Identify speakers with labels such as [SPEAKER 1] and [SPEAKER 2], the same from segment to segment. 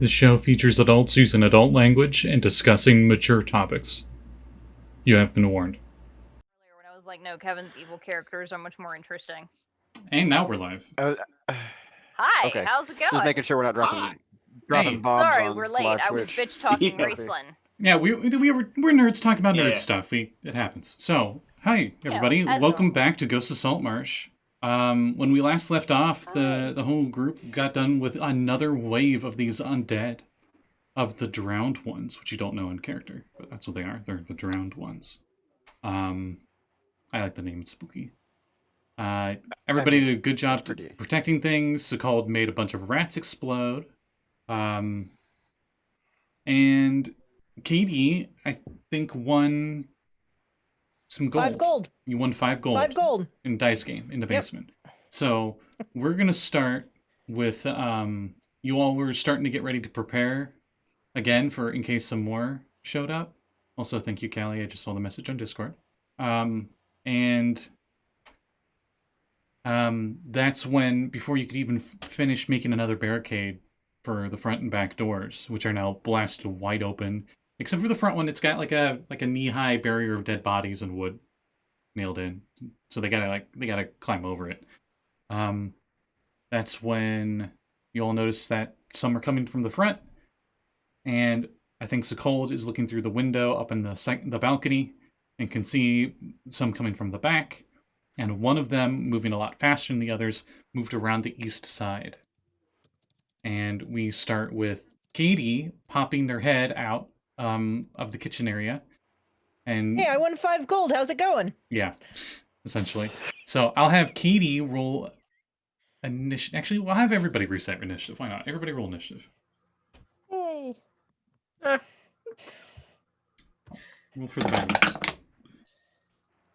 [SPEAKER 1] The show features adults using adult language and discussing mature topics. You have been warned.
[SPEAKER 2] Earlier when I was like, no, Kevin's evil characters are much more interesting.
[SPEAKER 1] And now we're live.
[SPEAKER 2] Hi,
[SPEAKER 3] Okay.
[SPEAKER 2] how's it going?
[SPEAKER 3] Just making sure we're not dropping
[SPEAKER 1] Hey.
[SPEAKER 3] bombs.
[SPEAKER 2] Sorry,
[SPEAKER 3] on
[SPEAKER 2] we're late.
[SPEAKER 3] live
[SPEAKER 2] I was
[SPEAKER 3] Twitch.
[SPEAKER 2] bitch talking
[SPEAKER 3] Yeah.
[SPEAKER 2] Graceland.
[SPEAKER 1] Yeah, we're nerds talking about nerd stuff. It happens. So, hi everybody,
[SPEAKER 2] Yeah,
[SPEAKER 1] welcome
[SPEAKER 2] normal.
[SPEAKER 1] back to Ghost of Saltmarsh. When we last left off, the whole group got done with another wave of these undead, of the drowned ones, which you don't know in character, but that's what they are. They're the drowned ones. I like the name. It's spooky. Everybody did a good job protecting things. Sekald made a bunch of rats explode. And Kade, I think, won some gold.
[SPEAKER 4] 5 gold.
[SPEAKER 1] You won 5 gold.
[SPEAKER 4] 5 gold.
[SPEAKER 1] In dice game, in the basement. So, we're going to start with, you all were starting to get ready to prepare again for in case some more showed up. Also, thank you, Callie. I just saw the message on Discord. That's when, before you could even finish making another barricade for the front and back doors, which are now blasted wide open. Except for the front one, it's got like a knee-high barrier of dead bodies and wood nailed in. So they gotta climb over it. That's when you all notice that some are coming from the front, and I think Sekald is looking through the window up in the balcony and can see some coming from the back, and one of them, moving a lot faster than the others, moved around the east side. And we start with Kade popping their head out of the kitchen area. And
[SPEAKER 4] hey, I won 5 gold. How's it going?
[SPEAKER 1] Yeah, essentially. So I'll have Kade roll initiative. Actually, we'll have everybody reset initiative. Why not? Everybody roll initiative.
[SPEAKER 4] Hey.
[SPEAKER 1] Roll for the baddies.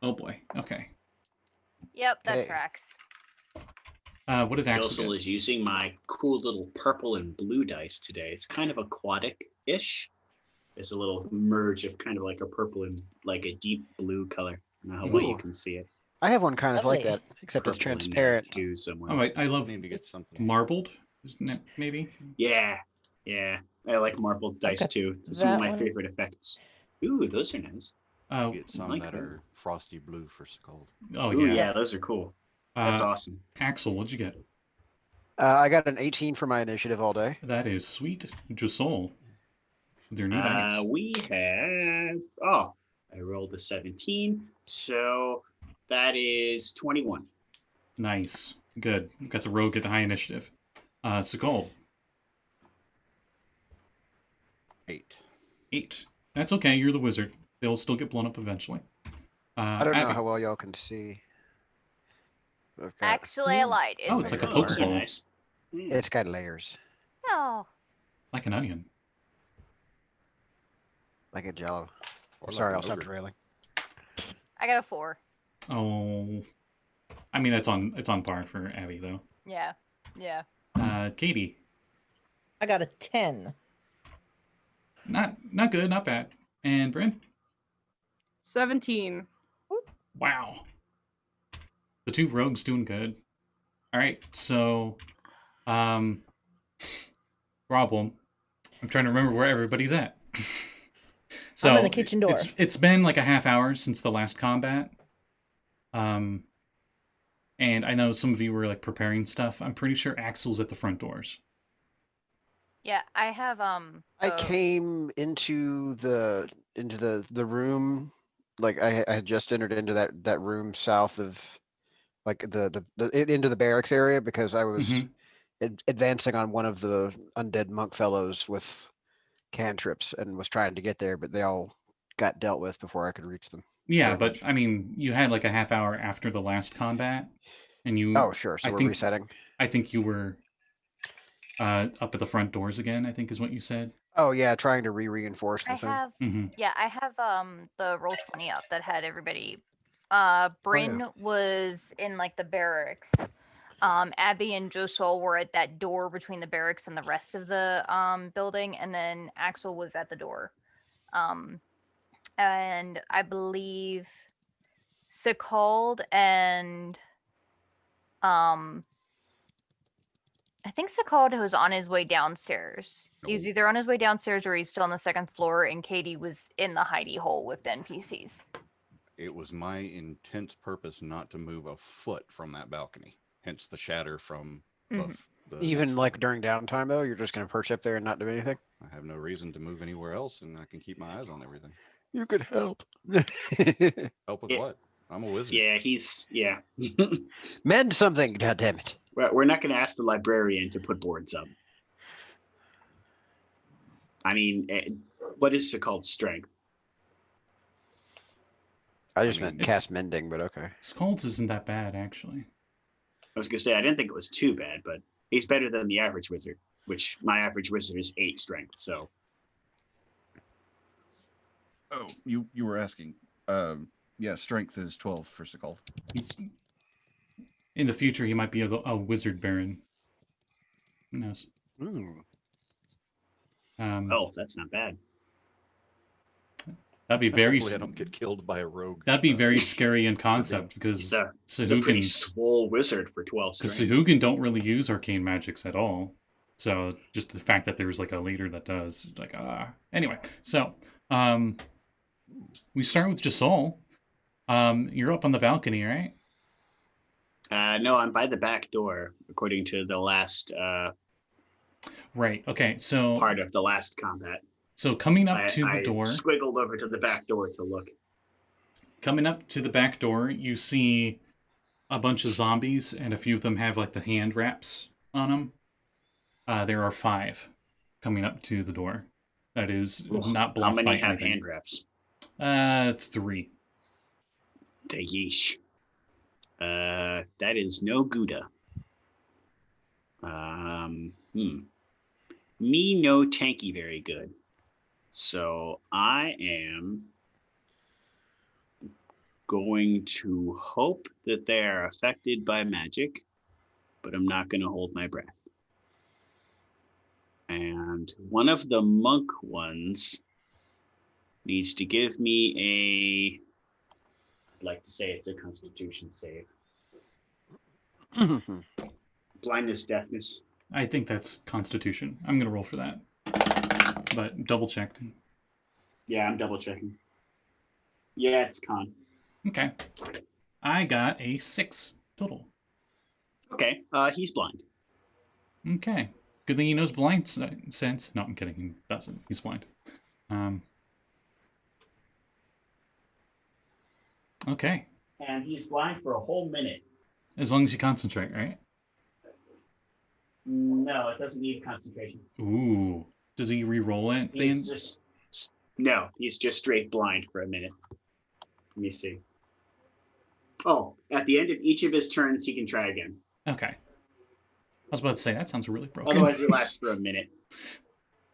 [SPEAKER 1] Oh boy. Okay.
[SPEAKER 2] Yep, that tracks.
[SPEAKER 1] What did Axel
[SPEAKER 5] Josul
[SPEAKER 1] get?
[SPEAKER 5] is using my cool little purple and blue dice today. It's kind of aquatic-ish. It's a little merge of kind of like a purple and like a deep blue color. I don't know how well you can see it.
[SPEAKER 3] I have one kind of like
[SPEAKER 4] Lovely.
[SPEAKER 3] that, except it's
[SPEAKER 5] Purple and
[SPEAKER 3] transparent.
[SPEAKER 5] too somewhere.
[SPEAKER 1] Oh, I love
[SPEAKER 6] Need to get something.
[SPEAKER 1] marbled. Isn't that maybe?
[SPEAKER 5] Yeah. I like marble dice
[SPEAKER 4] Okay,
[SPEAKER 5] too. It's some of
[SPEAKER 4] that
[SPEAKER 5] my
[SPEAKER 4] one.
[SPEAKER 5] favorite effects. Ooh, those are nice.
[SPEAKER 6] Get some
[SPEAKER 5] like
[SPEAKER 6] that
[SPEAKER 5] that.
[SPEAKER 6] are frosty blue for Sekald.
[SPEAKER 1] Oh
[SPEAKER 5] Ooh,
[SPEAKER 1] yeah.
[SPEAKER 5] yeah, those are cool. That's awesome.
[SPEAKER 1] Axel, what'd you get?
[SPEAKER 3] I got an 18 for my initiative all day.
[SPEAKER 1] That is sweet. Josul. With your new dice.
[SPEAKER 5] We have... I rolled a 17. So that is 21.
[SPEAKER 1] Nice. Good. Got the rogue at the high initiative. Sekald.
[SPEAKER 6] 8.
[SPEAKER 1] 8. That's okay. You're the wizard. They'll still get blown up eventually.
[SPEAKER 3] I don't know
[SPEAKER 1] Abby.
[SPEAKER 3] how well y'all can see. But I've got,
[SPEAKER 2] Actually, I lied.
[SPEAKER 1] It's like a
[SPEAKER 5] Those are
[SPEAKER 1] Pokeball.
[SPEAKER 5] nice.
[SPEAKER 3] it's got layers,
[SPEAKER 2] Oh.
[SPEAKER 1] Like an onion.
[SPEAKER 3] like a jello.
[SPEAKER 6] Or
[SPEAKER 3] Sorry,
[SPEAKER 6] like
[SPEAKER 3] I'll
[SPEAKER 6] an
[SPEAKER 3] stop
[SPEAKER 6] ogre.
[SPEAKER 3] trailing.
[SPEAKER 2] I got a 4.
[SPEAKER 1] Oh. I mean, it's on par for Abby, though.
[SPEAKER 2] Yeah.
[SPEAKER 1] Kade.
[SPEAKER 4] I got a 10.
[SPEAKER 1] Not good, not bad. And Bryn?
[SPEAKER 7] 17.
[SPEAKER 1] Wow. The 2 rogues doing good. Alright, so... problem. I'm trying to remember where everybody's at. So
[SPEAKER 4] I'm in the kitchen door.
[SPEAKER 1] It's been like a half hour since the last combat. And I know some of you were like preparing stuff. I'm pretty sure Axel's at the front doors.
[SPEAKER 2] Yeah, I have
[SPEAKER 3] I came into the room, like I had just entered into that room south of, like into the barracks area because I was advancing on one of the undead monk fellows with cantrips and was trying to get there, but they all got dealt with before I could reach them.
[SPEAKER 1] Yeah, but I mean, you had like a half hour after the last combat, and you.
[SPEAKER 3] Oh, sure. So we're resetting.
[SPEAKER 1] I think you were up at the front doors again. I think is what you said.
[SPEAKER 3] Oh yeah, trying to reinforce the thing.
[SPEAKER 2] I have the roll 20 up that had everybody. Bryn was in like the barracks. Abby and Josul were at that door between the barracks and the rest of the building, and then Axel was at the door. And I believe Sekald and I think Sekald was on his way downstairs. He was
[SPEAKER 6] No.
[SPEAKER 2] either on his way downstairs or he's still on the second floor, and Katie was in the hidey hole with the NPCs.
[SPEAKER 6] It was my intense purpose not to move a foot from that balcony. Hence the shatter from above the
[SPEAKER 3] Even
[SPEAKER 6] next
[SPEAKER 3] like
[SPEAKER 6] floor.
[SPEAKER 3] during downtime though, you're just gonna perch up there and not do anything.
[SPEAKER 6] I have no reason to move anywhere else, and I can keep my eyes on everything.
[SPEAKER 3] You could help.
[SPEAKER 6] Help with
[SPEAKER 5] Yeah.
[SPEAKER 6] what? I'm a wizard.
[SPEAKER 5] Yeah, he's yeah.
[SPEAKER 3] Mend something. God damn it.
[SPEAKER 5] We're not going to ask the librarian to put boards up. I mean, what is it called? Strength.
[SPEAKER 3] I just
[SPEAKER 6] mean,
[SPEAKER 3] meant
[SPEAKER 1] it's-
[SPEAKER 3] cast mending, but okay.
[SPEAKER 1] Skulls isn't that bad, actually.
[SPEAKER 5] I was going to say I didn't think it was too bad, but he's better than the average wizard, which my average wizard is 8 strength. So
[SPEAKER 6] Oh, you were asking. Yeah, strength is 12 for Sekald.
[SPEAKER 1] In the future, he might be a wizard baron. Who knows?
[SPEAKER 3] Ooh.
[SPEAKER 5] oh, that's not bad.
[SPEAKER 1] That'd be very.
[SPEAKER 6] Hopefully I don't get killed by a rogue.
[SPEAKER 1] That'd be very scary in concept because
[SPEAKER 5] He's a pretty
[SPEAKER 1] Sahuagin,
[SPEAKER 5] swole wizard for 12
[SPEAKER 1] because
[SPEAKER 5] strength.
[SPEAKER 1] Sahuagin don't really use arcane magics at all. So just the fact that there's like a leader that does, like Anyway, so we start with Josul. You're up on the balcony, right?
[SPEAKER 5] No, I'm by the back door, according to the last
[SPEAKER 1] Right. Okay. So
[SPEAKER 5] part of the last combat.
[SPEAKER 1] coming up
[SPEAKER 5] I
[SPEAKER 1] to the door.
[SPEAKER 5] squiggled over to the back door to look.
[SPEAKER 1] Coming up to the back door, you see a bunch of zombies, and a few of them have like the hand wraps on them. There are 5 coming up to the door. That is not
[SPEAKER 5] How
[SPEAKER 1] blocked
[SPEAKER 5] many
[SPEAKER 1] by
[SPEAKER 5] have
[SPEAKER 1] anything.
[SPEAKER 5] hand wraps?
[SPEAKER 1] 3.
[SPEAKER 5] Yeesh. That is no Gouda. Me no tanky very good. So I am going to hope that they are affected by magic, but I'm not going to hold my breath. And one of the monk ones needs to give me I'd like to say it's a constitution save. Blindness, deafness.
[SPEAKER 1] I think that's Constitution. I'm gonna roll for that, but double checked.
[SPEAKER 5] Yeah, I'm double checking. Yeah, it's con.
[SPEAKER 1] Okay, I got a 6 total.
[SPEAKER 5] Okay, he's blind.
[SPEAKER 1] Okay, good thing he knows blind sense. No, I'm kidding. He doesn't. He's blind. Okay,
[SPEAKER 5] And he's blind for a whole minute.
[SPEAKER 1] as long as you concentrate, right?
[SPEAKER 5] No, it doesn't need concentration.
[SPEAKER 1] Ooh, does he re-roll it?
[SPEAKER 5] He's
[SPEAKER 1] Then?
[SPEAKER 5] he's just straight blind for a minute. Let me see. Oh, at the end of each of his turns, he can try again.
[SPEAKER 1] Okay. I was about to say that sounds really broken.
[SPEAKER 5] Otherwise, it lasts for a minute.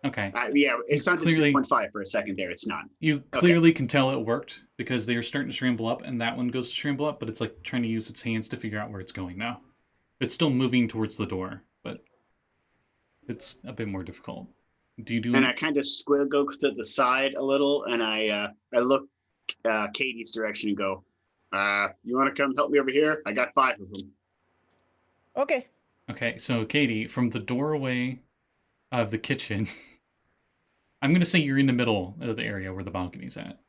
[SPEAKER 1] Okay.
[SPEAKER 5] Yeah, it sounded
[SPEAKER 1] Clearly-
[SPEAKER 5] 2.5 for a second there. It's not.
[SPEAKER 1] You clearly can tell it worked because they're starting to scramble up, and that one goes to scramble up, but it's like trying to use its hands to figure out where it's going now. It's still moving towards the door, but it's a bit more difficult. Do you do
[SPEAKER 5] And I kind of go to the side a little, and I look Katie's direction and go, you want to come help me over here? I got 5 of them.
[SPEAKER 4] Okay.
[SPEAKER 1] Okay, so Katie, from the doorway of the kitchen, I'm gonna say you're in the middle of the area where the balcony's at.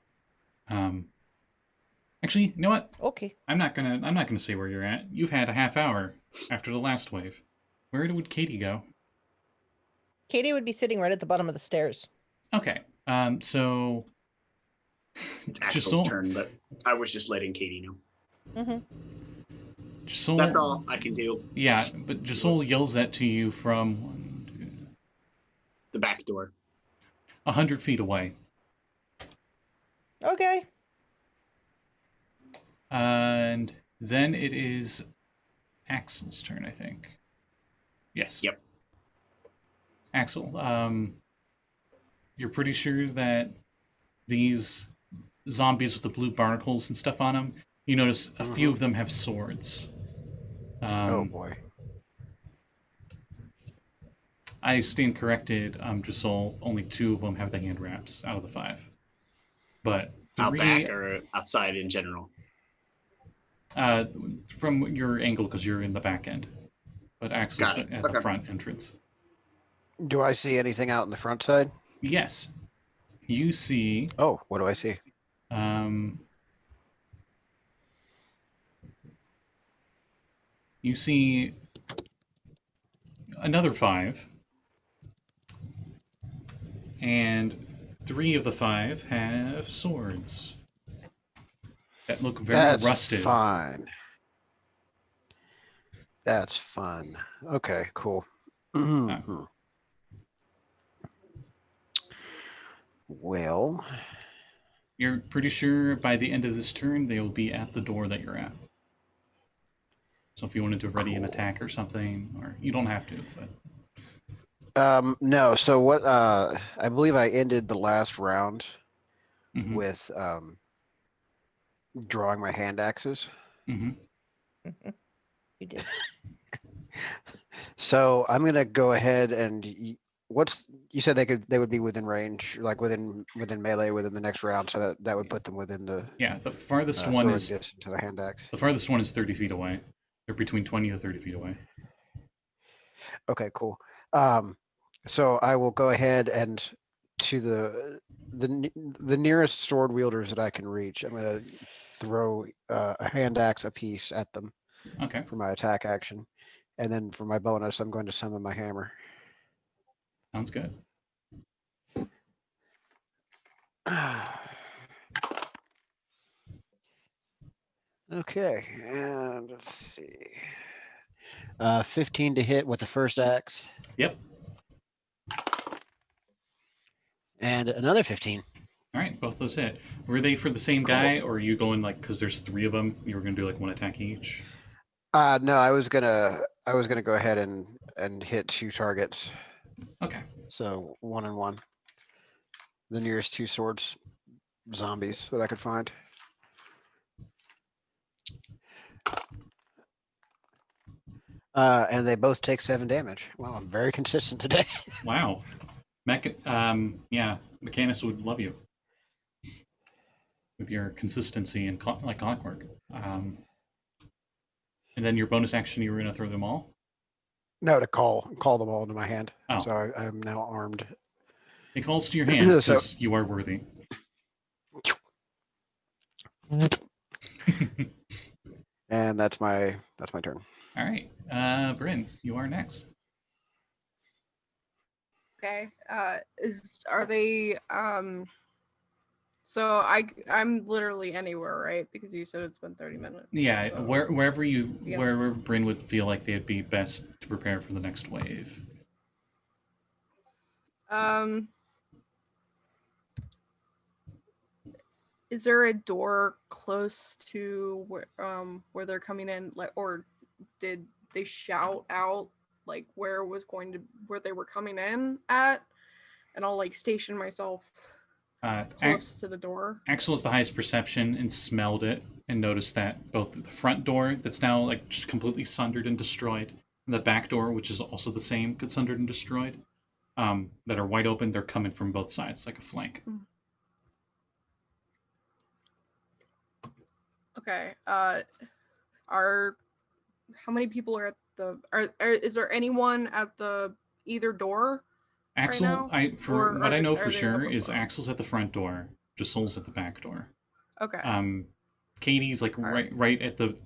[SPEAKER 1] Actually, you know what?
[SPEAKER 4] Okay.
[SPEAKER 1] I'm not gonna say where you're at. You've had a half hour after the last wave. Where would Katie go?
[SPEAKER 4] Katie would be sitting right at the bottom of the stairs.
[SPEAKER 1] Okay. So
[SPEAKER 5] It's Axel's
[SPEAKER 1] Josul-
[SPEAKER 5] turn, but I was just letting Katie know.
[SPEAKER 4] Mm-hmm.
[SPEAKER 1] Josul,
[SPEAKER 5] That's all I can do.
[SPEAKER 1] Yeah, but Josul yells that to you from
[SPEAKER 5] The back door.
[SPEAKER 1] 100 feet away.
[SPEAKER 4] Okay.
[SPEAKER 1] And then it is Axel's turn, I think. Yes.
[SPEAKER 5] Yep.
[SPEAKER 1] Axel, you're pretty sure that these zombies with the blue barnacles and stuff on them, you notice a few of them have swords.
[SPEAKER 3] Oh boy.
[SPEAKER 1] I stand corrected, Josul. Only 2 of them have the hand wraps out of the 5. But
[SPEAKER 5] Out
[SPEAKER 1] 3,
[SPEAKER 5] back or outside in general.
[SPEAKER 1] from your angle, because you're in the back end. but Axel's
[SPEAKER 5] Got it.
[SPEAKER 1] at the
[SPEAKER 5] Okay.
[SPEAKER 1] front entrance.
[SPEAKER 3] Do I see anything out in the front side?
[SPEAKER 1] Yes, you see.
[SPEAKER 3] Oh, what do I see?
[SPEAKER 1] You see another 5, and 3 of the 5 have swords that look very
[SPEAKER 3] That's
[SPEAKER 1] rusted.
[SPEAKER 3] fine. That's fun. Okay, cool. Well,
[SPEAKER 1] You're pretty sure by the end of this turn they will be at the door that you're at. So if you wanted to ready an
[SPEAKER 3] Cool.
[SPEAKER 1] attack or something, or you don't have to, but
[SPEAKER 3] no. So what? I believe I ended the last round
[SPEAKER 1] Mhm.
[SPEAKER 3] with drawing my hand axes.
[SPEAKER 1] Mhm.
[SPEAKER 4] You did.
[SPEAKER 3] So I'm gonna go ahead and what's you said they would be within range, like within melee within the next round, so that would put them within the
[SPEAKER 1] Yeah, the farthest one
[SPEAKER 3] throwing
[SPEAKER 1] is
[SPEAKER 3] distance of the hand axe.
[SPEAKER 1] the farthest one is 30 feet away. They're between 20 to 30 feet away.
[SPEAKER 3] Okay, cool. So I will go ahead and to the nearest sword wielders that I can reach, I'm gonna throw a hand axe apiece at them
[SPEAKER 1] Okay.
[SPEAKER 3] for my attack action, and then for my bonus, I'm going to summon my hammer.
[SPEAKER 1] Sounds good.
[SPEAKER 3] Okay, and let's see. 15 to hit with the first axe,
[SPEAKER 1] Yep.
[SPEAKER 3] and another 15.
[SPEAKER 1] All right, both those hit. Were they for the same
[SPEAKER 3] Cool.
[SPEAKER 1] guy, or are you going like because there's 3 of them? You were gonna do like 1 attack each.
[SPEAKER 3] No, I was gonna go ahead and hit 2 targets.
[SPEAKER 1] Okay.
[SPEAKER 3] So 1 and 1. The nearest 2 swords zombies that I could find. And they both take 7 damage. Wow, I'm very consistent today.
[SPEAKER 1] Wow. Yeah, Mechanus would love you with your consistency and like clockwork. And then your bonus action, you were gonna throw them all.
[SPEAKER 3] No, to call them all into my hand.
[SPEAKER 1] Oh.
[SPEAKER 3] So I'm now armed.
[SPEAKER 1] It calls to your hand
[SPEAKER 3] So-
[SPEAKER 1] because you are worthy.
[SPEAKER 3] And that's my turn.
[SPEAKER 1] All right, Bryn, you are next.
[SPEAKER 7] Okay. Are they so I'm literally anywhere, right? Because you said it's been 30 minutes.
[SPEAKER 1] Yeah,
[SPEAKER 7] so-
[SPEAKER 1] wherever
[SPEAKER 7] Yes.
[SPEAKER 1] wherever Bryn would feel like they'd be best to prepare for the next wave.
[SPEAKER 7] Is there a door close to where they're coming in, like, or did they shout out like where they were coming in at? And I'll like station myself close to the door.
[SPEAKER 1] Axel has the highest perception and smelled it and noticed that both the front door that's now like just completely sundered and destroyed, and the back door, which is also the same, gets sundered and destroyed, that are wide open. They're coming from both sides like a flank.
[SPEAKER 7] Okay. How many people are at the? Is there anyone at the either door?
[SPEAKER 1] Axel,
[SPEAKER 7] now?
[SPEAKER 1] for
[SPEAKER 7] Or
[SPEAKER 1] what
[SPEAKER 7] are
[SPEAKER 1] I know
[SPEAKER 7] they
[SPEAKER 1] for
[SPEAKER 7] in the
[SPEAKER 1] sure is
[SPEAKER 7] book?
[SPEAKER 1] Axel's at the front door, Josul's at the back door.
[SPEAKER 7] Okay.
[SPEAKER 1] Katie's like
[SPEAKER 7] Alright.
[SPEAKER 1] right at the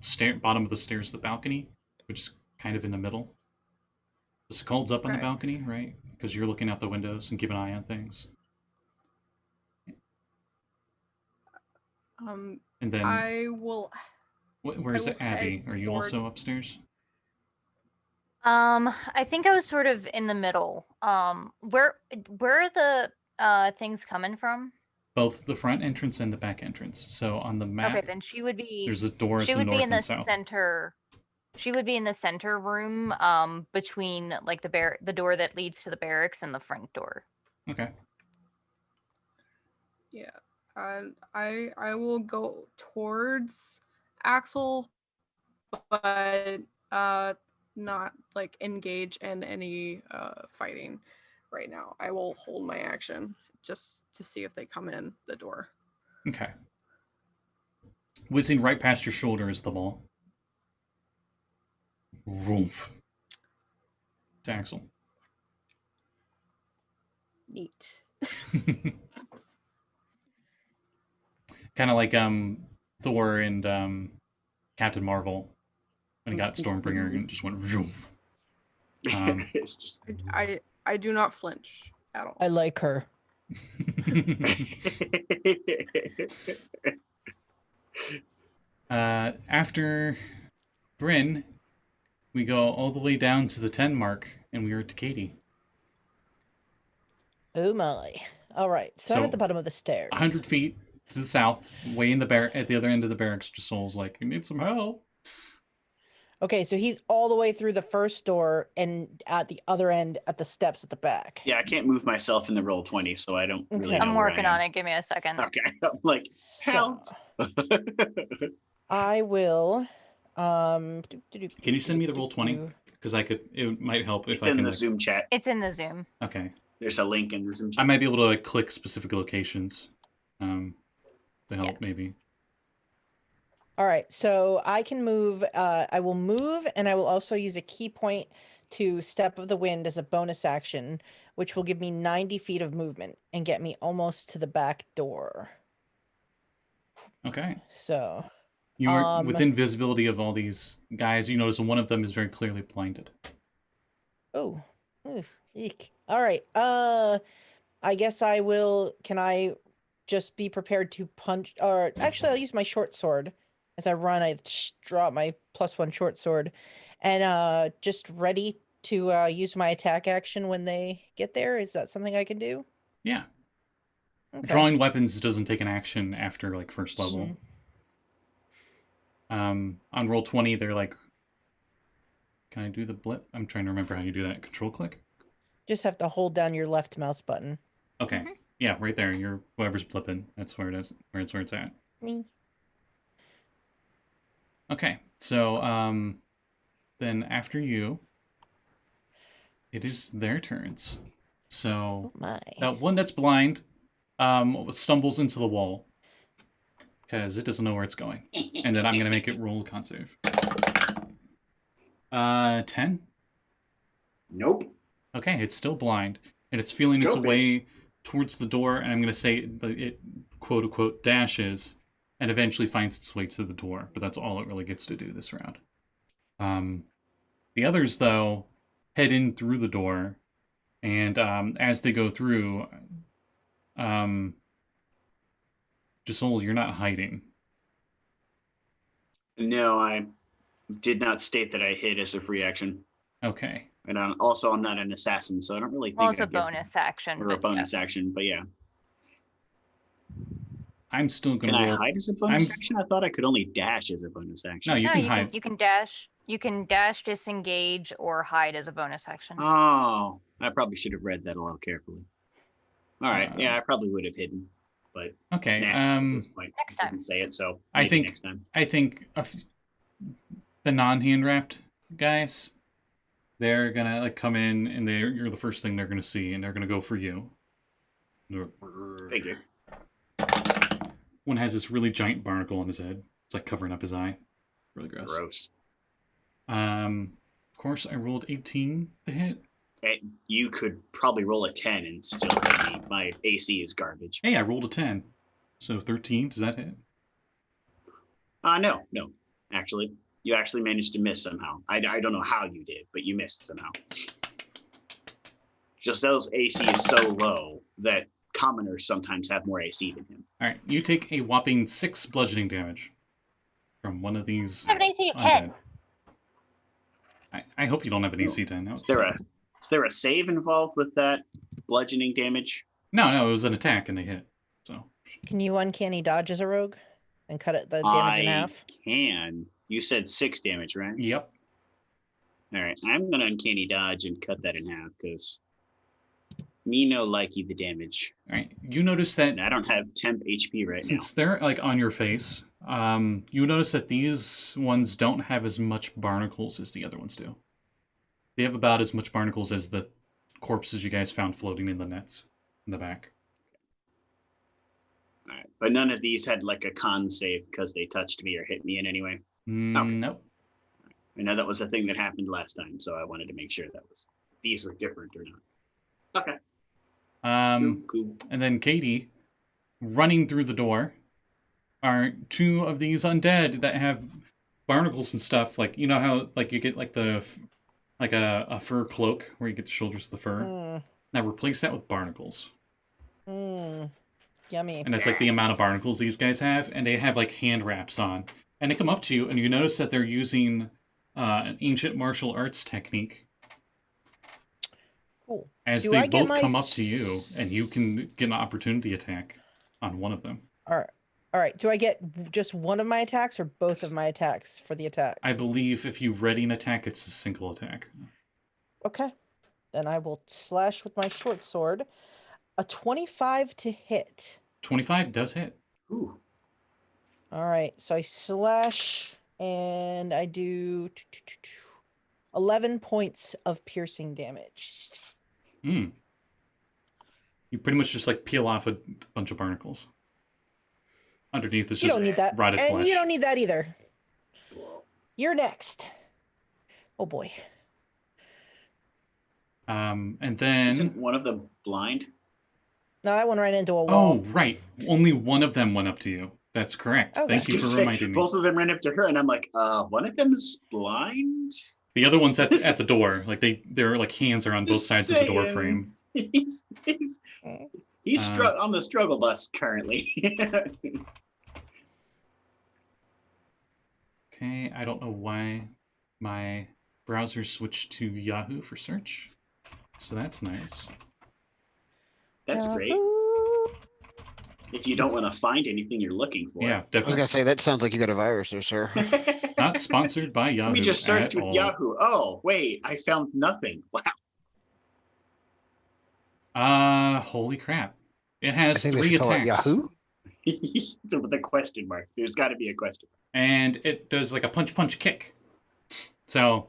[SPEAKER 1] bottom of the stairs, the balcony, which is kind of in the middle. The Sekald's up on the
[SPEAKER 7] Okay.
[SPEAKER 1] balcony, right? Because you're looking out the windows and keep an eye on things. And then
[SPEAKER 7] I will.
[SPEAKER 1] where's
[SPEAKER 7] I will
[SPEAKER 1] Abby?
[SPEAKER 7] head
[SPEAKER 1] Are you also
[SPEAKER 7] towards-
[SPEAKER 1] upstairs?
[SPEAKER 2] I think I was sort of in the middle. Where are the things coming from?
[SPEAKER 1] Both the front entrance and the back entrance. So on the map,
[SPEAKER 2] Okay, then she would be.
[SPEAKER 1] there's a door
[SPEAKER 2] She
[SPEAKER 1] to the
[SPEAKER 2] would be
[SPEAKER 1] north
[SPEAKER 2] in the
[SPEAKER 1] and south.
[SPEAKER 2] center. She would be in the center room, between like the door that leads to the barracks and the front door.
[SPEAKER 1] Okay.
[SPEAKER 7] Yeah. I will go towards Axel, but not like engage in any fighting right now. I will hold my action just to see if they come in the door.
[SPEAKER 1] Okay. Whizzing right past your shoulder is the ball. Roof. to Axel.
[SPEAKER 4] Neat.
[SPEAKER 1] Kind of like Thor and Captain Marvel when he got Stormbringer and just went. Vroom.
[SPEAKER 5] It's just
[SPEAKER 7] I do not flinch at all.
[SPEAKER 4] I like her.
[SPEAKER 1] After Bryn, we go all the way down to the 10 mark, and we are to Kade.
[SPEAKER 4] Oh my. All right. So, I'm
[SPEAKER 1] So,
[SPEAKER 4] at the bottom of the stairs.
[SPEAKER 1] 100 feet to the south, way in the at the other end of the barracks. Josul's like, "I need some help."
[SPEAKER 4] Okay, so he's all the way through the first door and at the other end at the steps at the back.
[SPEAKER 5] Yeah, I can't move myself in the roll 20, so I don't really
[SPEAKER 4] Okay.
[SPEAKER 5] know
[SPEAKER 2] I'm
[SPEAKER 5] where
[SPEAKER 2] working
[SPEAKER 5] I am.
[SPEAKER 2] on it. Give me a second.
[SPEAKER 5] Okay, I'm like, help.
[SPEAKER 4] So, I will.
[SPEAKER 1] Can you send me the roll 20? Because it might help if
[SPEAKER 5] It's
[SPEAKER 1] I
[SPEAKER 5] in
[SPEAKER 1] can.
[SPEAKER 5] the Zoom chat.
[SPEAKER 2] It's in the Zoom.
[SPEAKER 1] Okay.
[SPEAKER 5] There's a link in the Zoom
[SPEAKER 1] I
[SPEAKER 5] chat.
[SPEAKER 1] might be able to click specific locations to help, maybe.
[SPEAKER 4] All right, so I can move. I will move, and I will also use a key point to Step of the Wind as a bonus action, which will give me 90 feet of movement and get me almost to the back door.
[SPEAKER 1] Okay.
[SPEAKER 4] So,
[SPEAKER 1] You are within visibility of all these guys. You notice one of them is very clearly blinded.
[SPEAKER 4] oh, eek. All right. I guess I will. Can I just be prepared to punch? Or actually, I'll use my short sword. As I run, I draw my +1 short sword, and just ready to use my attack action when they get there. Is that something I can do?
[SPEAKER 1] Yeah.
[SPEAKER 4] Okay.
[SPEAKER 1] Drawing weapons doesn't take an action after like first level. On roll 20, they're like, "Can I do the blip?" I'm trying to remember how you do that. Control click.
[SPEAKER 4] Just have to hold down your left mouse button.
[SPEAKER 1] Okay. Yeah, right there. You're whoever's blipping. That's where it is. Where it's at.
[SPEAKER 4] Me.
[SPEAKER 1] Okay. So then after you, it is their turns. So
[SPEAKER 4] Oh my.
[SPEAKER 1] that one that's blind stumbles into the wall because it doesn't know where it's going, and then I'm gonna make it roll a con save. 10.
[SPEAKER 5] Nope.
[SPEAKER 1] Okay, it's still blind, and it's feeling its
[SPEAKER 5] Go
[SPEAKER 1] way towards the door, and I'm gonna say that it quote unquote dashes, and eventually finds its way to the door. But that's all it really gets to do this round. The others though head in through the door, and as they go through, Josul, you're not hiding.
[SPEAKER 5] No, I did not state that I hid as a free action.
[SPEAKER 1] Okay.
[SPEAKER 5] And I'm not an assassin, so I don't really think
[SPEAKER 2] Well, it's
[SPEAKER 5] I
[SPEAKER 2] a
[SPEAKER 5] give-
[SPEAKER 2] bonus action.
[SPEAKER 5] or a
[SPEAKER 2] but
[SPEAKER 5] bonus action, but yeah.
[SPEAKER 1] I'm still
[SPEAKER 5] Can
[SPEAKER 1] gonna
[SPEAKER 5] I
[SPEAKER 1] roll.
[SPEAKER 5] hide as a bonus action? I thought I could only dash as a bonus action.
[SPEAKER 1] No, you
[SPEAKER 2] no,
[SPEAKER 1] can
[SPEAKER 2] you
[SPEAKER 1] hide.
[SPEAKER 2] can you can dash. You can dash, disengage, or hide as a bonus action.
[SPEAKER 5] Oh, I probably should have read that a little carefully. All right, yeah, I probably would have hidden, but
[SPEAKER 1] Okay.
[SPEAKER 5] nah, at this point,
[SPEAKER 2] Next
[SPEAKER 5] I
[SPEAKER 2] time.
[SPEAKER 5] didn't say it, so
[SPEAKER 1] I
[SPEAKER 5] maybe
[SPEAKER 1] think
[SPEAKER 5] next time.
[SPEAKER 1] the non-hand wrapped guys, they're gonna like come in, and you're the first thing they're gonna see, and they're gonna go for you.
[SPEAKER 5] Figure.
[SPEAKER 1] One has this really giant barnacle on his head. It's like covering up his eye. Really gross.
[SPEAKER 5] Gross.
[SPEAKER 1] Of course, I rolled 18 to hit.
[SPEAKER 5] You could probably roll a 10 and still hit me. My AC is garbage.
[SPEAKER 1] Hey, I rolled a 10. So 13, does that hit?
[SPEAKER 5] No. Actually, you actually managed to miss somehow. I don't know how you did, but you missed somehow. Josel's AC is so low that commoners sometimes have more AC than him.
[SPEAKER 1] All right, you take a whopping 6 bludgeoning damage from one of these.
[SPEAKER 2] I have an AC of
[SPEAKER 1] undead.
[SPEAKER 2] 10.
[SPEAKER 1] I hope you don't have an AC 10. No,
[SPEAKER 5] Is there a save involved with that bludgeoning damage?
[SPEAKER 1] No, it was an attack and they hit. So
[SPEAKER 4] Can you uncanny dodge as a rogue and cut the damage in half?
[SPEAKER 5] Can. You said 6 damage, right?
[SPEAKER 1] yep.
[SPEAKER 5] All right, I'm gonna uncanny dodge and cut that in half because me no likey the damage.
[SPEAKER 1] All right, you notice that
[SPEAKER 5] And I don't have temp HP right now.
[SPEAKER 1] since they're like on your face, you notice that these ones don't have as much barnacles as the other ones do. They have about as much barnacles as the corpses you guys found floating in the nets in the back.
[SPEAKER 5] All right, but none of these had like a con save because they touched me or hit me in any way. Okay.
[SPEAKER 1] Nope.
[SPEAKER 5] I know that was a thing that happened last time, so I wanted to make sure that was these were different or not. Okay. Cool.
[SPEAKER 1] And then Katie, running through the door, are two of these undead that have barnacles and stuff. Like, you know how like you get like the like a fur cloak where you get the shoulders of the fur. Now replace that with barnacles.
[SPEAKER 4] Yummy.
[SPEAKER 1] And it's like the amount of barnacles these guys have, and they have like hand wraps on. And they come up to you, and you notice that they're using an ancient martial arts technique.
[SPEAKER 4] Cool.
[SPEAKER 1] As
[SPEAKER 4] Do
[SPEAKER 1] they
[SPEAKER 4] I get
[SPEAKER 1] both
[SPEAKER 4] my
[SPEAKER 1] come up to you, and you can get an opportunity attack on one of them.
[SPEAKER 4] All right. Do I get just one of my attacks or both of my attacks for the attack?
[SPEAKER 1] I believe if you ready an attack, it's a single attack.
[SPEAKER 4] Okay. Then I will slash with my short sword. A 25 to hit.
[SPEAKER 1] 25 does hit.
[SPEAKER 5] Ooh.
[SPEAKER 4] All right. So I slash and I do 11 points of piercing damage.
[SPEAKER 1] You pretty much just like peel off a bunch of barnacles. Underneath is
[SPEAKER 4] You
[SPEAKER 1] just
[SPEAKER 4] don't need that.
[SPEAKER 1] rotted
[SPEAKER 4] And
[SPEAKER 1] flesh.
[SPEAKER 4] you don't need that either. You're next. Oh boy.
[SPEAKER 1] And then...
[SPEAKER 5] Isn't one of them blind?
[SPEAKER 4] No, that one ran into a wall.
[SPEAKER 1] Oh, right. Only one of them went up to you. That's correct.
[SPEAKER 4] Okay.
[SPEAKER 1] Thank you for reminding me.
[SPEAKER 5] Both of them ran up to her, and I'm like, one of them is blind?
[SPEAKER 1] The other one's at the door. Like their like hands are on both
[SPEAKER 5] Just
[SPEAKER 1] sides of the door
[SPEAKER 5] saying.
[SPEAKER 1] frame.
[SPEAKER 5] He's on the struggle bus currently.
[SPEAKER 1] Okay, I don't know why my browser switched to Yahoo for search. So that's nice.
[SPEAKER 5] That's great. If you don't want to find anything you're looking for.
[SPEAKER 1] Yeah,
[SPEAKER 3] I was
[SPEAKER 1] definitely.
[SPEAKER 3] gonna say that sounds like you got a virus there, sir.
[SPEAKER 1] Not sponsored by Yahoo.
[SPEAKER 5] We just searched
[SPEAKER 1] at
[SPEAKER 5] with
[SPEAKER 1] all.
[SPEAKER 5] Yahoo. Oh, wait, I found nothing. Wow.
[SPEAKER 1] Holy crap. It
[SPEAKER 3] I
[SPEAKER 1] has
[SPEAKER 3] think they
[SPEAKER 1] 3
[SPEAKER 3] should call it
[SPEAKER 1] attacks.
[SPEAKER 3] Yahoo.
[SPEAKER 5] With a question mark. There's got to be a question.
[SPEAKER 1] And it does like a punch kick. So,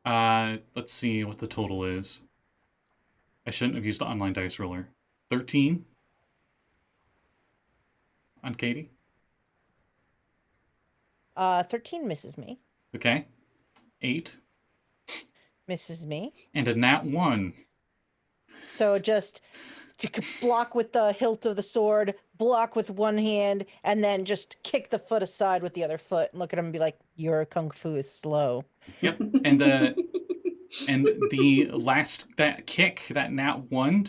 [SPEAKER 1] let's see what the total is. I shouldn't have used the online dice roller. 13 on Katie.
[SPEAKER 4] 13 misses me.
[SPEAKER 1] Okay. 8
[SPEAKER 4] Misses me.
[SPEAKER 1] and a nat 1.
[SPEAKER 4] So just to block with the hilt of the sword, block with one hand, and then just kick the foot aside with the other foot and look at him and be like, your kung fu is slow.
[SPEAKER 1] Yep. And the last that kick, that nat 1,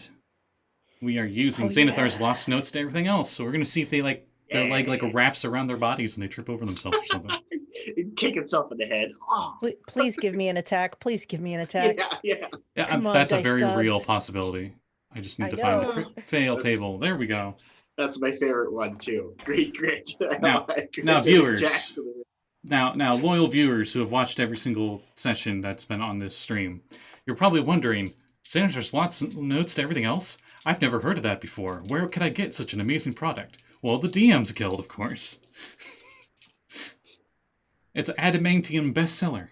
[SPEAKER 1] we are using
[SPEAKER 4] Oh,
[SPEAKER 1] Xanathar's
[SPEAKER 4] yeah.
[SPEAKER 1] lost notes to everything else. So we're gonna see if they like their leg like wraps around their bodies and they trip over themselves or something.
[SPEAKER 5] Kick itself in the head. Oh.
[SPEAKER 4] Please give me an attack. Please give me an attack.
[SPEAKER 5] Yeah.
[SPEAKER 1] Yeah,
[SPEAKER 4] Come on,
[SPEAKER 1] that's a
[SPEAKER 4] dice
[SPEAKER 1] very
[SPEAKER 4] gods.
[SPEAKER 1] real possibility. I just need
[SPEAKER 4] I
[SPEAKER 1] to find the
[SPEAKER 4] know.
[SPEAKER 1] crit fail
[SPEAKER 5] That's-
[SPEAKER 1] table. There we go.
[SPEAKER 5] That's my favorite one, too. Great grit.
[SPEAKER 1] Now-
[SPEAKER 5] Grit
[SPEAKER 1] now,
[SPEAKER 5] and
[SPEAKER 1] viewers,
[SPEAKER 5] attack to the-
[SPEAKER 1] Now, loyal viewers who have watched every single session that's been on this stream, you're probably wondering, Xanathar's lots of notes to everything else? I've never heard of that before. Where could I get such an amazing product? Well, the DM's Guild, of course. It's an adamantium bestseller.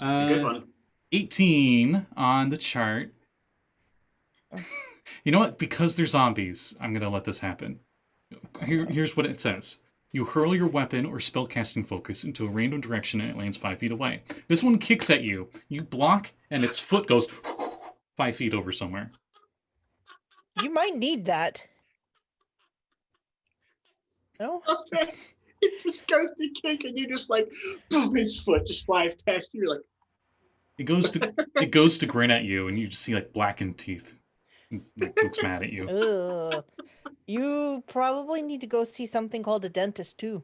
[SPEAKER 5] It's a good one.
[SPEAKER 1] 18 on the chart. You know what? Because they're zombies, I'm going to let this happen. Here's what it says. You hurl your weapon or spellcasting focus into a random direction and it lands 5 feet away. This one kicks at you. You block and its foot goes 5 feet over somewhere.
[SPEAKER 4] You might need that. No?
[SPEAKER 5] It just goes to kick and you just like, boom, its foot just flies past you. You're like,
[SPEAKER 1] It goes to grin at you and you just see like blackened teeth. It looks mad at you.
[SPEAKER 4] Ugh. You probably need to go see something called a dentist too.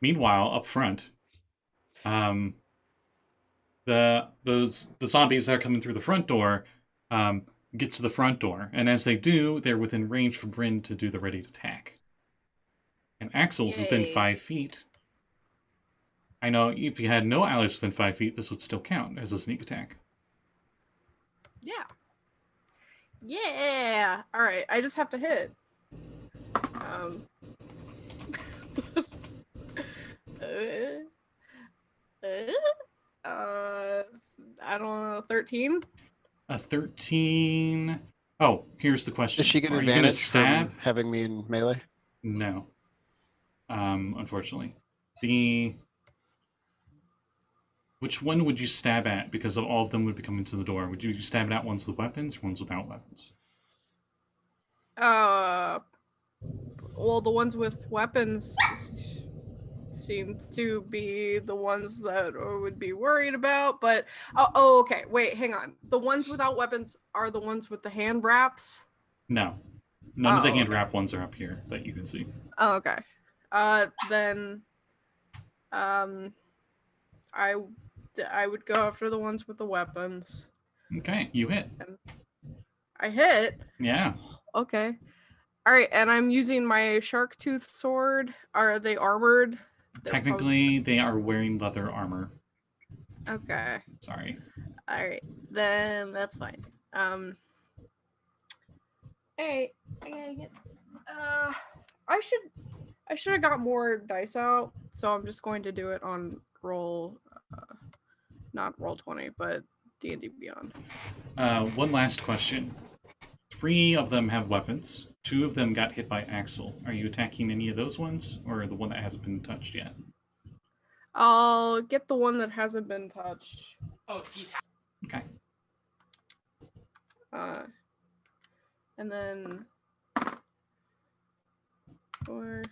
[SPEAKER 1] Meanwhile, up front, the zombies that are coming through the front door get to the front door, and as they do, they're within range for Bryn to do the ready to attack. And Axel's within
[SPEAKER 7] Yay.
[SPEAKER 1] 5 feet. I know if you had no allies within 5 feet, this would still count as a sneak attack.
[SPEAKER 7] Yeah. Yeah. All right. I just have to hit. I don't know. 13.
[SPEAKER 1] A 13. Oh, here's the question:
[SPEAKER 3] Does she get
[SPEAKER 1] Are you gonna
[SPEAKER 3] advantage
[SPEAKER 1] stab?
[SPEAKER 3] from having me in melee?
[SPEAKER 1] No. Unfortunately. Which one would you stab at? Because all of them would be coming to the door. Would you stab at ones with weapons or ones without weapons?
[SPEAKER 7] Well, the ones with weapons seem to be the ones that I would be worried about. But okay. Wait, hang on. The ones without weapons are the ones with the hand wraps.
[SPEAKER 1] No. None of the hand
[SPEAKER 7] okay.
[SPEAKER 1] wrap ones are up here that you can see.
[SPEAKER 7] Oh, okay. Then, I would go after the ones with the weapons.
[SPEAKER 1] Okay, you hit.
[SPEAKER 7] I hit.
[SPEAKER 1] Yeah.
[SPEAKER 7] Okay. All right, and I'm using my shark tooth sword. Are they armored?
[SPEAKER 1] Technically, they are wearing leather armor.
[SPEAKER 7] Okay.
[SPEAKER 1] Sorry.
[SPEAKER 7] All right, then that's fine. Hey, I gotta get. I should have got more dice out, so I'm just going to do it on roll, not roll 20, but D&D Beyond.
[SPEAKER 1] One last question. 3 of them have weapons. 2 of them got hit by Axel. Are you attacking any of those ones, or the one that hasn't been touched yet?
[SPEAKER 7] I'll get the one that hasn't been touched.
[SPEAKER 1] Okay.
[SPEAKER 7] And then 4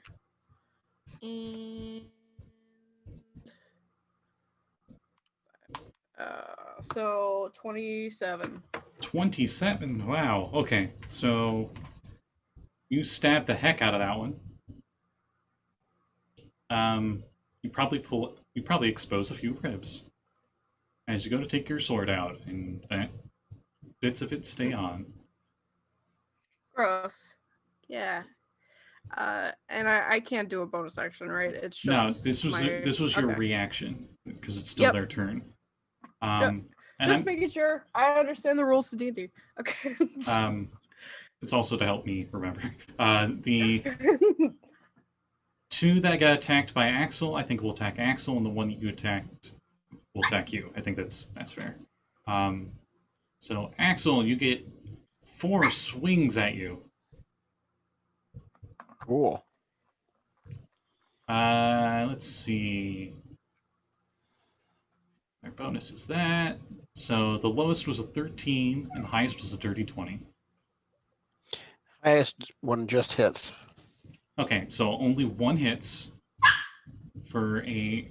[SPEAKER 7] and so 27.
[SPEAKER 1] 27. Wow. Okay. So you stab the heck out of that one. You probably expose a few ribs as you go to take your sword out, and that bits of it stay on.
[SPEAKER 7] Gross. Yeah. And I can't do a bonus action, right? It's just
[SPEAKER 1] No, this was your
[SPEAKER 7] okay.
[SPEAKER 1] reaction because it's still their turn. And
[SPEAKER 7] just making sure I understand the rules to D&D. Okay.
[SPEAKER 1] It's also to help me remember. The 2 that got attacked by Axel, I think will attack Axel, and the one that you attacked will attack you. I think that's fair. So Axel, you get 4 swings at you.
[SPEAKER 3] Cool.
[SPEAKER 1] Let's see. Our bonus is that. So the lowest was a 13, and the highest was a dirty 20.
[SPEAKER 3] Highest one just hits.
[SPEAKER 1] Okay, so only one hits for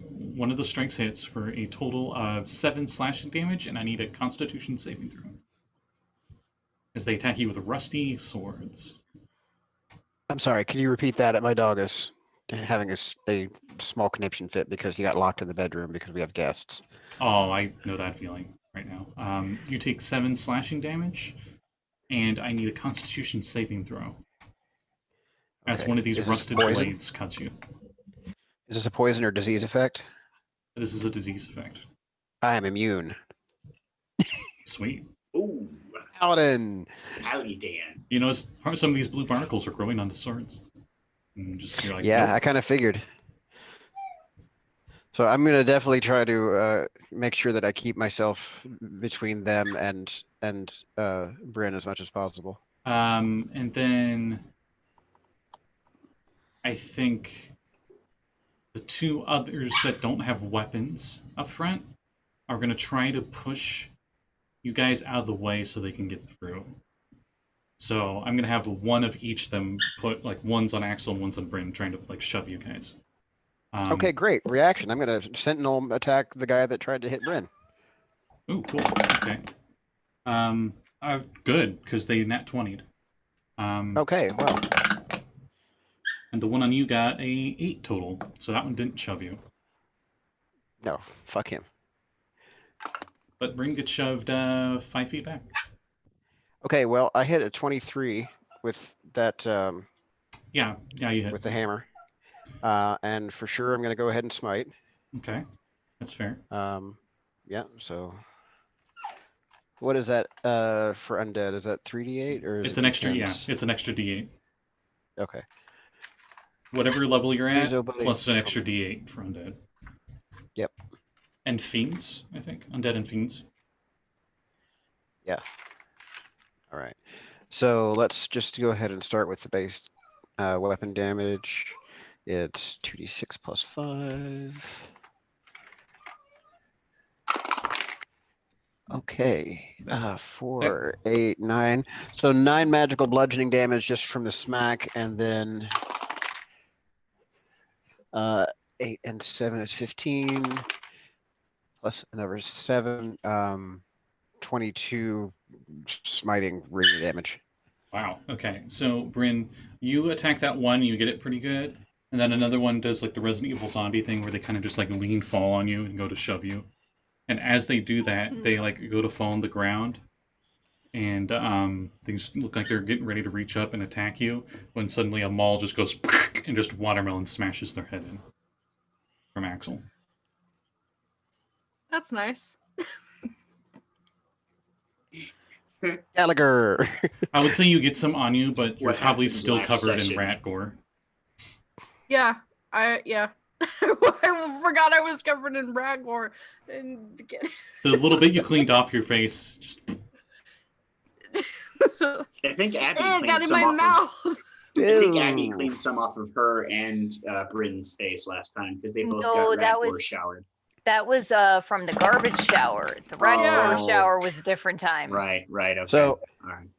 [SPEAKER 1] one of the strikes hits for a total of 7 slashing damage, and I need a Constitution saving throw as they attack you with rusty swords.
[SPEAKER 3] I'm sorry, can you repeat that? My dog is having a small conniption fit because he got locked in the bedroom because we have guests.
[SPEAKER 1] Oh, I know that feeling right now. You take 7 slashing damage, and I need a Constitution saving throw. As one of these rusted blades cuts you.
[SPEAKER 3] Is this a poison or disease effect?
[SPEAKER 1] This is a disease effect.
[SPEAKER 3] I am immune.
[SPEAKER 1] Sweet.
[SPEAKER 5] Ooh.
[SPEAKER 3] Paladin.
[SPEAKER 5] Howdy, Dan.
[SPEAKER 1] You know, some of these blue barnacles are growing onto swords. And you're like,
[SPEAKER 3] yeah,
[SPEAKER 1] nope.
[SPEAKER 3] I kind of figured. So I'm gonna definitely try to make sure that I keep myself between them and Bryn as much as possible.
[SPEAKER 1] And then I think the 2 others that don't have weapons up front are going to try to push you guys out of the way so they can get through. So I'm going to have one of each of them put, like, one's on Axel and one's on Bryn, trying to, like, shove you guys.
[SPEAKER 3] Okay, great. Reaction. I'm going to Sentinel attack the guy that tried to hit Bryn.
[SPEAKER 1] Ooh, cool. Okay. Good, because they nat 20'd.
[SPEAKER 3] Okay, well.
[SPEAKER 1] And the one on you got a 8 total, so that one didn't shove you.
[SPEAKER 3] No, fuck him.
[SPEAKER 1] But Bryn gets shoved 5 feet back.
[SPEAKER 3] Okay, well, I hit a 23 with that.
[SPEAKER 1] Yeah, you hit.
[SPEAKER 3] With the hammer. And for sure, I'm going to go ahead and smite.
[SPEAKER 1] Okay, that's fair.
[SPEAKER 3] Yeah, so. What is that for undead? Is that 3d8 or is
[SPEAKER 1] it's
[SPEAKER 3] it
[SPEAKER 1] an extra?
[SPEAKER 3] D10s?
[SPEAKER 1] Yeah, it's an extra d8.
[SPEAKER 3] Okay.
[SPEAKER 1] Whatever level you're at, plus an extra d8 for undead.
[SPEAKER 3] Yep.
[SPEAKER 1] And fiends, I think. Undead and fiends.
[SPEAKER 3] Yeah. All right. So let's just go ahead and start with the base weapon damage. It's 2d6 plus 5. Okay, 4, 8, 9. So 9 magical bludgeoning damage just from the smack, and then 8 and 7 is 15, plus another 7, 22 smiting ring damage.
[SPEAKER 1] Wow. Okay. So, Bryn, you attack that one, you get it pretty good. And then another one does like the Resident Evil zombie thing where they kind of just like lean fall on you and go to shove you. And as they do that, they like go to fall on the ground. And they just look like they're getting ready to reach up and attack you when suddenly a maul just goes and just watermelon smashes their head in from Axel.
[SPEAKER 7] That's nice.
[SPEAKER 3] Gallagher.
[SPEAKER 1] I would say you get some on you, but you're
[SPEAKER 5] What
[SPEAKER 1] probably
[SPEAKER 5] happened
[SPEAKER 1] still
[SPEAKER 5] last
[SPEAKER 1] covered
[SPEAKER 5] session?
[SPEAKER 1] in rat gore.
[SPEAKER 7] Yeah. I forgot I was covered in rat gore. And
[SPEAKER 1] The little bit you cleaned off your face, just
[SPEAKER 5] I think Abby
[SPEAKER 7] it
[SPEAKER 5] cleaned
[SPEAKER 7] got in
[SPEAKER 5] some
[SPEAKER 7] my
[SPEAKER 5] off of.
[SPEAKER 7] mouth.
[SPEAKER 5] I think Abby
[SPEAKER 3] Ew.
[SPEAKER 5] cleaned some off of her and Bryn's face last time because they both
[SPEAKER 2] No,
[SPEAKER 5] got
[SPEAKER 2] that
[SPEAKER 5] rat gore
[SPEAKER 2] was-
[SPEAKER 5] showered.
[SPEAKER 2] That was from the garbage shower. The rat
[SPEAKER 7] Yeah.
[SPEAKER 2] gore shower was a different time.
[SPEAKER 5] Right. Okay.
[SPEAKER 3] So-
[SPEAKER 5] all right.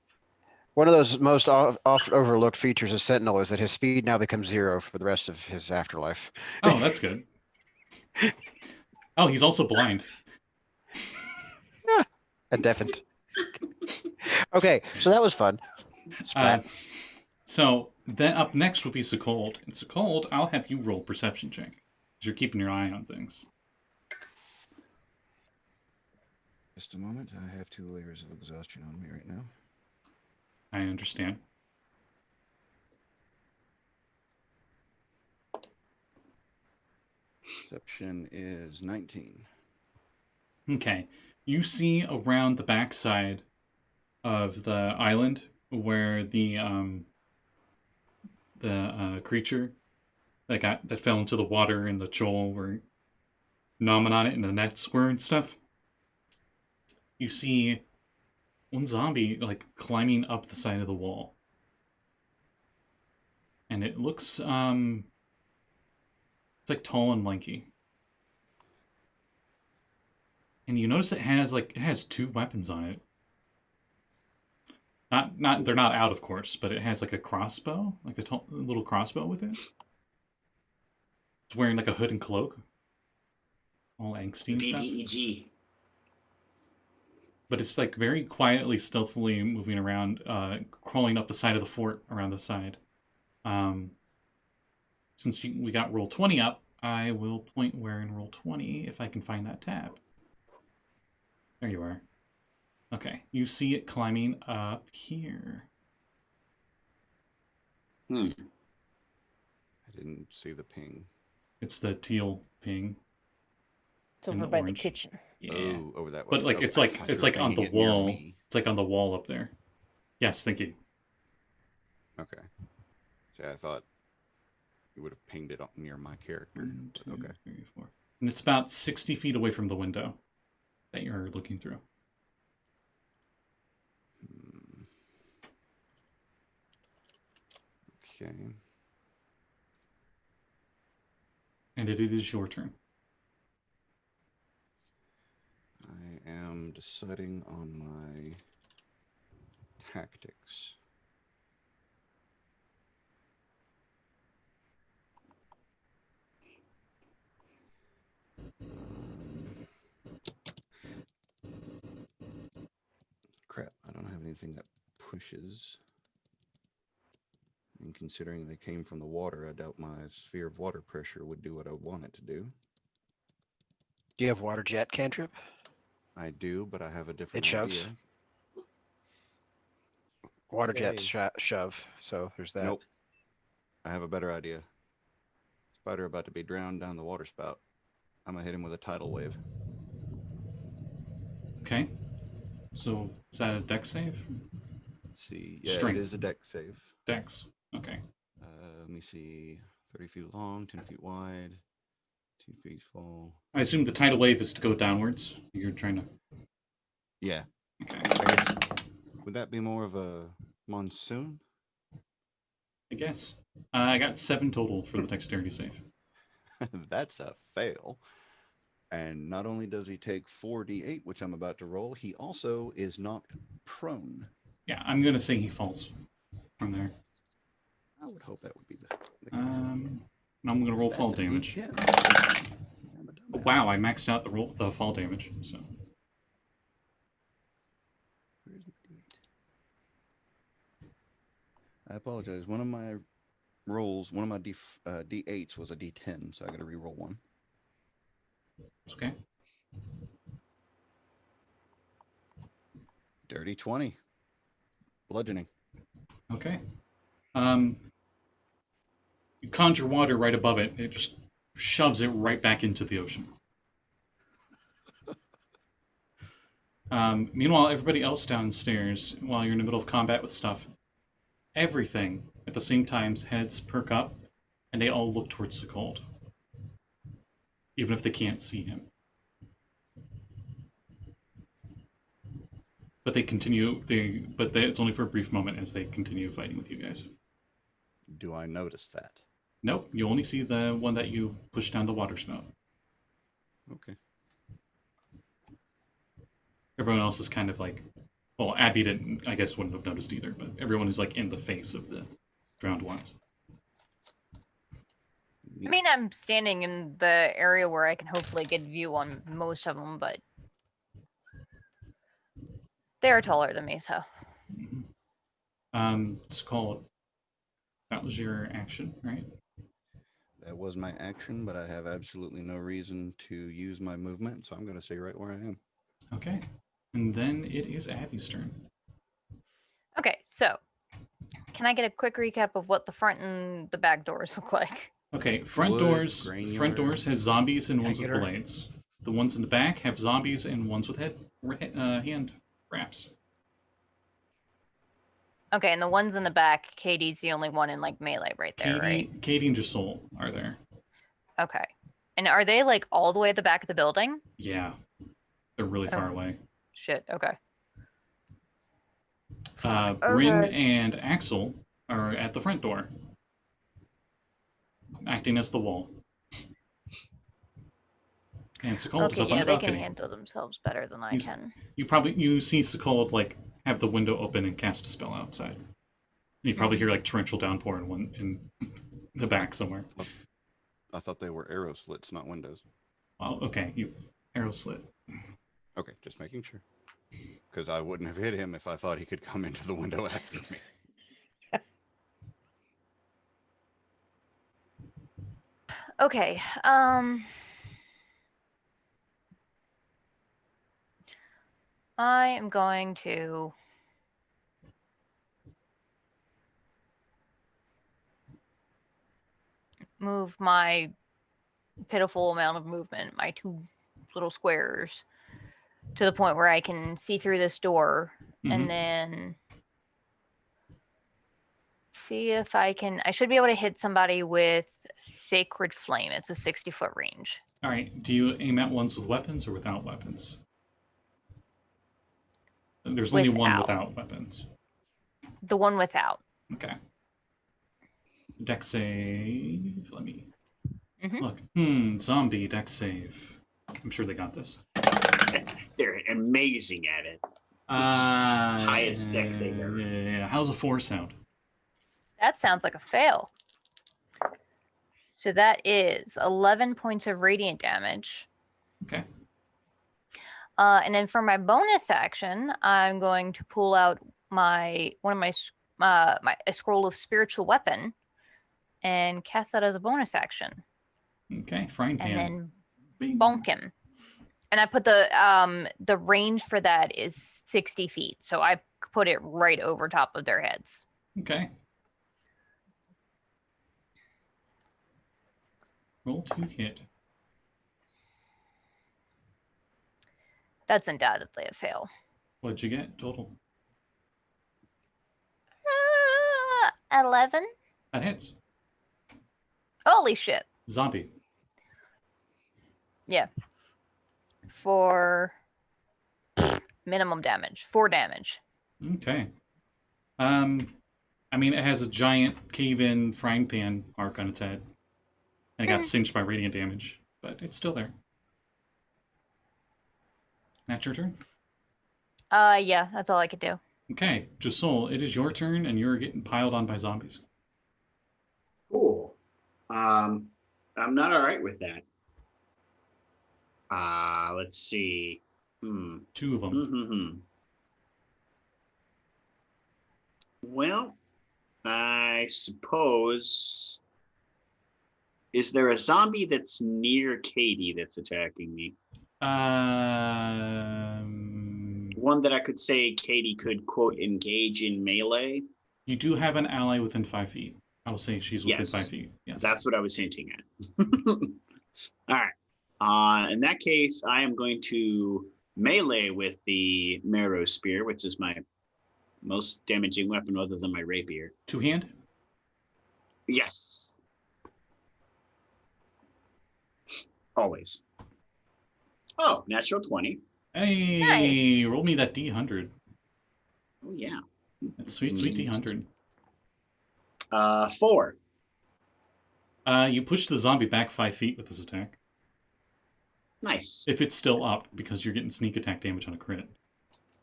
[SPEAKER 3] One of those most often overlooked features of Sentinel is that his speed now becomes 0 for the rest of his afterlife.
[SPEAKER 1] oh, that's good. Oh, he's also blind.
[SPEAKER 3] And deafened. Okay, so that was fun. Spat.
[SPEAKER 1] So then up next will be Sekald. And Sekald, I'll have you roll perception check. Because you're keeping your eye on things.
[SPEAKER 6] Just a moment. I have 2 layers of exhaustion on me right now.
[SPEAKER 1] I understand.
[SPEAKER 6] Perception is 19.
[SPEAKER 1] Okay. You see around the backside of the island where the creature that fell into the water and the Joel were nomming on it and the nets were and stuff. You see one zombie like climbing up the side of the wall. And it looks it's like tall and lanky. And you notice it has 2 weapons on it. Not they're not out, of course, but it has like a crossbow, like a little crossbow with it. It's wearing like a hood and cloak, all angsty and stuff.
[SPEAKER 5] BBEG.
[SPEAKER 1] But it's like very quietly, stealthily moving around, crawling up the side of the fort around the side. Since we got roll 20 up, I will point where in roll 20 if I can find that tab. There you are. Okay, you see it climbing up here.
[SPEAKER 6] I didn't see the ping.
[SPEAKER 1] It's the teal ping.
[SPEAKER 4] It's
[SPEAKER 1] And
[SPEAKER 4] over by the
[SPEAKER 1] orange.
[SPEAKER 4] kitchen.
[SPEAKER 1] Yeah.
[SPEAKER 6] Oh, over that way.
[SPEAKER 1] But like
[SPEAKER 6] Okay,
[SPEAKER 1] it's
[SPEAKER 6] I
[SPEAKER 1] like
[SPEAKER 6] thought you
[SPEAKER 1] it's
[SPEAKER 6] were
[SPEAKER 1] like on
[SPEAKER 6] pinging
[SPEAKER 1] the
[SPEAKER 6] it near
[SPEAKER 1] wall.
[SPEAKER 6] me.
[SPEAKER 1] It's like on the wall up there. Yes, thank you.
[SPEAKER 6] Okay. See, I thought you would have pinged it up near my character.
[SPEAKER 1] 1,
[SPEAKER 6] But
[SPEAKER 1] 2,
[SPEAKER 6] okay.
[SPEAKER 1] 3, 4. And it's about 60 feet away from the window that you're looking through.
[SPEAKER 6] Okay.
[SPEAKER 1] And it is your turn.
[SPEAKER 6] I am deciding on my tactics. Crap, I don't have anything that pushes. And considering they came from the water, I doubt my sphere of water pressure would do what I want it to do.
[SPEAKER 3] Do you have water jet cantrip?
[SPEAKER 6] I do, but I have a different
[SPEAKER 3] It shoves.
[SPEAKER 6] idea.
[SPEAKER 3] Water jet
[SPEAKER 6] Yay.
[SPEAKER 3] shove. So there's that.
[SPEAKER 6] Nope. I have a better idea. Spider about to be drowned down the water spout. I'm gonna hit him with a tidal wave.
[SPEAKER 1] Okay. So is that a dex save?
[SPEAKER 6] Let's see. Yeah,
[SPEAKER 1] Strength.
[SPEAKER 6] it is a deck save.
[SPEAKER 1] Dex. Okay.
[SPEAKER 6] Let me see. 30 feet long, 10 feet wide, 2 feet full.
[SPEAKER 1] I assume the tidal wave is to go downwards. You're trying to.
[SPEAKER 6] Yeah.
[SPEAKER 1] Okay.
[SPEAKER 6] I guess. Would that be more of a monsoon?
[SPEAKER 1] I guess. I got 7 total for the dexterity save.
[SPEAKER 6] That's a fail. And not only does he take 4d8, which I'm about to roll, he also is knocked prone.
[SPEAKER 1] Yeah, I'm gonna say he falls from there.
[SPEAKER 6] I would hope that would be the case.
[SPEAKER 1] And I'm gonna roll fall
[SPEAKER 6] That's a
[SPEAKER 1] damage.
[SPEAKER 6] D10. I'm a dumbass.
[SPEAKER 1] Wow, I maxed out the fall damage. So
[SPEAKER 6] Where's my D8? I apologize. One of my rolls, one of my D8s was a D10, so I got to re-roll one.
[SPEAKER 1] it's okay.
[SPEAKER 6] Dirty 20. Bludgeoning.
[SPEAKER 1] Okay. You conjure water right above it. It just shoves it right back into the ocean. Meanwhile, everybody else downstairs, while you're in the middle of combat with stuff, everything at the same time heads perk up, and they all look towards Sekald, even if they can't see him. But they continue. It's only for a brief moment as they continue fighting with you guys.
[SPEAKER 6] Do I notice that?
[SPEAKER 1] Nope, you only see the one that you pushed down the water spout.
[SPEAKER 6] Okay.
[SPEAKER 1] Everyone else is kind of like, well, Abby didn't, I guess, wouldn't have noticed either, but everyone is like in the face of the drowned ones.
[SPEAKER 2] I mean, I'm standing in the area where I can hopefully get view on most of them, but they're taller than me, so.
[SPEAKER 1] It's called. That was your action, right?
[SPEAKER 6] That was my action, but I have absolutely no reason to use my movement, so I'm going to stay right where I am.
[SPEAKER 1] Okay. And then it is Abby's turn.
[SPEAKER 2] Okay, so can I get a quick recap of what the front and the back doors look like?
[SPEAKER 1] Okay, front
[SPEAKER 6] Wood,
[SPEAKER 1] doors
[SPEAKER 6] granular.
[SPEAKER 1] has zombies and ones with
[SPEAKER 3] Regular.
[SPEAKER 1] blades. The ones in the back have zombies and ones with hand wraps.
[SPEAKER 2] Okay, and the ones in the back, Katie's the only one in like melee right there, right?
[SPEAKER 1] Katie and Josul are there.
[SPEAKER 2] Okay. And are they like all the way at the back of the building?
[SPEAKER 1] Yeah. They're really far away.
[SPEAKER 2] Shit, okay.
[SPEAKER 1] Bryn and Axel are at the front door, acting as the wall. And Sekald is
[SPEAKER 2] Okay,
[SPEAKER 1] up on
[SPEAKER 2] yeah,
[SPEAKER 1] the
[SPEAKER 2] they can
[SPEAKER 1] balcony.
[SPEAKER 2] handle themselves better than I
[SPEAKER 1] You-
[SPEAKER 2] can.
[SPEAKER 1] You see Sekald like have the window open and cast a spell outside. And you probably hear like torrential downpour in the back somewhere.
[SPEAKER 6] I thought they were arrow slits, not windows.
[SPEAKER 1] Well, okay, you arrow slit.
[SPEAKER 6] Okay, just making sure. Because I wouldn't have hit him if I thought he could come into the window after me.
[SPEAKER 2] Okay, I am going to move my pitiful amount of movement, my 2 little squares, to the point where I can see through this door,
[SPEAKER 1] Mhm.
[SPEAKER 2] and then see if I should be able to hit somebody with Sacred Flame. It's a 60-foot range.
[SPEAKER 1] All right. Do you aim at ones with weapons or without weapons? There's only one without weapons.
[SPEAKER 2] The one without.
[SPEAKER 1] Okay. Dex save. Let me
[SPEAKER 2] Mhm.
[SPEAKER 1] look. Zombie dex save. I'm sure they got this.
[SPEAKER 5] They're amazing at it. Highest dex save ever.
[SPEAKER 1] Yeah. How's a 4 sound?
[SPEAKER 2] That sounds like a fail. So that is 11 points of radiant damage.
[SPEAKER 1] Okay.
[SPEAKER 2] And then for my bonus action, I'm going to pull out a scroll of spiritual weapon and cast that as a bonus action,
[SPEAKER 1] Okay. Frying pan.
[SPEAKER 2] and then
[SPEAKER 1] Bing.
[SPEAKER 2] bonk him. And I put the range for that is 60 feet, so I put it right over top of their heads.
[SPEAKER 1] Okay. Roll to hit.
[SPEAKER 2] That's undoubtedly a fail.
[SPEAKER 1] What'd you get total?
[SPEAKER 2] 11.
[SPEAKER 1] That hits.
[SPEAKER 2] Holy shit!
[SPEAKER 1] Zombie.
[SPEAKER 2] Yeah. For minimum damage, 4 damage.
[SPEAKER 1] Okay. I mean, it has a giant cave-in frying pan mark on its head. And it got singed by radiant damage, but it's still there. That's your turn.
[SPEAKER 2] Yeah, that's all I could do.
[SPEAKER 1] Okay, Josul, it is your turn, and you're getting piled on by zombies.
[SPEAKER 5] Cool. I'm not all right with that. Let's see.
[SPEAKER 1] 2 of them.
[SPEAKER 5] Mm-hmm. Well, I suppose. Is there a zombie that's near Kade that's attacking me? One that I could say Kade could, quote, engage in melee?
[SPEAKER 1] You do have an ally within 5 feet. I will say she's within
[SPEAKER 5] Yes.
[SPEAKER 1] 5 feet. Yes.
[SPEAKER 5] That's what I was hinting at. All right. In that case, I am going to melee with the marrow spear, which is my most damaging weapon other than my rapier.
[SPEAKER 1] 2-hand?
[SPEAKER 5] Yes. Always. Oh, natural 20.
[SPEAKER 1] Hey,
[SPEAKER 2] Nice.
[SPEAKER 1] roll me that D100.
[SPEAKER 5] Oh, yeah.
[SPEAKER 1] That's sweet D100.
[SPEAKER 5] 4.
[SPEAKER 1] You push the zombie back 5 feet with this attack.
[SPEAKER 5] Nice.
[SPEAKER 1] If it's still up, because you're getting sneak attack damage on a crit.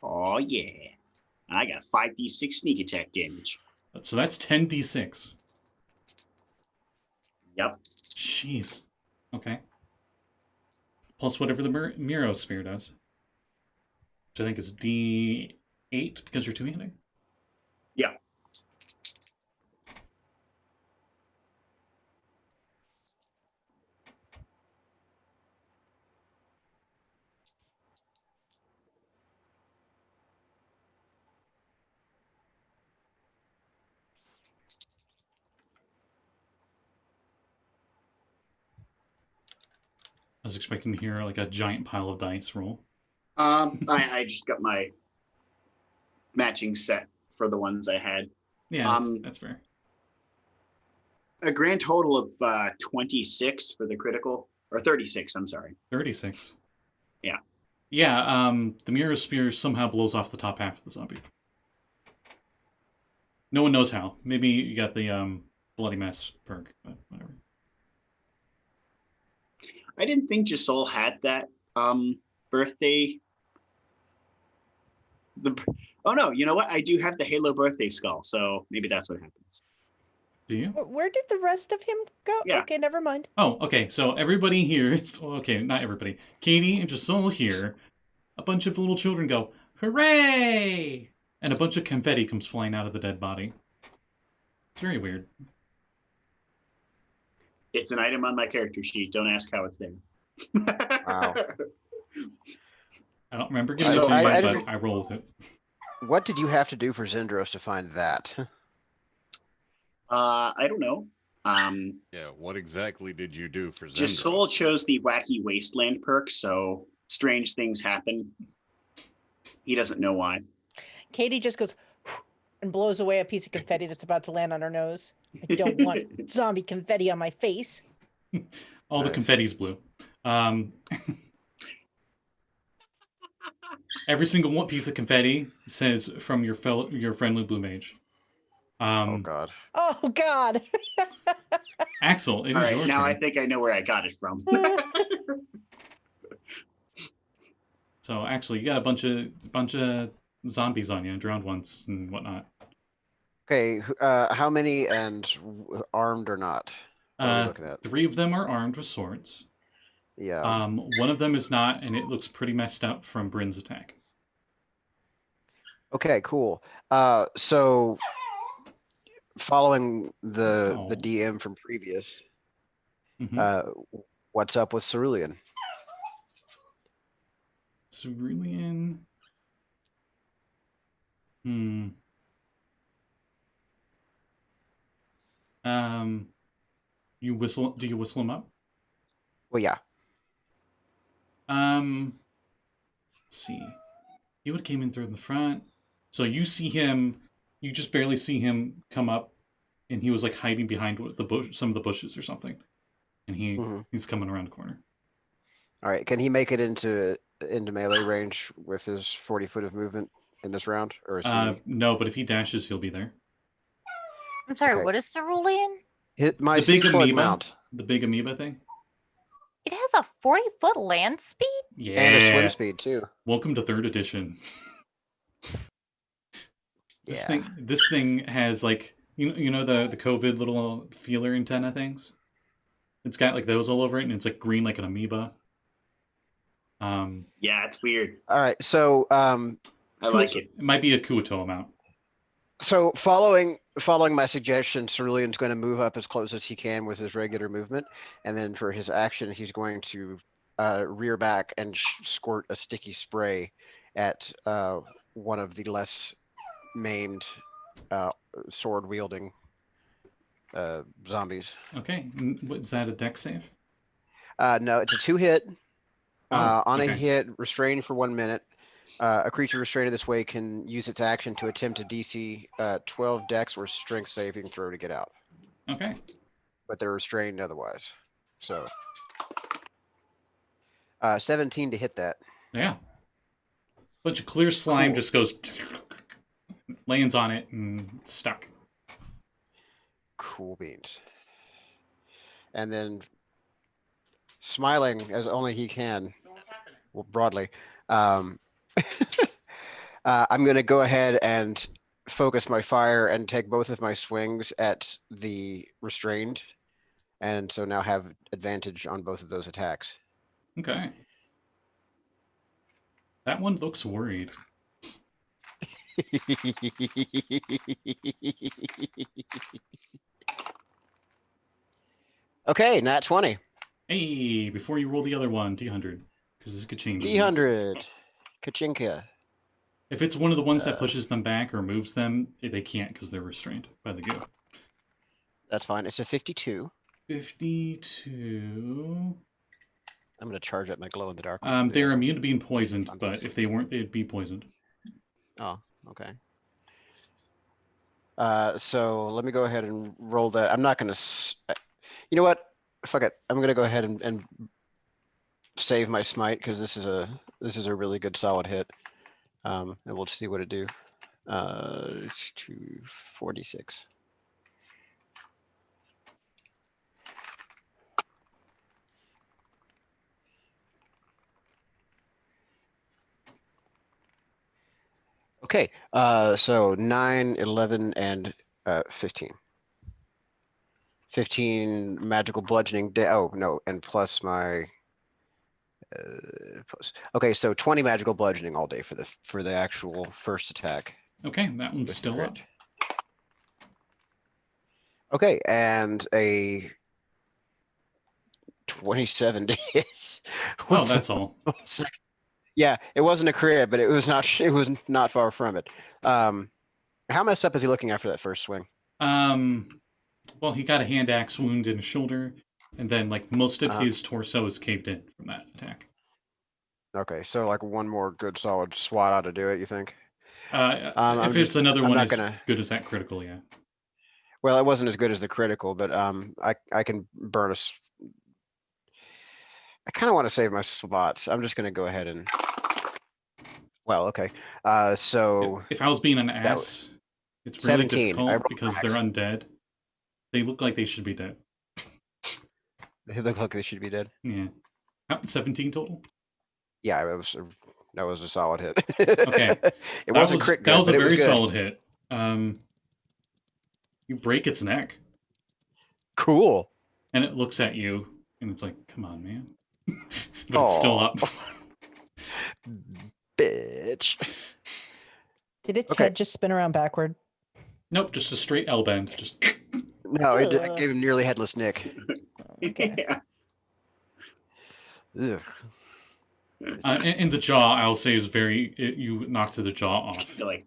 [SPEAKER 5] Oh, yeah. I got 5d6 sneak attack damage.
[SPEAKER 1] So that's 10d6.
[SPEAKER 5] Yep.
[SPEAKER 1] Jeez. Okay. Plus whatever the Miro Spear does. Which I think is D8 because you're two-handed.
[SPEAKER 5] Yeah.
[SPEAKER 1] I was expecting to hear like a giant pile of dice roll.
[SPEAKER 5] I just got my matching set for the ones I had.
[SPEAKER 1] Yeah, that's fair.
[SPEAKER 5] A grand total of 26 for the critical, or 36, I'm sorry.
[SPEAKER 1] 36.
[SPEAKER 5] Yeah.
[SPEAKER 1] Yeah, the Miro Spear somehow blows off the top half of the zombie. No one knows how. Maybe you got the Bloody Mess perk, but whatever.
[SPEAKER 5] I didn't think Josul had that birthday. Oh no, you know what? I do have the Halo birthday skull, so maybe that's what happens.
[SPEAKER 1] Do you?
[SPEAKER 4] Where did the rest of him go?
[SPEAKER 5] Yeah.
[SPEAKER 4] Okay, never mind.
[SPEAKER 1] Oh, okay. So everybody here is okay. Not everybody. Katie and Josul here. A bunch of little children go hooray, and a bunch of confetti comes flying out of the dead body. It's very weird.
[SPEAKER 5] It's an item on my character sheet. Don't ask how it's there.
[SPEAKER 3] Wow.
[SPEAKER 1] I don't remember getting
[SPEAKER 3] So
[SPEAKER 1] it to you,
[SPEAKER 3] I
[SPEAKER 1] but
[SPEAKER 3] didn't-
[SPEAKER 1] I roll with it.
[SPEAKER 3] What did you have to do for Zendros to find that?
[SPEAKER 5] I don't know.
[SPEAKER 6] Yeah, what exactly did you do for Zendros?
[SPEAKER 5] Josul chose the Wacky Wasteland perk, so strange things happen. He doesn't know why.
[SPEAKER 4] Katie just goes and blows away a piece of confetti that's about to land on her nose. I don't want zombie confetti on my face.
[SPEAKER 1] All the
[SPEAKER 3] Nice.
[SPEAKER 1] confetti's blue. Every single one piece of confetti says from your friendly blue mage.
[SPEAKER 3] Oh God.
[SPEAKER 4] Oh God.
[SPEAKER 1] Axel, it
[SPEAKER 5] All
[SPEAKER 1] is
[SPEAKER 5] right,
[SPEAKER 1] your
[SPEAKER 5] now
[SPEAKER 1] turn.
[SPEAKER 5] I think I know where I got it from.
[SPEAKER 1] So actually, you got a bunch of zombies on you, drowned ones and whatnot.
[SPEAKER 3] Okay, how many and armed or not? What are we looking at?
[SPEAKER 1] 3 of them are armed with swords.
[SPEAKER 3] Yeah.
[SPEAKER 1] One of them is not, and it looks pretty messed up from Bryn's attack.
[SPEAKER 3] Okay, cool. So following the
[SPEAKER 1] Oh.
[SPEAKER 3] DM from previous,
[SPEAKER 1] Mhm.
[SPEAKER 3] what's up with Cerulean?
[SPEAKER 1] Cerulean. Do you whistle him up?
[SPEAKER 3] Well, yeah.
[SPEAKER 1] Let's see. He would have came in through the front. So you see him, you just barely see him come up, and he was like hiding behind the bush, some of the bushes or something. And he's coming around the corner.
[SPEAKER 3] All right. Can he make it into melee range with his 40 foot of movement in this round, or is he?
[SPEAKER 1] No, but if he dashes, he'll be there.
[SPEAKER 2] I'm sorry,
[SPEAKER 3] Okay.
[SPEAKER 2] what is cerulean?
[SPEAKER 3] Hit my
[SPEAKER 1] The big
[SPEAKER 3] sea slug
[SPEAKER 1] amoeba.
[SPEAKER 3] mount.
[SPEAKER 1] The big amoeba thing.
[SPEAKER 2] It has a 40-foot land speed?
[SPEAKER 1] Yeah.
[SPEAKER 3] And a swim speed too.
[SPEAKER 1] Welcome to 3rd edition.
[SPEAKER 3] Yeah.
[SPEAKER 1] This thing has like you know the COVID little feeler antenna things. It's got like those all over it, and it's like green like an amoeba.
[SPEAKER 5] Yeah, it's weird.
[SPEAKER 3] All right. So
[SPEAKER 5] I like it.
[SPEAKER 1] It might be a Kuato amount.
[SPEAKER 3] So following my suggestion, Cerulean's going to move up as close as he can with his regular movement, and then for his action, he's going to rear back and squirt a sticky spray at one of the less maimed sword wielding zombies.
[SPEAKER 1] Okay, is that a dex save?
[SPEAKER 3] No, it's a 2-hit. On
[SPEAKER 1] okay.
[SPEAKER 3] a hit, restrained for 1 minute. A creature restrained this way can use its action to attempt a DC 12 dex or strength saving throw to get out.
[SPEAKER 1] Okay.
[SPEAKER 3] But they're restrained otherwise. So 17 to hit that.
[SPEAKER 1] Yeah. Bunch of clear slime
[SPEAKER 3] Cool.
[SPEAKER 1] just goes, lands on it and it's stuck.
[SPEAKER 3] Cool beans. And then smiling as only he can, well, broadly, I'm going to go ahead and focus my fire and take both of my swings at the restrained. And so now have advantage on both of those attacks.
[SPEAKER 1] Okay. That one looks worried.
[SPEAKER 3] Okay, nat 20.
[SPEAKER 1] Hey, before you roll the other one, D100, because this could change.
[SPEAKER 3] D100. Kachinka.
[SPEAKER 1] If it's one of the ones that pushes them back or moves them, they can't because they're restrained by the goo.
[SPEAKER 3] That's fine. It's a 52.
[SPEAKER 1] 52.
[SPEAKER 3] I'm going to charge up my glow in the dark.
[SPEAKER 1] They're immune to being poisoned, but if they weren't, they'd be poisoned.
[SPEAKER 3] Oh, okay. So let me go ahead and roll that. I'm not going to... You know what? Fuck it. I'm going to go ahead and save my smite because this is a really good solid hit. And we'll see what it do. 246. Okay, so 9, 11, and 15. 15 magical bludgeoning. Oh, no, and plus my... Okay, so 20 magical bludgeoning all day for the actual first attack.
[SPEAKER 1] Okay, that one's still up.
[SPEAKER 3] Okay, and a 27 to hit.
[SPEAKER 1] Oh, that's all.
[SPEAKER 3] Yeah, it wasn't a crit, but it was not far from it. How messed up is he looking after that first swing?
[SPEAKER 1] Well, he got a hand axe wound in his shoulder, and then like most of his torso is caved in from that attack.
[SPEAKER 3] Okay, so like one more good solid swat ought to do it, you think?
[SPEAKER 1] If it's another one as good as that critical, yeah.
[SPEAKER 3] Well, it wasn't as good as the critical, but I can burn a... I kind of want to save my spots. I'm just going to go ahead and... Well, okay. So...
[SPEAKER 1] If I was being an ass, it's really
[SPEAKER 3] 17.
[SPEAKER 1] difficult because they're undead. They look like they should be dead.
[SPEAKER 3] They look like they should be dead?
[SPEAKER 1] Yeah. 17 total?
[SPEAKER 3] Yeah, that was a solid hit.
[SPEAKER 1] Okay.
[SPEAKER 3] It wasn't crit good,
[SPEAKER 1] that was a
[SPEAKER 3] but it
[SPEAKER 1] very
[SPEAKER 3] good.
[SPEAKER 1] solid hit. You break its neck.
[SPEAKER 3] Cool.
[SPEAKER 1] And it looks at you, and it's like, come on, man. But it's still up.
[SPEAKER 3] Bitch.
[SPEAKER 4] Did its head just spin around backward?
[SPEAKER 1] Nope, just a straight L bend. Just
[SPEAKER 3] No, it gave him nearly headless Nick.
[SPEAKER 4] Okay.
[SPEAKER 5] Yeah.
[SPEAKER 3] Ugh.
[SPEAKER 1] in the jaw, I'll say is you knocked the jaw off.
[SPEAKER 5] Like,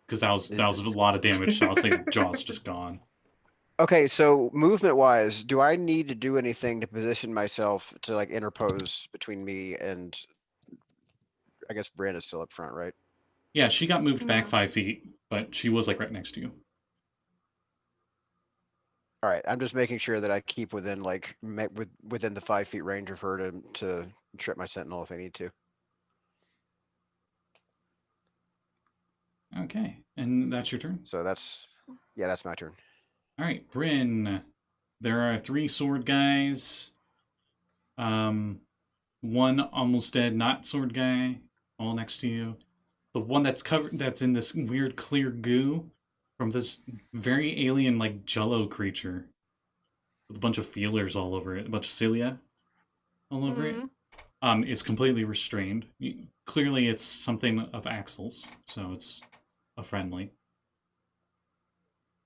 [SPEAKER 1] because that was a lot of damage, so I'll say the jaw's just gone.
[SPEAKER 3] Okay, so movement-wise, do I need to do anything to position myself to like interpose between me and... I guess Bryn is still up front, right?
[SPEAKER 1] Yeah, she got moved back 5 feet, but she was like right next to you.
[SPEAKER 3] All right, I'm just making sure that I keep within within the 5 feet range of her to trip my sentinel if I need to.
[SPEAKER 1] Okay, and that's your turn.
[SPEAKER 3] So that's my turn.
[SPEAKER 1] All right, Bryn. There are 3 sword guys. One almost dead, not sword guy, all next to you. The one that's in this weird clear goo from this very alien like jello creature with a bunch of feelers all over it, a bunch of cilia all over it. Is completely restrained. Clearly it's something of Axel's, so it's a friendly.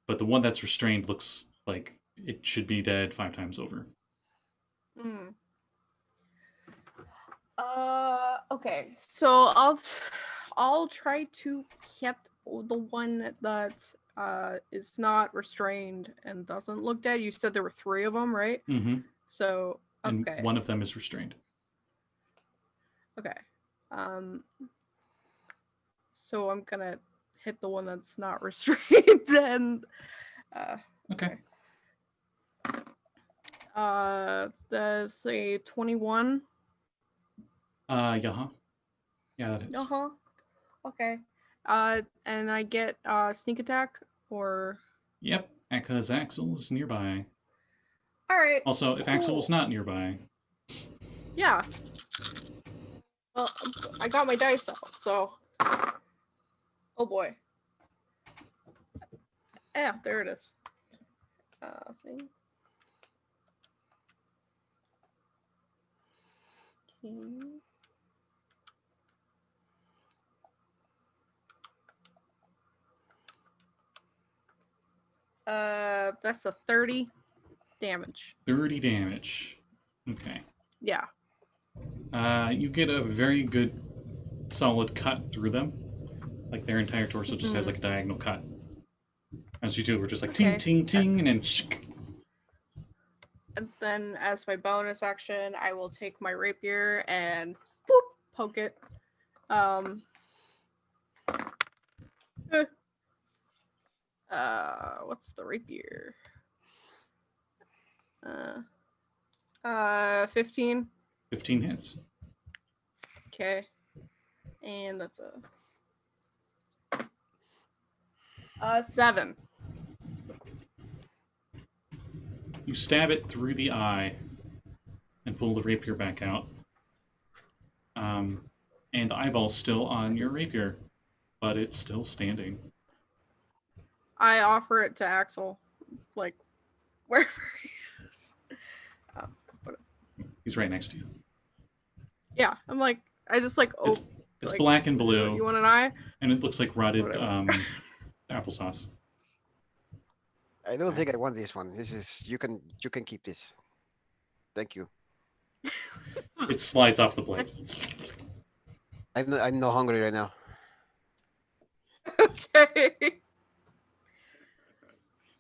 [SPEAKER 1] But the one that's restrained looks like it should be dead 5 times over.
[SPEAKER 7] Okay. So I'll try to get the one that is not restrained and doesn't look dead. You said there were 3 of them, right?
[SPEAKER 1] Mm-hmm.
[SPEAKER 7] So
[SPEAKER 1] And
[SPEAKER 7] okay.
[SPEAKER 1] one of them is restrained.
[SPEAKER 7] Okay. So I'm gonna hit the one that's not restrained and
[SPEAKER 1] Okay.
[SPEAKER 7] That's a 21.
[SPEAKER 1] Yeah, that is.
[SPEAKER 7] Okay. And I get sneak attack or.
[SPEAKER 1] Yep, because Axel is nearby.
[SPEAKER 7] All right.
[SPEAKER 1] Also, if Axel was not nearby.
[SPEAKER 7] Yeah. Well, I got my dice out, so. Oh boy. Yeah, there it is. See. That's a 30 damage.
[SPEAKER 1] 30 damage. Okay.
[SPEAKER 7] Yeah.
[SPEAKER 1] You get a very good, solid cut through them. Like their entire torso just has like a diagonal cut. As you do, we're just like ting, ting, ting, and then shk.
[SPEAKER 7] And then as my bonus action, I will take my rapier and boop, poke it. What's the rapier? 15.
[SPEAKER 1] 15 hits.
[SPEAKER 7] Okay. And that's a 7.
[SPEAKER 1] You stab it through the eye and pull the rapier back out. And the eyeball's still on your rapier, but it's still standing.
[SPEAKER 7] I offer it to Axel, like, wherever he is.
[SPEAKER 1] He's right next to you.
[SPEAKER 7] Yeah, I'm like, I just like, oh.
[SPEAKER 1] It's
[SPEAKER 7] like,
[SPEAKER 1] black and blue.
[SPEAKER 7] You want an eye?
[SPEAKER 1] And it looks like rotted applesauce.
[SPEAKER 3] I don't think I want this one. This is you can keep this. Thank you.
[SPEAKER 1] It slides off the blade.
[SPEAKER 3] I'm no hungry right now.
[SPEAKER 7] Okay.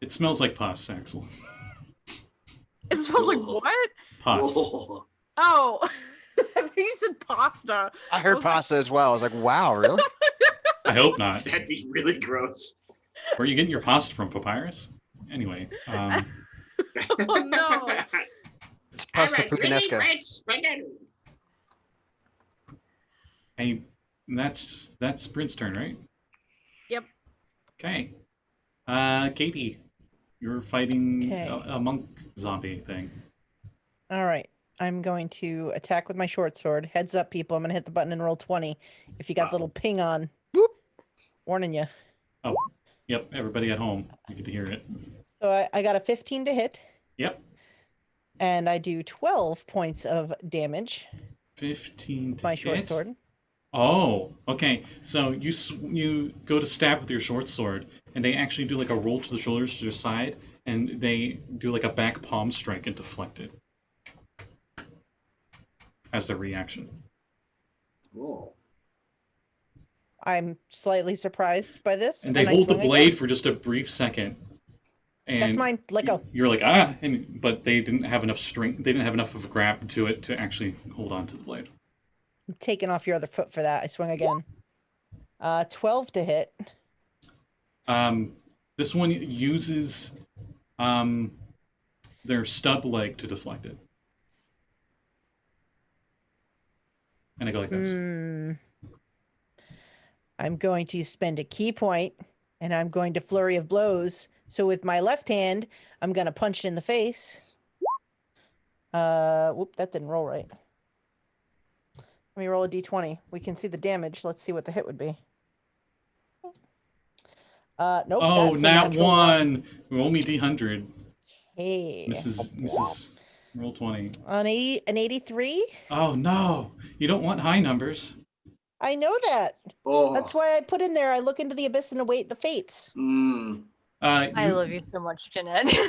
[SPEAKER 1] It smells like pus, Axel.
[SPEAKER 7] It smells like what?
[SPEAKER 1] Pus.
[SPEAKER 5] Whoa.
[SPEAKER 7] Oh, I think you said pasta.
[SPEAKER 3] I heard pasta as well. I was like, wow, really?
[SPEAKER 1] I hope not.
[SPEAKER 5] That'd be really gross.
[SPEAKER 1] Where are you getting your pasta from? Papyrus? Anyway.
[SPEAKER 7] Oh no.
[SPEAKER 3] It's pasta puttanesca.
[SPEAKER 1] Hey, that's Bryn's turn, right?
[SPEAKER 7] Yep.
[SPEAKER 1] Okay. Katie, you're fighting
[SPEAKER 4] Okay.
[SPEAKER 1] a monk zombie thing.
[SPEAKER 4] All right. I'm going to attack with my short sword. Heads up, people. I'm going to hit the button and roll 20. If you got the little ping on. Boop. Warning you.
[SPEAKER 1] Oh, yep. Everybody at home, you get to hear it.
[SPEAKER 4] So I got a 15 to hit.
[SPEAKER 1] Yep.
[SPEAKER 4] And I do 12 points of damage.
[SPEAKER 1] 15 to
[SPEAKER 4] My short
[SPEAKER 1] hit.
[SPEAKER 4] sword.
[SPEAKER 1] Oh, okay. So you go to stab with your short sword, and they actually do like a roll to the shoulders to your side, and they do like a back palm strike and deflect it as their reaction.
[SPEAKER 5] Whoa.
[SPEAKER 4] I'm slightly surprised by this.
[SPEAKER 1] And they
[SPEAKER 4] I
[SPEAKER 1] hold the
[SPEAKER 4] swing
[SPEAKER 1] blade
[SPEAKER 4] again.
[SPEAKER 1] for just a brief second. And
[SPEAKER 4] That's mine. Let go.
[SPEAKER 1] You're like, but they didn't have enough strength. They didn't have enough of a grab to it to actually hold on to the blade.
[SPEAKER 4] I'm taking off your other foot for that. I swing again. 12 to hit.
[SPEAKER 1] This one uses their stub leg to deflect it. And I go like this.
[SPEAKER 4] I'm going to spend a key point, and I'm going to flurry of blows. So with my left hand, I'm going to punch it in the face. Whoop, that didn't roll right. Let me roll a d20. We can see the damage. Let's see what the hit would be. Nope.
[SPEAKER 1] Oh,
[SPEAKER 4] that's a
[SPEAKER 1] nat
[SPEAKER 4] natural
[SPEAKER 1] 1. Roll me d100.
[SPEAKER 4] Hey.
[SPEAKER 1] Mrs. Roll 20.
[SPEAKER 4] An 83?
[SPEAKER 1] Oh no! You don't want high numbers.
[SPEAKER 4] I know that.
[SPEAKER 5] Oh.
[SPEAKER 4] That's why I put in there. I look into the abyss and await the fates.
[SPEAKER 5] Mm.
[SPEAKER 2] I love you so much, Jeanette.
[SPEAKER 1] You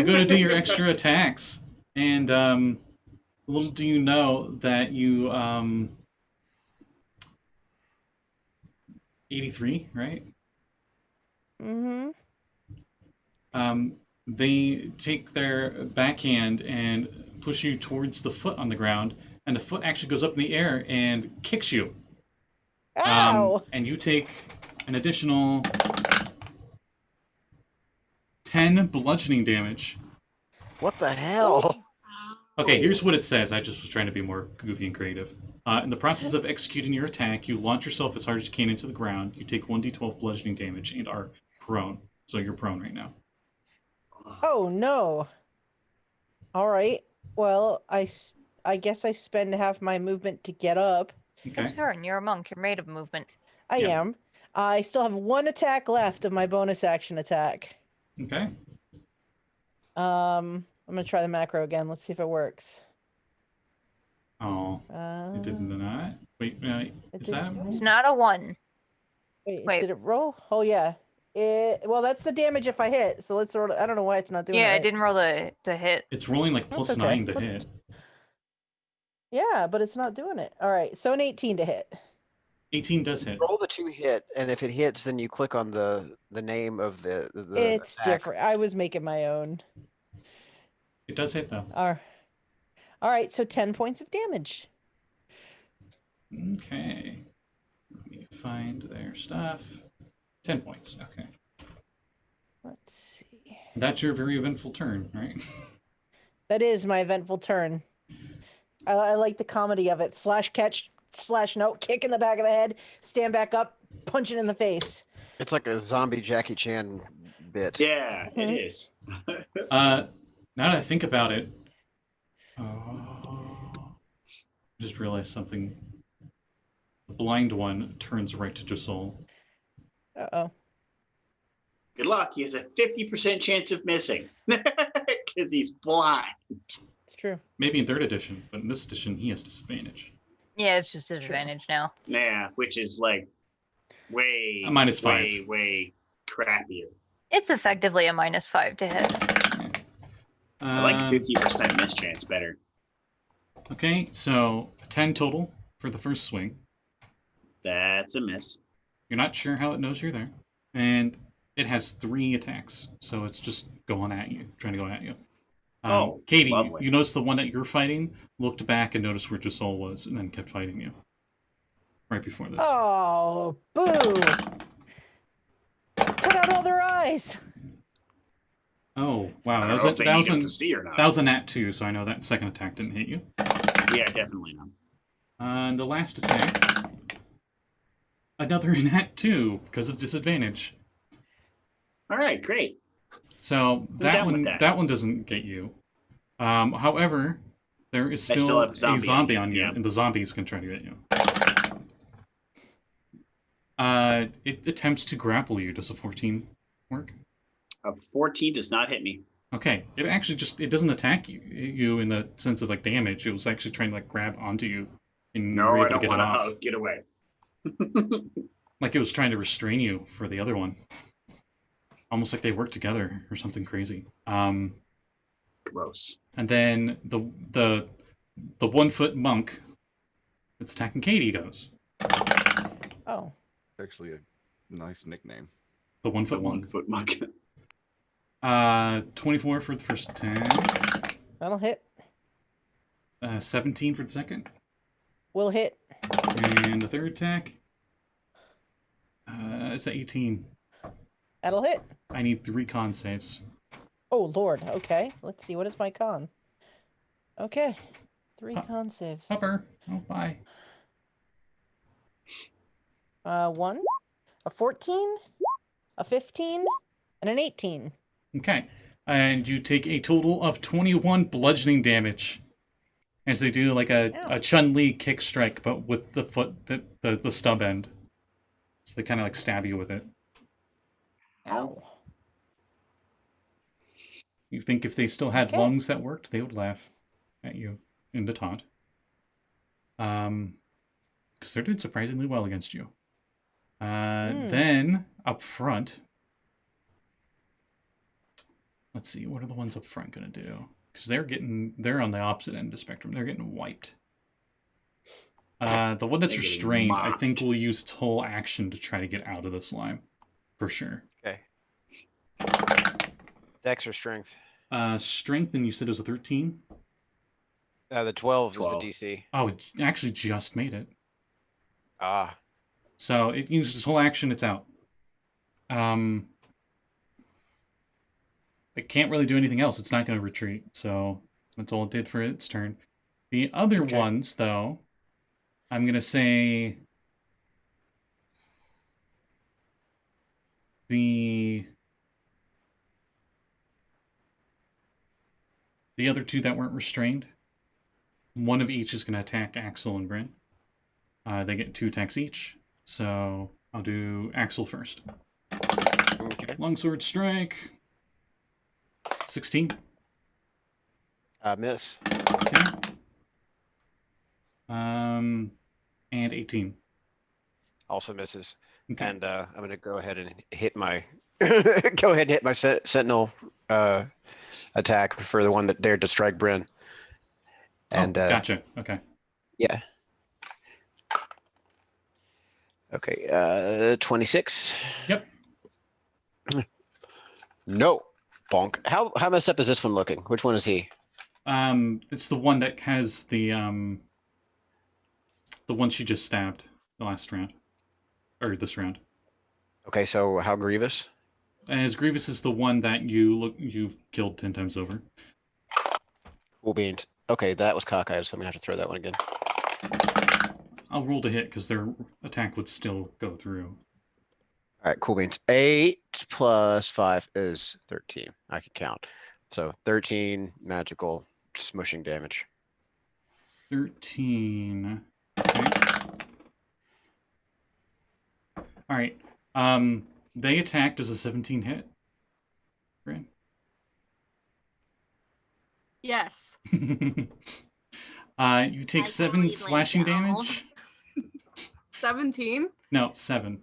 [SPEAKER 1] go to do your extra attacks, and little do you know that you 83, right?
[SPEAKER 4] Mm-hmm.
[SPEAKER 1] They take their backhand and push you towards the foot on the ground, and the foot actually goes up in the air and kicks you.
[SPEAKER 4] Ow!
[SPEAKER 1] And you take an additional 10 bludgeoning damage.
[SPEAKER 3] What the hell?
[SPEAKER 1] Okay, here's what it says. I just was trying to be more goofy and creative. In the process of executing your attack, you launch yourself as hard as you can into the ground. You take 1d12 bludgeoning damage and are prone. So you're prone right now.
[SPEAKER 4] Oh, no. All right. Well, I guess I spend half my movement to get up.
[SPEAKER 1] Okay.
[SPEAKER 2] It's turn. You're a monk. You're made of movement.
[SPEAKER 4] I
[SPEAKER 1] Yeah.
[SPEAKER 4] am. I still have one attack left of my bonus action attack.
[SPEAKER 1] Okay.
[SPEAKER 4] I'm gonna try the macro again. Let's see if it works.
[SPEAKER 1] Oh, it did not. Wait, is that?
[SPEAKER 4] didn't
[SPEAKER 2] It's not a 1. Wait.
[SPEAKER 4] Did it roll? Oh yeah. Well, that's the damage if I hit. So let's sort of. I don't know why it's not doing it.
[SPEAKER 2] Yeah,
[SPEAKER 4] Right.
[SPEAKER 2] I didn't roll the hit.
[SPEAKER 1] It's rolling like
[SPEAKER 4] That's
[SPEAKER 1] plus
[SPEAKER 4] okay.
[SPEAKER 1] 9 to hit.
[SPEAKER 4] Yeah, but it's not doing it. All right, so an 18 to hit.
[SPEAKER 1] 18 does hit.
[SPEAKER 3] Roll the 2 hit, and if it hits, then you click on the name of the
[SPEAKER 4] It's
[SPEAKER 3] attack.
[SPEAKER 4] different. I was making my own.
[SPEAKER 1] It does hit though.
[SPEAKER 4] All right, so 10 points of damage.
[SPEAKER 1] Okay. Let me find their stuff. 10 points. Okay.
[SPEAKER 4] Let's see.
[SPEAKER 1] That's your very eventful turn, right?
[SPEAKER 4] That is my eventful turn. I like the comedy of it. Slash catch, slash note, kick in the back of the head, stand back up, punch it in the face.
[SPEAKER 3] It's like a zombie Jackie Chan bit.
[SPEAKER 5] Yeah, it
[SPEAKER 4] Mhm.
[SPEAKER 5] is.
[SPEAKER 1] Now that I think about it, I just realized something. The blind one turns right to Josul.
[SPEAKER 4] Uh-oh.
[SPEAKER 5] Good luck. He has a 50% chance of missing because he's blind.
[SPEAKER 4] It's true.
[SPEAKER 1] Maybe in 3rd edition, but in this edition, he has disadvantage.
[SPEAKER 2] Yeah, it's just
[SPEAKER 4] True.
[SPEAKER 2] disadvantage now.
[SPEAKER 5] Yeah, which is like way,
[SPEAKER 1] A -5.
[SPEAKER 5] way crappier.
[SPEAKER 2] It's effectively a -5 to hit.
[SPEAKER 5] I like 50% miss chance better.
[SPEAKER 1] Okay, so 10 total for the first swing.
[SPEAKER 5] That's a miss.
[SPEAKER 1] You're not sure how it knows you're there. And it has 3 attacks, so it's just going at you, trying to go at you.
[SPEAKER 5] Oh,
[SPEAKER 1] Katie,
[SPEAKER 5] lovely.
[SPEAKER 1] you noticed the one that you're fighting, looked back and noticed where Josul was, and then kept fighting you. Right before this.
[SPEAKER 4] Oh, boo! Put out all their eyes!
[SPEAKER 1] Oh, wow.
[SPEAKER 5] I
[SPEAKER 1] That was,
[SPEAKER 5] don't know
[SPEAKER 1] a,
[SPEAKER 5] if they
[SPEAKER 1] that, was
[SPEAKER 5] need him
[SPEAKER 1] an,
[SPEAKER 5] to see or not.
[SPEAKER 1] that was a nat 2, so I know that second attack didn't hit you.
[SPEAKER 5] Yeah, definitely not.
[SPEAKER 1] And the last attack, another nat 2 because of disadvantage.
[SPEAKER 5] All right, great.
[SPEAKER 1] So that
[SPEAKER 5] down with
[SPEAKER 1] one,
[SPEAKER 5] that.
[SPEAKER 1] that one doesn't get you. However, there is
[SPEAKER 5] I still
[SPEAKER 1] still
[SPEAKER 5] have
[SPEAKER 1] a zombie on you,
[SPEAKER 5] yeah.
[SPEAKER 1] and the zombies can try to get you. It attempts to grapple you. Does a 14 work?
[SPEAKER 5] A 14 does not hit me.
[SPEAKER 1] Okay, it actually it doesn't attack you in the sense of like damage. It was actually trying to like grab onto you, and you
[SPEAKER 5] No,
[SPEAKER 1] were
[SPEAKER 5] I
[SPEAKER 1] able to
[SPEAKER 5] don't
[SPEAKER 1] get it
[SPEAKER 5] want to
[SPEAKER 1] off.
[SPEAKER 5] hug. Get away.
[SPEAKER 1] Like it was trying to restrain you for the other one. Almost like they work together or something crazy.
[SPEAKER 5] Gross.
[SPEAKER 1] And then the 1-foot monk that's attacking Katie goes.
[SPEAKER 4] Oh.
[SPEAKER 6] Actually, a nice nickname.
[SPEAKER 1] The
[SPEAKER 5] The
[SPEAKER 1] 1-foot monk.
[SPEAKER 5] 1-foot monk.
[SPEAKER 1] 24 for the first attack.
[SPEAKER 4] That'll hit.
[SPEAKER 1] 17 for the second.
[SPEAKER 4] Will hit.
[SPEAKER 1] And the third attack. It's 18.
[SPEAKER 4] That'll hit.
[SPEAKER 1] I need 3 con saves.
[SPEAKER 4] Oh, Lord. Okay. Let's see. What is my con? Okay. 3 con saves.
[SPEAKER 1] Hopper. Oh, bye.
[SPEAKER 4] 1, a 14, a 15, and an 18.
[SPEAKER 1] Okay. And you take a total of 21 bludgeoning damage as they do like a
[SPEAKER 4] Ow.
[SPEAKER 1] Chun-Li kick strike, but with the foot, the stub end. So they kind of like stab you with it.
[SPEAKER 4] Ow.
[SPEAKER 1] You think if they still had
[SPEAKER 4] Okay.
[SPEAKER 1] lungs that worked, they would laugh at you in the taunt. Because they're doing surprisingly well against you. Then, up front... Let's see, what are the ones up front going to do? Because they're on the opposite end of the spectrum. They're getting wiped. The one that's
[SPEAKER 5] They're getting
[SPEAKER 1] restrained, I think,
[SPEAKER 5] mopped.
[SPEAKER 1] will use its whole action to try to get out of the slime. For sure.
[SPEAKER 3] Okay. Dex or strength?
[SPEAKER 1] Strength, and you said it was a 13?
[SPEAKER 3] The 12
[SPEAKER 5] 12.
[SPEAKER 3] is the DC.
[SPEAKER 1] Oh, it actually just made it.
[SPEAKER 3] Ah.
[SPEAKER 1] So it used its whole action, it's out. It can't really do anything else. It's not going to retreat, so that's all it did for its turn. The other
[SPEAKER 3] Okay.
[SPEAKER 1] ones, though, I'm going to say the other two that weren't restrained, one of each is going to attack Axel and Bryn. They get 2 attacks each, so I'll do Axel first.
[SPEAKER 3] Okay.
[SPEAKER 1] Longsword strike. 16.
[SPEAKER 3] Miss.
[SPEAKER 1] Okay. And 18.
[SPEAKER 3] Also misses.
[SPEAKER 1] Okay.
[SPEAKER 3] And I'm gonna go ahead and hit my go ahead and hit my sentinel attack for the one that dared to strike Bryn. And
[SPEAKER 1] gotcha. Okay.
[SPEAKER 3] yeah. Okay, 26.
[SPEAKER 1] Yep.
[SPEAKER 3] No. Bonk. How messed up is this one looking? Which one is he?
[SPEAKER 1] It's the one that has the one she just stabbed the last round, or this round.
[SPEAKER 3] Okay, so how grievous?
[SPEAKER 1] As Grievous is the one that you've killed 10 times over.
[SPEAKER 3] Cool beans. Okay, that was cockeyed, so I'm gonna have to throw that one again.
[SPEAKER 1] I'll roll to hit because their attack would still go through.
[SPEAKER 3] All right, cool beans. 8 plus 5 is 13. I can count. So 13 magical smushing damage.
[SPEAKER 1] 13. Okay. All right. They attacked as a 17 hit. Bryn.
[SPEAKER 7] Yes.
[SPEAKER 1] You take
[SPEAKER 8] I
[SPEAKER 1] 7
[SPEAKER 8] totally
[SPEAKER 1] slashing
[SPEAKER 8] blamed it all.
[SPEAKER 1] damage.
[SPEAKER 7] 17.
[SPEAKER 1] No, 7.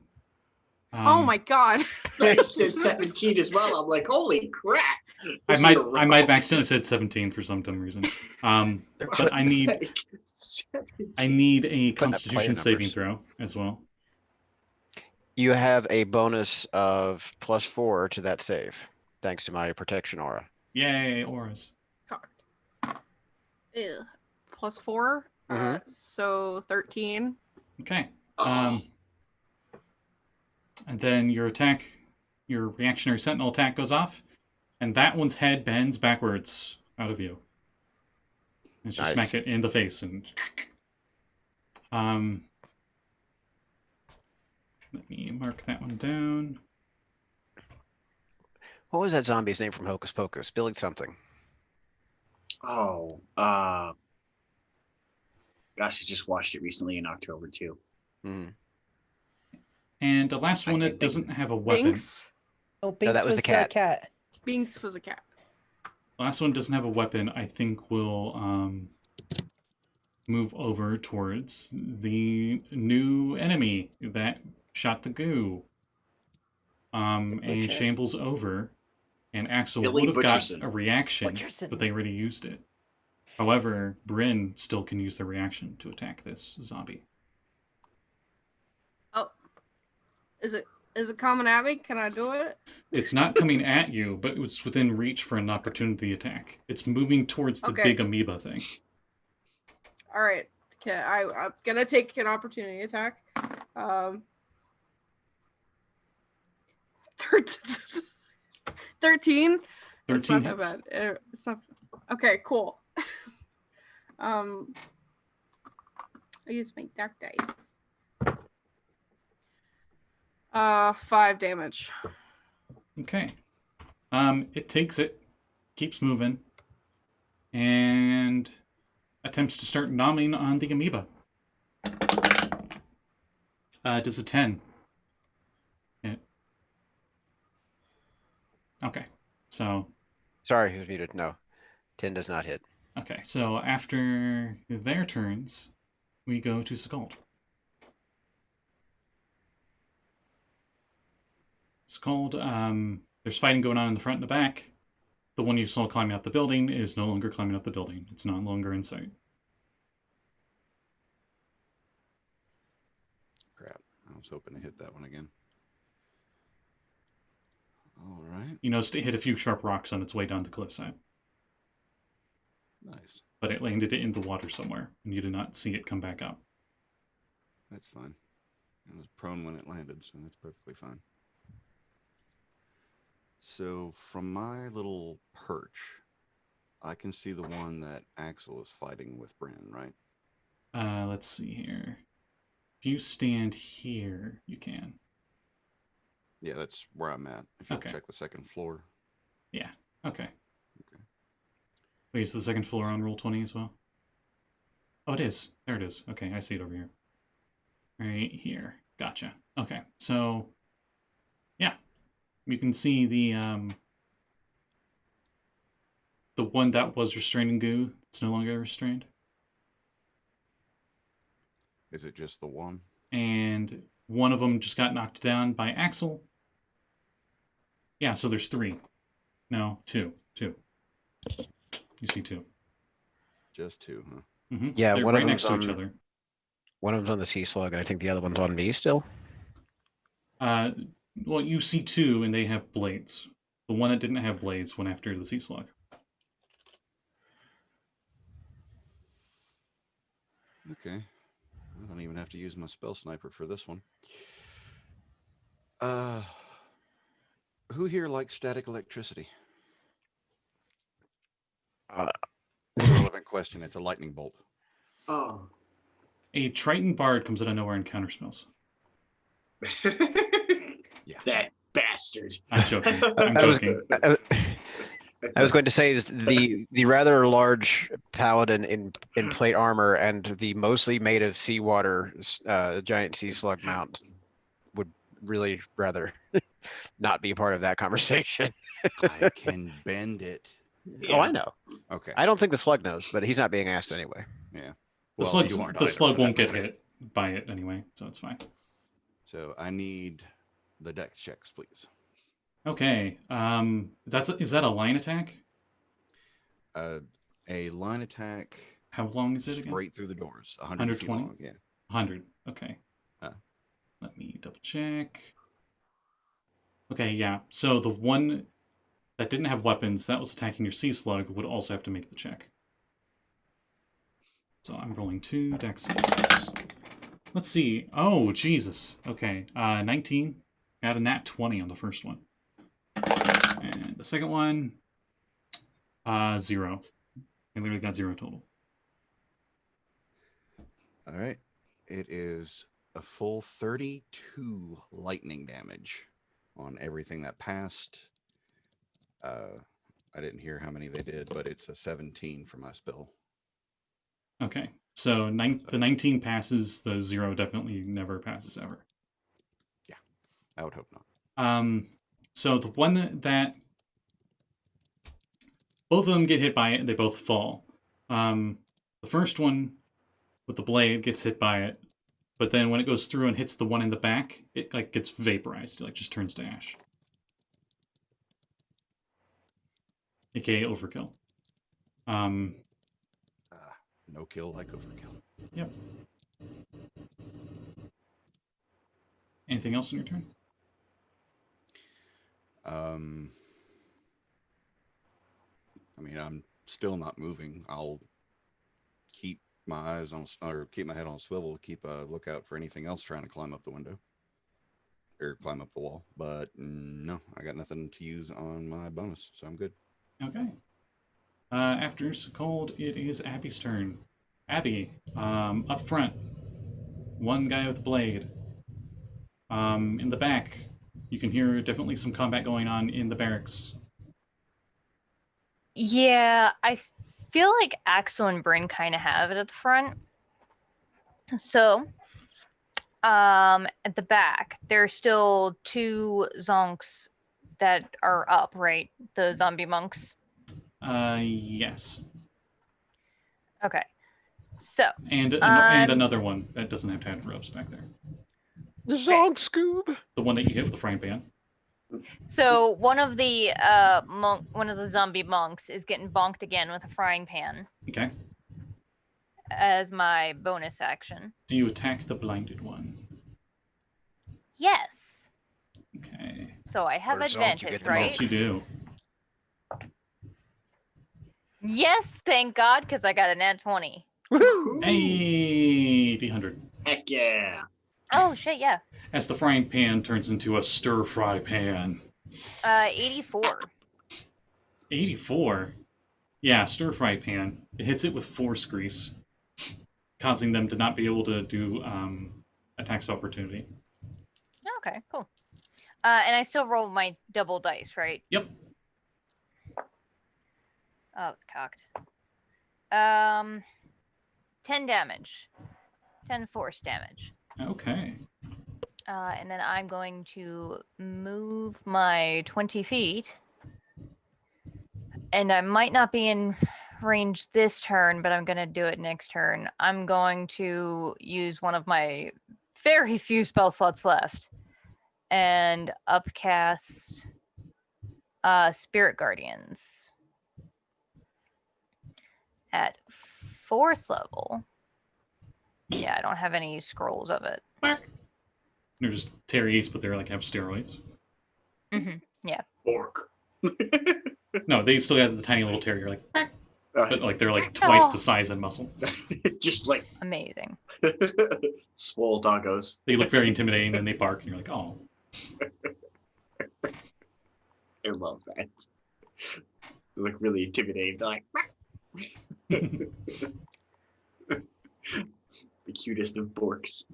[SPEAKER 7] Oh my god.
[SPEAKER 5] I said 17 as well. I'm like, holy crap.
[SPEAKER 1] I
[SPEAKER 5] This is
[SPEAKER 1] might
[SPEAKER 5] a
[SPEAKER 1] have
[SPEAKER 5] rough-
[SPEAKER 1] accidentally said 17 for some dumb reason. But I need a
[SPEAKER 3] 17.
[SPEAKER 1] Constitution saving
[SPEAKER 3] numbers.
[SPEAKER 1] throw as well.
[SPEAKER 3] You have a bonus of +4 to that save, thanks to my protection aura.
[SPEAKER 1] Yay, auras.
[SPEAKER 7] Ew. +4. So 13.
[SPEAKER 1] Okay.
[SPEAKER 5] Oh.
[SPEAKER 1] And then your reactionary sentinel attack goes off, and that one's head bends backwards out of you. And you
[SPEAKER 3] Nice.
[SPEAKER 1] smack it in the face, and let me mark that one down.
[SPEAKER 3] What was that zombie's name from Hocus Pocus? Billy something.
[SPEAKER 5] Oh, gosh, I just watched it recently in October too.
[SPEAKER 3] Mhm.
[SPEAKER 1] And the last
[SPEAKER 5] I
[SPEAKER 1] one
[SPEAKER 5] can't
[SPEAKER 1] that
[SPEAKER 5] think.
[SPEAKER 1] doesn't have a weapon.
[SPEAKER 7] Binks.
[SPEAKER 4] Oh, Binks
[SPEAKER 3] that was the cat.
[SPEAKER 4] cat.
[SPEAKER 7] Binks was a cat.
[SPEAKER 1] The last one doesn't have a weapon. I think will move over towards the new enemy that shot the goo. And
[SPEAKER 4] Butcher.
[SPEAKER 1] shambles over, and Axel
[SPEAKER 5] Billy
[SPEAKER 1] would have got
[SPEAKER 5] Butcherson.
[SPEAKER 1] a reaction,
[SPEAKER 4] Butcherson.
[SPEAKER 1] but they already used it. However, Bryn still can use their reaction to attack this zombie.
[SPEAKER 7] Oh. Is it coming at me? Can I do it?
[SPEAKER 1] It's not coming at you, but it's within reach for an opportunity attack. It's moving towards the
[SPEAKER 7] Okay.
[SPEAKER 1] big amoeba thing.
[SPEAKER 7] All right. Okay, I'm gonna take an opportunity attack. 13. It's
[SPEAKER 1] 13
[SPEAKER 7] not
[SPEAKER 1] hits.
[SPEAKER 7] that bad. It's not. Okay, cool. I use my dark dice. 5 damage.
[SPEAKER 1] Okay. It takes it, keeps moving and attempts to start nomming on the amoeba. Does a 10 hit? Okay, so...
[SPEAKER 3] Sorry, who's muted? No, 10 does not hit.
[SPEAKER 1] Okay, so after their turns, we go to Sekald. Sekald, there's fighting going on in the front and the back. The one you saw climbing up the building is no longer climbing up the building. It's no longer in sight.
[SPEAKER 6] Crap. I was hoping to hit that one again. All right.
[SPEAKER 1] You noticed it hit a few sharp rocks on its way down the cliffside.
[SPEAKER 6] Nice.
[SPEAKER 1] But it landed it in the water somewhere, and you did not see it come back up.
[SPEAKER 6] That's fine. It was prone when it landed, so that's perfectly fine. So from my little perch, I can see the one that Axel is fighting with Bryn, right?
[SPEAKER 1] Let's see here. If you stand here, you can.
[SPEAKER 6] Yeah, that's where I'm at. If you'll
[SPEAKER 1] Okay.
[SPEAKER 6] check the second floor.
[SPEAKER 1] Yeah, okay.
[SPEAKER 6] Okay.
[SPEAKER 1] Wait, is the second floor on roll 20 as well? Oh, it is. There it is. Okay, I see it over here. Right here. Gotcha. Okay, so... yeah. You can see the one that was restraining goo. It's no longer restrained.
[SPEAKER 6] Is it just the one?
[SPEAKER 1] And one of them just got knocked down by Axel. Yeah, so there's 3. No, 2. 2. You see 2.
[SPEAKER 6] Just 2, huh?
[SPEAKER 1] Mm-hmm.
[SPEAKER 3] Yeah,
[SPEAKER 1] They're
[SPEAKER 3] one of
[SPEAKER 1] right next
[SPEAKER 3] them's
[SPEAKER 1] to each
[SPEAKER 3] on-
[SPEAKER 1] other.
[SPEAKER 3] One of them's on the sea slug, and I think the other one's on me still.
[SPEAKER 1] Well, you see 2, and they have blades. The one that didn't have blades went after the sea slug.
[SPEAKER 6] Okay. I don't even have to use my spell sniper for this one. Who here likes static electricity? It's a relevant question. It's a lightning bolt.
[SPEAKER 5] Oh.
[SPEAKER 1] A Triton Bard comes out of nowhere and counterspells.
[SPEAKER 6] Yeah.
[SPEAKER 5] That bastard.
[SPEAKER 1] I'm joking. I'm
[SPEAKER 3] I was,
[SPEAKER 1] joking.
[SPEAKER 3] I was going to say is the rather large paladin in plate armor and the mostly made of seawater giant sea slug mount would really rather not be a part of that conversation.
[SPEAKER 6] I can bend it.
[SPEAKER 3] Oh, I know.
[SPEAKER 6] Okay.
[SPEAKER 3] I don't think the slug knows, but he's not being asked anyway.
[SPEAKER 6] Yeah.
[SPEAKER 1] The,
[SPEAKER 6] Well,
[SPEAKER 1] slug's,
[SPEAKER 6] you aren't
[SPEAKER 1] the
[SPEAKER 6] either,
[SPEAKER 1] slug
[SPEAKER 6] for
[SPEAKER 1] won't
[SPEAKER 6] that
[SPEAKER 1] get
[SPEAKER 6] matter.
[SPEAKER 1] hit by it anyway, so it's fine.
[SPEAKER 6] So I need the dex checks, please.
[SPEAKER 1] Okay. Is that a line attack?
[SPEAKER 6] A line attack
[SPEAKER 1] How long is it again?
[SPEAKER 6] straight through the doors. 100 feet
[SPEAKER 1] 120?
[SPEAKER 6] long. Yeah.
[SPEAKER 1] 100. Okay. Let me double check. Okay, yeah. So the one that didn't have weapons that was attacking your sea slug would also have to make the check. So I'm rolling 2 dex saves. Let's see. Oh, Jesus. Okay. 19. Got a nat 20 on the first one. And the second one, 0. I literally got 0 total.
[SPEAKER 6] All right. It is a full 32 lightning damage on everything that passed. I didn't hear how many they did, but it's a 17 for my spell.
[SPEAKER 1] Okay. So the 19 passes, the 0 definitely never passes ever.
[SPEAKER 6] Yeah, I would hope not.
[SPEAKER 1] So the one that both of them get hit by it and they both fall. The first one with the blade gets hit by it, but then when it goes through and hits the one in the back, it like gets vaporized. It like just turns to ash. AKA overkill.
[SPEAKER 6] No kill like overkill.
[SPEAKER 1] Yep. Anything else on your turn?
[SPEAKER 6] I mean, I'm still not moving. I'll keep my eyes on, or keep my head on a swivel, keep a lookout for anything else trying to climb up the window or climb up the wall. But no, I got nothing to use on my bonus, so I'm good.
[SPEAKER 1] Okay. After Sekald, it is Abby's turn. Abby, up front, one guy with a blade. In the back, you can hear definitely some combat going on in the barracks.
[SPEAKER 2] Yeah, I feel like Axel and Bryn kind of have it at the front. So, at the back, there are still 2 zonks that are up, right? The zombie monks.
[SPEAKER 1] Yes.
[SPEAKER 2] Okay. So,
[SPEAKER 1] And another one that doesn't have tattered robes back there.
[SPEAKER 3] The Zonk Scoob.
[SPEAKER 1] The one that you hit with the frying pan.
[SPEAKER 2] so one of the zombie monks is getting bonked again with a frying pan
[SPEAKER 1] Okay.
[SPEAKER 2] as my bonus action.
[SPEAKER 1] Do you attack the blinded one?
[SPEAKER 2] Yes.
[SPEAKER 1] Okay.
[SPEAKER 2] So I have
[SPEAKER 3] Or zonk, you
[SPEAKER 2] advantage,
[SPEAKER 3] get the
[SPEAKER 2] right?
[SPEAKER 1] Yes, you do.
[SPEAKER 2] Yes, thank God, because I got a nat 20.
[SPEAKER 3] Woohoo!
[SPEAKER 1] Hey, D100.
[SPEAKER 5] Heck yeah.
[SPEAKER 2] Oh shit, yeah.
[SPEAKER 1] As the frying pan turns into a stir-fry pan.
[SPEAKER 2] 84.
[SPEAKER 1] 84? Yeah, stir-fry pan. It hits it with force grease, causing them to not be able to do attacks of opportunity.
[SPEAKER 2] Okay, cool. And I still roll my double dice, right?
[SPEAKER 1] Yep.
[SPEAKER 2] Oh, it's cocked. 10 damage. 10 force damage.
[SPEAKER 1] Okay.
[SPEAKER 2] And then I'm going to move my 20 feet. And I might not be in range this turn, but I'm going to do it next turn. I'm going to use one of my very few spell slots left and upcast Spirit Guardians at 4th level. Yeah, I don't have any scrolls of it.
[SPEAKER 1] They're just Terry's, but they're like have steroids.
[SPEAKER 2] Yeah.
[SPEAKER 5] Orc.
[SPEAKER 2] Oh.
[SPEAKER 1] No, they still have the tiny little terrier, like, but like they're like twice the size and muscle.
[SPEAKER 5] Just like
[SPEAKER 2] Amazing.
[SPEAKER 5] swole doggos.
[SPEAKER 1] They look very intimidating, and they bark, and you're like, oh.
[SPEAKER 5] I love that. They look really intimidating. They're like the cutest of borks.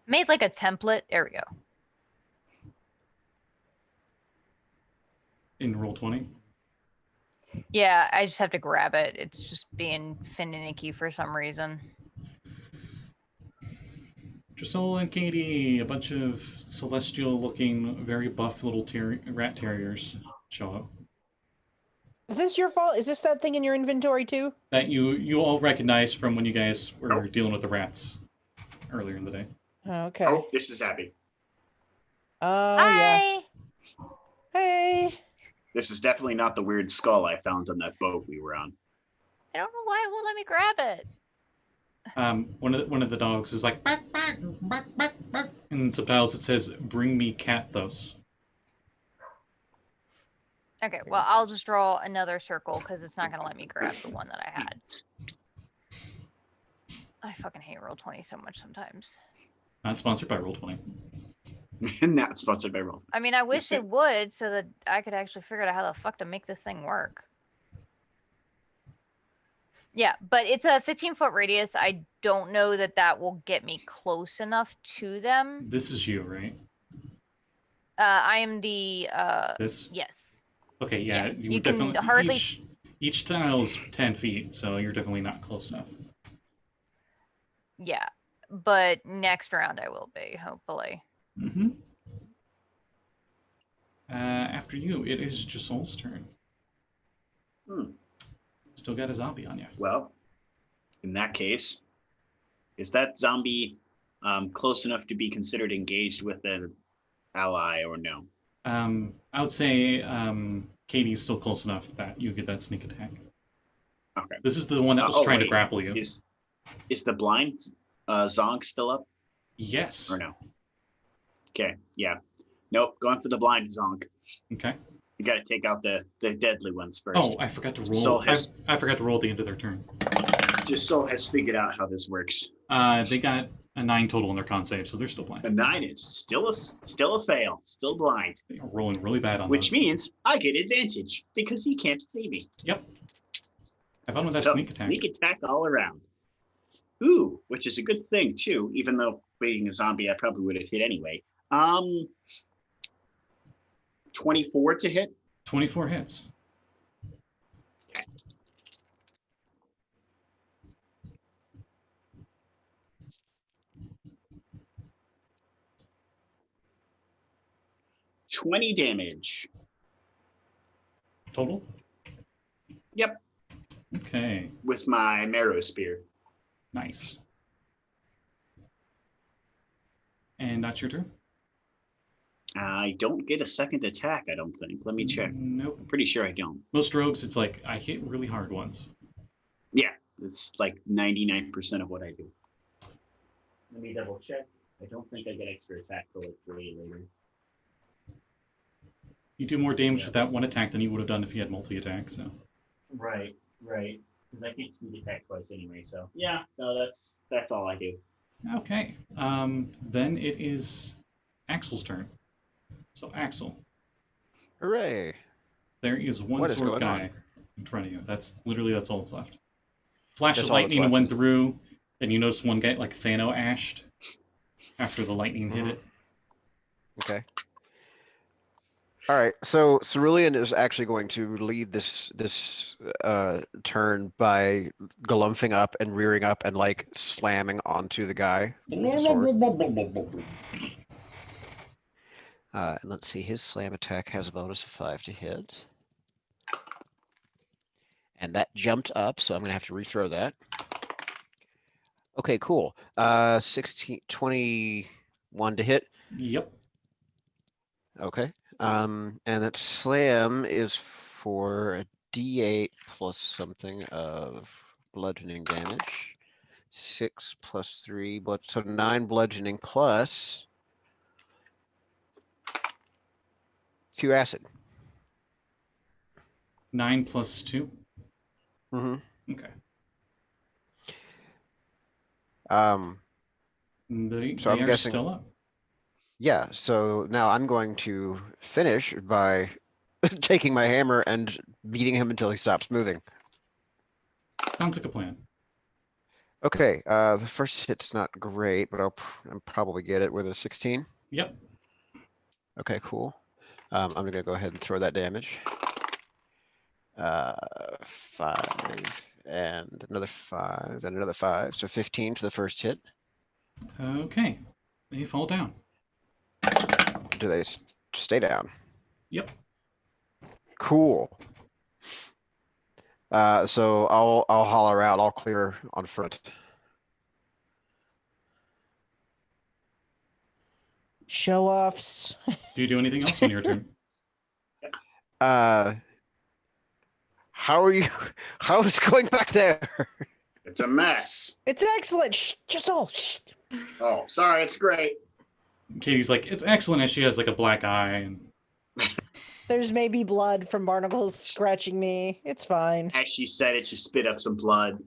[SPEAKER 2] Made like a template. There we go.
[SPEAKER 1] In roll 20.
[SPEAKER 2] Yeah, I just have to grab it. It's just being finicky for some reason.
[SPEAKER 1] Josul and Kade, a bunch of celestial-looking, very buff little rat terriers show up.
[SPEAKER 4] Is this your fault? Is this that thing in your inventory too?
[SPEAKER 1] That you all recognize from when you guys were
[SPEAKER 5] Nope.
[SPEAKER 1] dealing with the rats earlier in the day.
[SPEAKER 4] Okay.
[SPEAKER 5] Oh, this is Abby.
[SPEAKER 4] Oh
[SPEAKER 2] Hi.
[SPEAKER 4] yeah. Hey.
[SPEAKER 5] This is definitely not the weird skull I found on that boat we were on.
[SPEAKER 2] I don't know why it won't let me grab it.
[SPEAKER 1] One of the dogs is like bark, bark, bark, bark, bark. And in subtitles it says, "Bring me Cathos."
[SPEAKER 2] Okay, well, I'll just draw another circle because it's not going to let me grab the one that I had. I fucking hate Roll20 so much sometimes.
[SPEAKER 1] Not sponsored by Roll20.
[SPEAKER 5] Not sponsored by Roll.
[SPEAKER 2] I mean, I wish it would so that I could actually figure out how the fuck to make this thing work. Yeah, but it's a 15-foot radius. I don't know that that will get me close enough to them.
[SPEAKER 1] This is you, right?
[SPEAKER 2] I am the
[SPEAKER 1] This?
[SPEAKER 2] yes.
[SPEAKER 1] Okay, yeah.
[SPEAKER 2] Yeah,
[SPEAKER 1] You
[SPEAKER 2] you
[SPEAKER 1] would
[SPEAKER 2] can
[SPEAKER 1] definitely
[SPEAKER 2] hardly-
[SPEAKER 1] each tile's 10 feet, so you're definitely not close enough.
[SPEAKER 2] Yeah, but next round I will be, hopefully.
[SPEAKER 1] Mm-hmm. After you, it is Josul's turn. Still got a zombie on you.
[SPEAKER 5] Well, in that case, is that zombie close enough to be considered engaged with an ally or no?
[SPEAKER 1] I would say Katie's still close enough that you get that sneak attack.
[SPEAKER 5] Okay.
[SPEAKER 1] This is the one that was trying to
[SPEAKER 5] wait.
[SPEAKER 1] grapple you.
[SPEAKER 5] Is the blind Zonk still up
[SPEAKER 1] Yes.
[SPEAKER 5] or no? Okay, yeah. Nope, going for the blind Zonk.
[SPEAKER 1] Okay.
[SPEAKER 5] You got to take out the deadly ones first.
[SPEAKER 1] Oh, I forgot to roll.
[SPEAKER 5] Soul has-
[SPEAKER 1] I forgot to roll at the end of their turn.
[SPEAKER 5] Just Soul has figured out how this works.
[SPEAKER 1] They got a 9 total in their con save, so they're still blind.
[SPEAKER 5] A 9 is still a fail, still blind,
[SPEAKER 1] They're rolling really bad on
[SPEAKER 5] which
[SPEAKER 1] those.
[SPEAKER 5] means I get advantage because he can't see me.
[SPEAKER 1] Yep. Have fun with that
[SPEAKER 5] So,
[SPEAKER 1] sneak attack.
[SPEAKER 5] sneak attack all around. Ooh, which is a good thing too, even though being a zombie I probably would have hit anyway. 24 to hit.
[SPEAKER 1] 24 hits.
[SPEAKER 5] 20 damage.
[SPEAKER 1] Total?
[SPEAKER 5] Yep.
[SPEAKER 1] Okay.
[SPEAKER 5] With my marrow spear.
[SPEAKER 1] Nice. And that's your turn?
[SPEAKER 5] I don't get a second attack, I don't think. Let me check.
[SPEAKER 1] Nope.
[SPEAKER 5] I'm pretty sure I don't.
[SPEAKER 1] Most rogues, it's like, I hit really hard once.
[SPEAKER 5] Yeah, it's like 99% of what I do. Let me double check. I don't think I get extra attack till like 3 later.
[SPEAKER 1] You do more damage with that one attack than you would have done if you had multi-attack, so.
[SPEAKER 5] Right. Because I can't sneak attack twice anyway, so. Yeah, no, that's all I do.
[SPEAKER 1] Okay. Then it is Axel's turn. So, Axel,
[SPEAKER 3] Hooray!
[SPEAKER 1] there is one
[SPEAKER 3] What is
[SPEAKER 1] sword
[SPEAKER 3] going
[SPEAKER 1] guy
[SPEAKER 3] on?
[SPEAKER 1] in front of you. That's all that's left. Flash
[SPEAKER 3] That's
[SPEAKER 1] of
[SPEAKER 3] all that's
[SPEAKER 1] lightning
[SPEAKER 3] left
[SPEAKER 1] went
[SPEAKER 3] is-
[SPEAKER 1] through, and you notice one guy, like Thano-ashed, after the lightning hit it.
[SPEAKER 3] Okay. All right. So Cerulean is actually going to lead this turn by galumphing up and rearing up and like slamming onto the guy with the sword. And let's see, his slam attack has a bonus of 5 to hit. And that jumped up, so I'm going to have to rethrow that. Okay, cool. 21 to hit.
[SPEAKER 1] Yep.
[SPEAKER 3] Okay. And that slam is for a D8 plus something of bludgeoning damage. 6 plus 3, so 9 bludgeoning plus 2 acid.
[SPEAKER 1] 9 plus 2.
[SPEAKER 3] Mm-hmm.
[SPEAKER 1] Okay. They
[SPEAKER 3] So I'm
[SPEAKER 1] are
[SPEAKER 3] guessing-
[SPEAKER 1] still up.
[SPEAKER 3] Yeah, so now I'm going to finish by taking my hammer and beating him until he stops moving.
[SPEAKER 1] Sounds like a plan.
[SPEAKER 3] Okay, the first hit's not great, but I'll probably get it with a 16.
[SPEAKER 1] Yep.
[SPEAKER 3] Okay, cool. I'm gonna go ahead and throw that damage. 5 and another 5 and another 5, so 15 for the first hit.
[SPEAKER 1] Okay. They fall down.
[SPEAKER 3] Do they stay down?
[SPEAKER 1] Yep.
[SPEAKER 3] Cool. So I'll holler out. I'll clear on front.
[SPEAKER 4] Show offs.
[SPEAKER 1] Do you do anything else on your turn?
[SPEAKER 3] How are you? How is going back there?
[SPEAKER 5] It's a mess.
[SPEAKER 4] It's excellent. Shh, just all. Shh.
[SPEAKER 5] Oh, sorry, it's great.
[SPEAKER 1] Katie's like, it's excellent as she has like a black eye. And
[SPEAKER 4] There's maybe blood from barnacles scratching me. It's fine.
[SPEAKER 5] As she said it, she spit up some blood.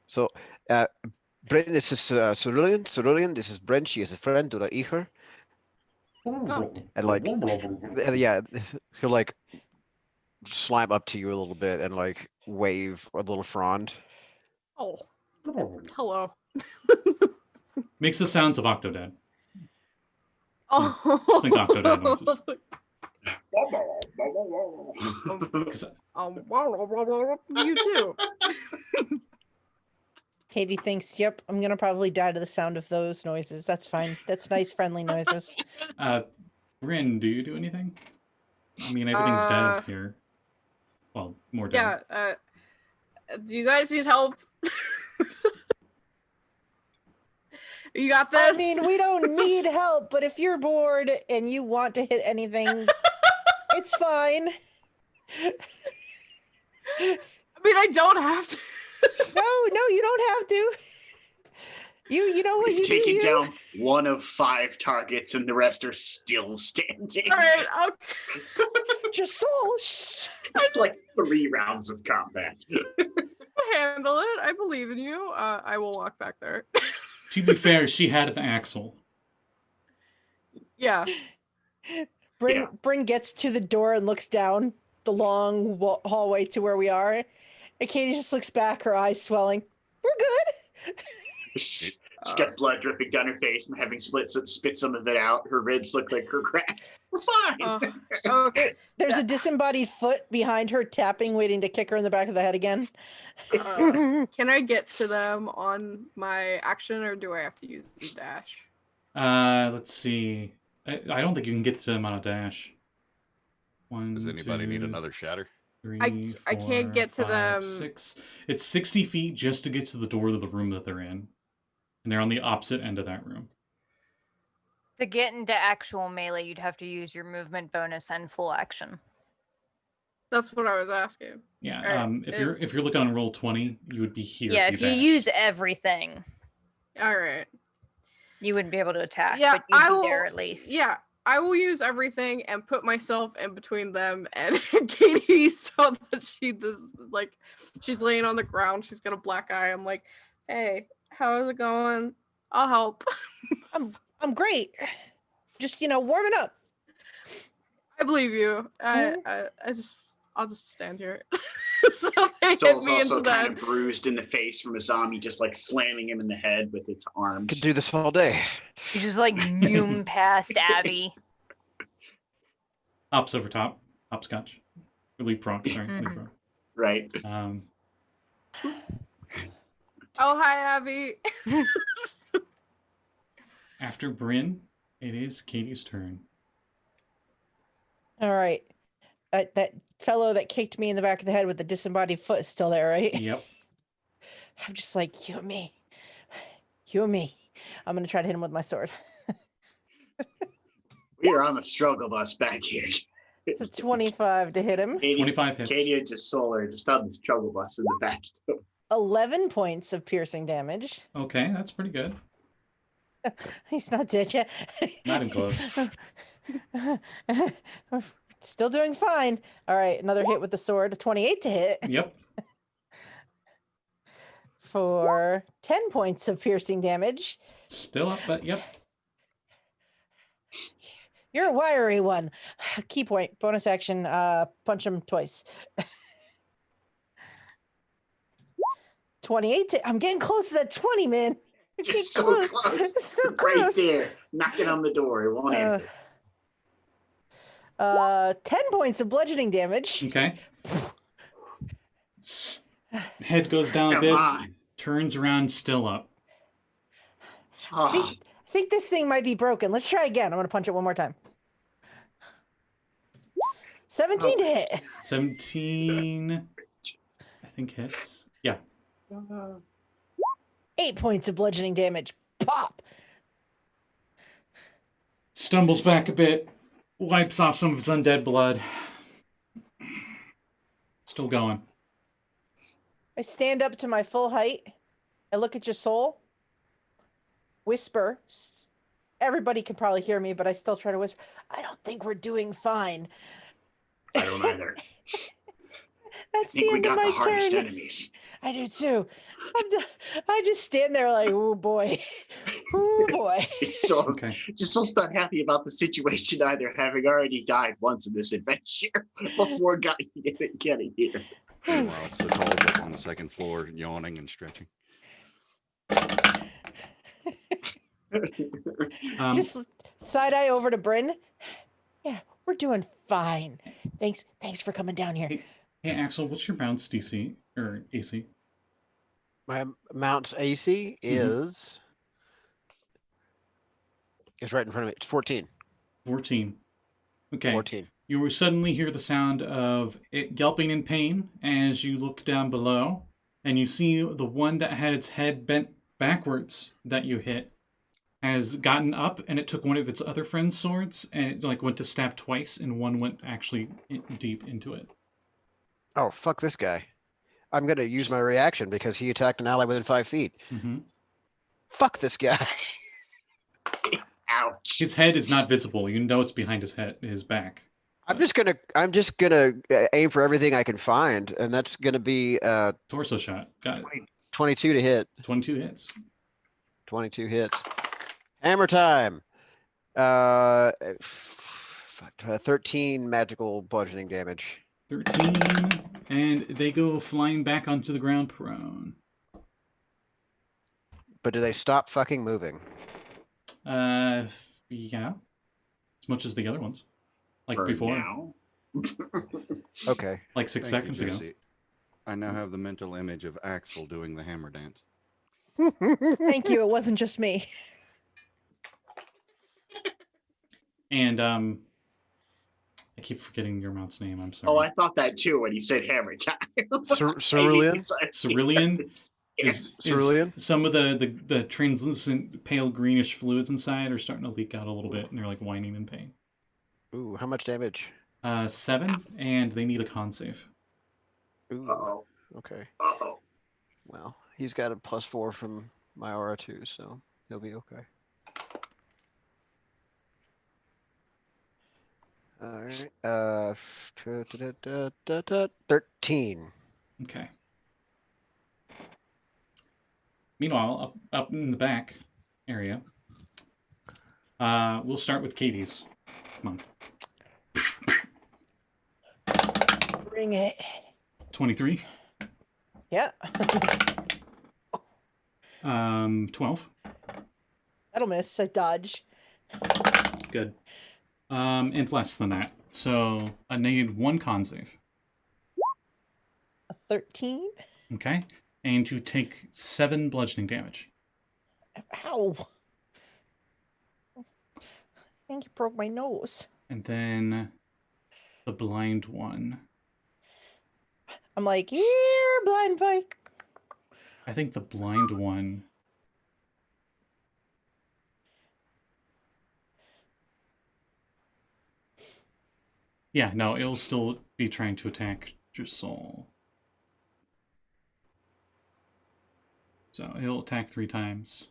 [SPEAKER 3] So, Bryn, this is Cerulean. Cerulean, this is Bryn. She is a friend to the Icher.
[SPEAKER 7] Oh.
[SPEAKER 3] And like, yeah, he'll like slime up to you a little bit and like wave a little frond.
[SPEAKER 7] Oh. Hello.
[SPEAKER 1] Makes the sounds of Octodad.
[SPEAKER 7] Oh.
[SPEAKER 1] Just think Octodad noises. 'Cause
[SPEAKER 7] You too.
[SPEAKER 4] Katie thinks, yep, I'm gonna probably die to the sound of those noises. That's fine. That's nice, friendly noises.
[SPEAKER 1] Bryn, do you do anything? I mean, everything's dead here. Well, more dead.
[SPEAKER 7] Yeah. Do you guys need help? You got this?
[SPEAKER 4] I mean, we don't need help, but if you're bored and you want to hit anything, it's fine.
[SPEAKER 7] I mean, I don't have to.
[SPEAKER 4] No, you don't have to. You know what
[SPEAKER 5] We've
[SPEAKER 4] you do.
[SPEAKER 5] taken
[SPEAKER 4] You.
[SPEAKER 5] down 1 of 5 targets, and the rest are still standing.
[SPEAKER 7] All right, okay.
[SPEAKER 4] Just soul. Shh.
[SPEAKER 5] Like 3 rounds of combat.
[SPEAKER 7] I'll handle it. I believe in you. I will walk back there.
[SPEAKER 1] To be fair, she had an axle.
[SPEAKER 7] Yeah.
[SPEAKER 4] Bryn gets to the door and looks down the long hallway to where we are. And Katie just looks back, her eyes swelling. We're good.
[SPEAKER 5] She's got blood dripping down her face and having spit some of it out. Her ribs look like her cracked. We're fine.
[SPEAKER 7] Okay.
[SPEAKER 4] There's a disembodied foot behind her tapping, waiting to kick her in the back of the head again.
[SPEAKER 7] Can I get to them on my action, or do I have to use the dash?
[SPEAKER 1] Let's see. I don't think you can get to them on a dash.
[SPEAKER 6] Does anybody need
[SPEAKER 1] 2,
[SPEAKER 6] another shatter?
[SPEAKER 1] 3,
[SPEAKER 7] I can't
[SPEAKER 1] 4,
[SPEAKER 7] get to
[SPEAKER 1] 5,
[SPEAKER 7] them.
[SPEAKER 1] 6. It's 60 feet just to get to the door of the room that they're in. And they're on the opposite end of that room.
[SPEAKER 2] To get into actual melee, you'd have to use your movement bonus and full action.
[SPEAKER 7] That's what I was asking.
[SPEAKER 1] Yeah.
[SPEAKER 7] Alright,
[SPEAKER 1] If you're looking on roll 20, you would be here.
[SPEAKER 2] Yeah, if you
[SPEAKER 1] dash.
[SPEAKER 2] use everything,
[SPEAKER 7] All right.
[SPEAKER 2] you wouldn't be able to attack.
[SPEAKER 7] Yeah,
[SPEAKER 2] but you'd
[SPEAKER 7] I
[SPEAKER 2] be
[SPEAKER 7] will.
[SPEAKER 2] there at least.
[SPEAKER 7] Yeah, I will use everything and put myself in between them and Katie, so that she does she's laying on the ground. She's got a black eye. I'm like, hey, how's it going? I'll help.
[SPEAKER 4] I'm great. Just warming up.
[SPEAKER 7] I believe you. I'll just stand here. So they hit
[SPEAKER 5] Soul's
[SPEAKER 7] me
[SPEAKER 5] also kind
[SPEAKER 7] instead.
[SPEAKER 5] of bruised in the face from a zombie just like slamming him in the head with its arms.
[SPEAKER 3] Could do this all day.
[SPEAKER 2] You just like noom past Abby.
[SPEAKER 1] Hops over top. Hopscotch. Or leapfrog, sorry.
[SPEAKER 2] Mhm.
[SPEAKER 1] Leapfrog.
[SPEAKER 5] Right.
[SPEAKER 7] Oh, hi, Abby.
[SPEAKER 1] After Bryn, it is Katie's turn.
[SPEAKER 4] All right. That fellow that kicked me in the back of the head with the disembodied foot is still there, right?
[SPEAKER 1] Yep.
[SPEAKER 4] I'm just like, you and me. You and me. I'm going to try to hit him with my sword.
[SPEAKER 5] We are on the struggle bus back here.
[SPEAKER 4] It's a 25 to hit him.
[SPEAKER 1] 25 hits.
[SPEAKER 5] Katie and Josul are just on the struggle bus in the back.
[SPEAKER 4] 11 points of piercing damage.
[SPEAKER 1] Okay, that's pretty good.
[SPEAKER 4] He's not dead yet.
[SPEAKER 1] Not even close.
[SPEAKER 4] Still doing fine. All right, another hit with the sword. A 28 to hit
[SPEAKER 1] Yep.
[SPEAKER 4] for 10 points of piercing damage.
[SPEAKER 1] Still up, but yep.
[SPEAKER 4] You're a wiry one. Key point, bonus action, punch him twice. 28 to, I'm getting close to that 20, man. I'm getting
[SPEAKER 5] Just so close.
[SPEAKER 4] So
[SPEAKER 5] Right
[SPEAKER 4] close.
[SPEAKER 5] there. Knocking on the door. It won't answer.
[SPEAKER 4] 10 points of bludgeoning damage.
[SPEAKER 1] Okay. Head goes down like
[SPEAKER 5] Come
[SPEAKER 1] this,
[SPEAKER 5] on.
[SPEAKER 1] turns around, still up.
[SPEAKER 5] Oh,
[SPEAKER 4] I think this thing might be broken. Let's try again. I'm going to punch it one more time. 17 to hit.
[SPEAKER 1] 17, I think hits. Yeah.
[SPEAKER 4] 8 points of bludgeoning damage. Pop.
[SPEAKER 1] Stumbles back a bit, wipes off some of its undead blood. Still going.
[SPEAKER 4] I stand up to my full height. I look at your soul. Whisper. Everybody can probably hear me, but I still try to whisper. I don't think we're doing fine.
[SPEAKER 5] I don't either. I
[SPEAKER 4] That's the
[SPEAKER 5] think we
[SPEAKER 4] end of
[SPEAKER 5] got the
[SPEAKER 4] my
[SPEAKER 5] hardest
[SPEAKER 4] turn.
[SPEAKER 5] enemies.
[SPEAKER 4] I do too. I just stand there like, oh boy. Oh boy.
[SPEAKER 5] It's so
[SPEAKER 1] Okay.
[SPEAKER 5] Josul's not happy about the situation either, having already died once in this adventure before getting here.
[SPEAKER 6] Meanwhile, Sekald's up on the second floor, yawning and stretching.
[SPEAKER 4] Just side eye over to Bryn. Yeah, we're doing fine. Thanks for coming down here.
[SPEAKER 1] Hey, Axel, what's your bounce DC or AC?
[SPEAKER 3] My mount's AC is right in front of me. It's 14.
[SPEAKER 1] 14. Okay.
[SPEAKER 3] 14.
[SPEAKER 1] You will suddenly hear the sound of it yelping in pain as you look down below, and you see the one that had its head bent backwards that you hit has gotten up, and it took one of its other friend's swords, and it went to stab twice, and one went actually deep into it.
[SPEAKER 3] Oh, fuck this guy. I'm going to use my reaction because he attacked an ally within 5 feet.
[SPEAKER 1] Mm-hmm.
[SPEAKER 3] Fuck this guy.
[SPEAKER 5] Ouch.
[SPEAKER 1] His head is not visible. You know it's behind his back.
[SPEAKER 3] I'm just gonna aim for everything I can find, and that's gonna be
[SPEAKER 1] Torso shot. Got it.
[SPEAKER 3] 22 to hit.
[SPEAKER 1] 22 hits.
[SPEAKER 3] 22 hits. Hammer time. 13 magical bludgeoning damage.
[SPEAKER 1] 13, and they go flying back onto the ground prone.
[SPEAKER 3] But do they stop fucking moving?
[SPEAKER 1] Yeah. As much as the other ones. Like
[SPEAKER 5] For
[SPEAKER 1] before.
[SPEAKER 5] now.
[SPEAKER 3] Okay.
[SPEAKER 1] Like 6
[SPEAKER 6] Thank
[SPEAKER 1] seconds
[SPEAKER 6] you,
[SPEAKER 1] ago.
[SPEAKER 6] Jesse. I now have the mental image of Axel doing the hammer dance.
[SPEAKER 4] Thank you. It wasn't just me.
[SPEAKER 1] And I keep forgetting your mount's name, I'm sorry.
[SPEAKER 5] Oh, I thought that too when he said hammer time.
[SPEAKER 3] Cerulean?
[SPEAKER 1] Cerulean is
[SPEAKER 3] Cerulean?
[SPEAKER 1] some of the translucent pale greenish fluids inside are starting to leak out a little bit, and they're like whining in pain.
[SPEAKER 3] Ooh, how much damage?
[SPEAKER 1] 7, and they need a con save.
[SPEAKER 3] Ooh,
[SPEAKER 5] Uh-oh.
[SPEAKER 3] okay.
[SPEAKER 5] Uh-oh.
[SPEAKER 3] Well, he's got a +4 from my aura too, so he'll be okay. All right. 13.
[SPEAKER 1] Okay. Meanwhile, up in the back area, we'll start with Katie's. Come
[SPEAKER 4] Bring it.
[SPEAKER 1] 23.
[SPEAKER 4] Yeah.
[SPEAKER 1] 12.
[SPEAKER 4] That'll miss. I dodge.
[SPEAKER 1] Good. And less than that. So I need 1 con save.
[SPEAKER 4] A 13.
[SPEAKER 1] Okay. And you take 7 bludgeoning damage.
[SPEAKER 4] Ow. I think you broke my nose.
[SPEAKER 1] And then the blind one.
[SPEAKER 4] I'm like, here, blind boy.
[SPEAKER 1] I think the blind one. Yeah, no, it'll still be trying to attack Josul. So he'll attack 3 times.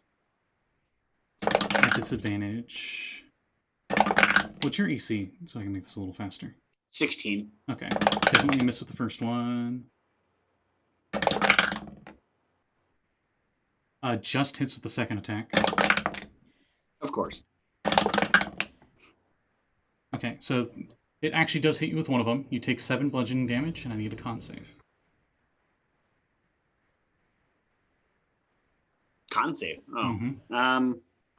[SPEAKER 1] At disadvantage. What's your EC? So I can make this a little faster.
[SPEAKER 5] 16.
[SPEAKER 1] Okay. Definitely miss with the first one. Just hits with the second attack.
[SPEAKER 5] Of course.
[SPEAKER 1] Okay, so it actually does hit you with one of them. You take 7 bludgeoning damage, and I need a con save.
[SPEAKER 5] Con save. Oh.
[SPEAKER 1] Mm-hmm.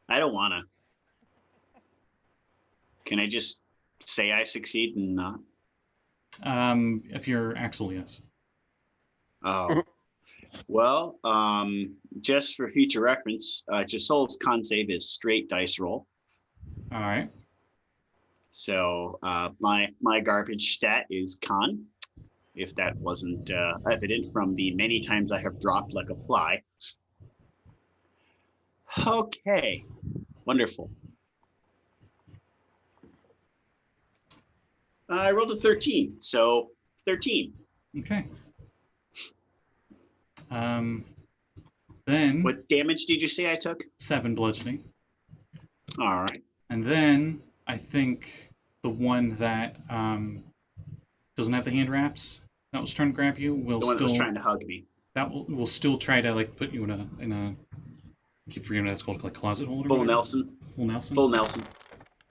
[SPEAKER 5] I don't wanna. Can I just say I succeed and not?
[SPEAKER 1] If you're Axel, yes.
[SPEAKER 5] Oh. Well, just for future reference, Josul's con save is straight dice roll.
[SPEAKER 1] All right.
[SPEAKER 5] So my garbage stat is con, if that wasn't evident from the many times I have dropped like a fly. Okay, wonderful. I rolled a 13, so 13.
[SPEAKER 1] Okay. Then
[SPEAKER 5] What damage did you say I took?
[SPEAKER 1] 7 bludgeoning.
[SPEAKER 5] All right.
[SPEAKER 1] And then I think the one that doesn't have the hand wraps that was trying to grab you will
[SPEAKER 5] The one
[SPEAKER 1] still
[SPEAKER 5] that was trying to hug me.
[SPEAKER 1] that will still try to like put you in a I keep forgetting what that's called, like closet holder.
[SPEAKER 5] Full Nelson.
[SPEAKER 1] Full Nelson.
[SPEAKER 5] Full Nelson.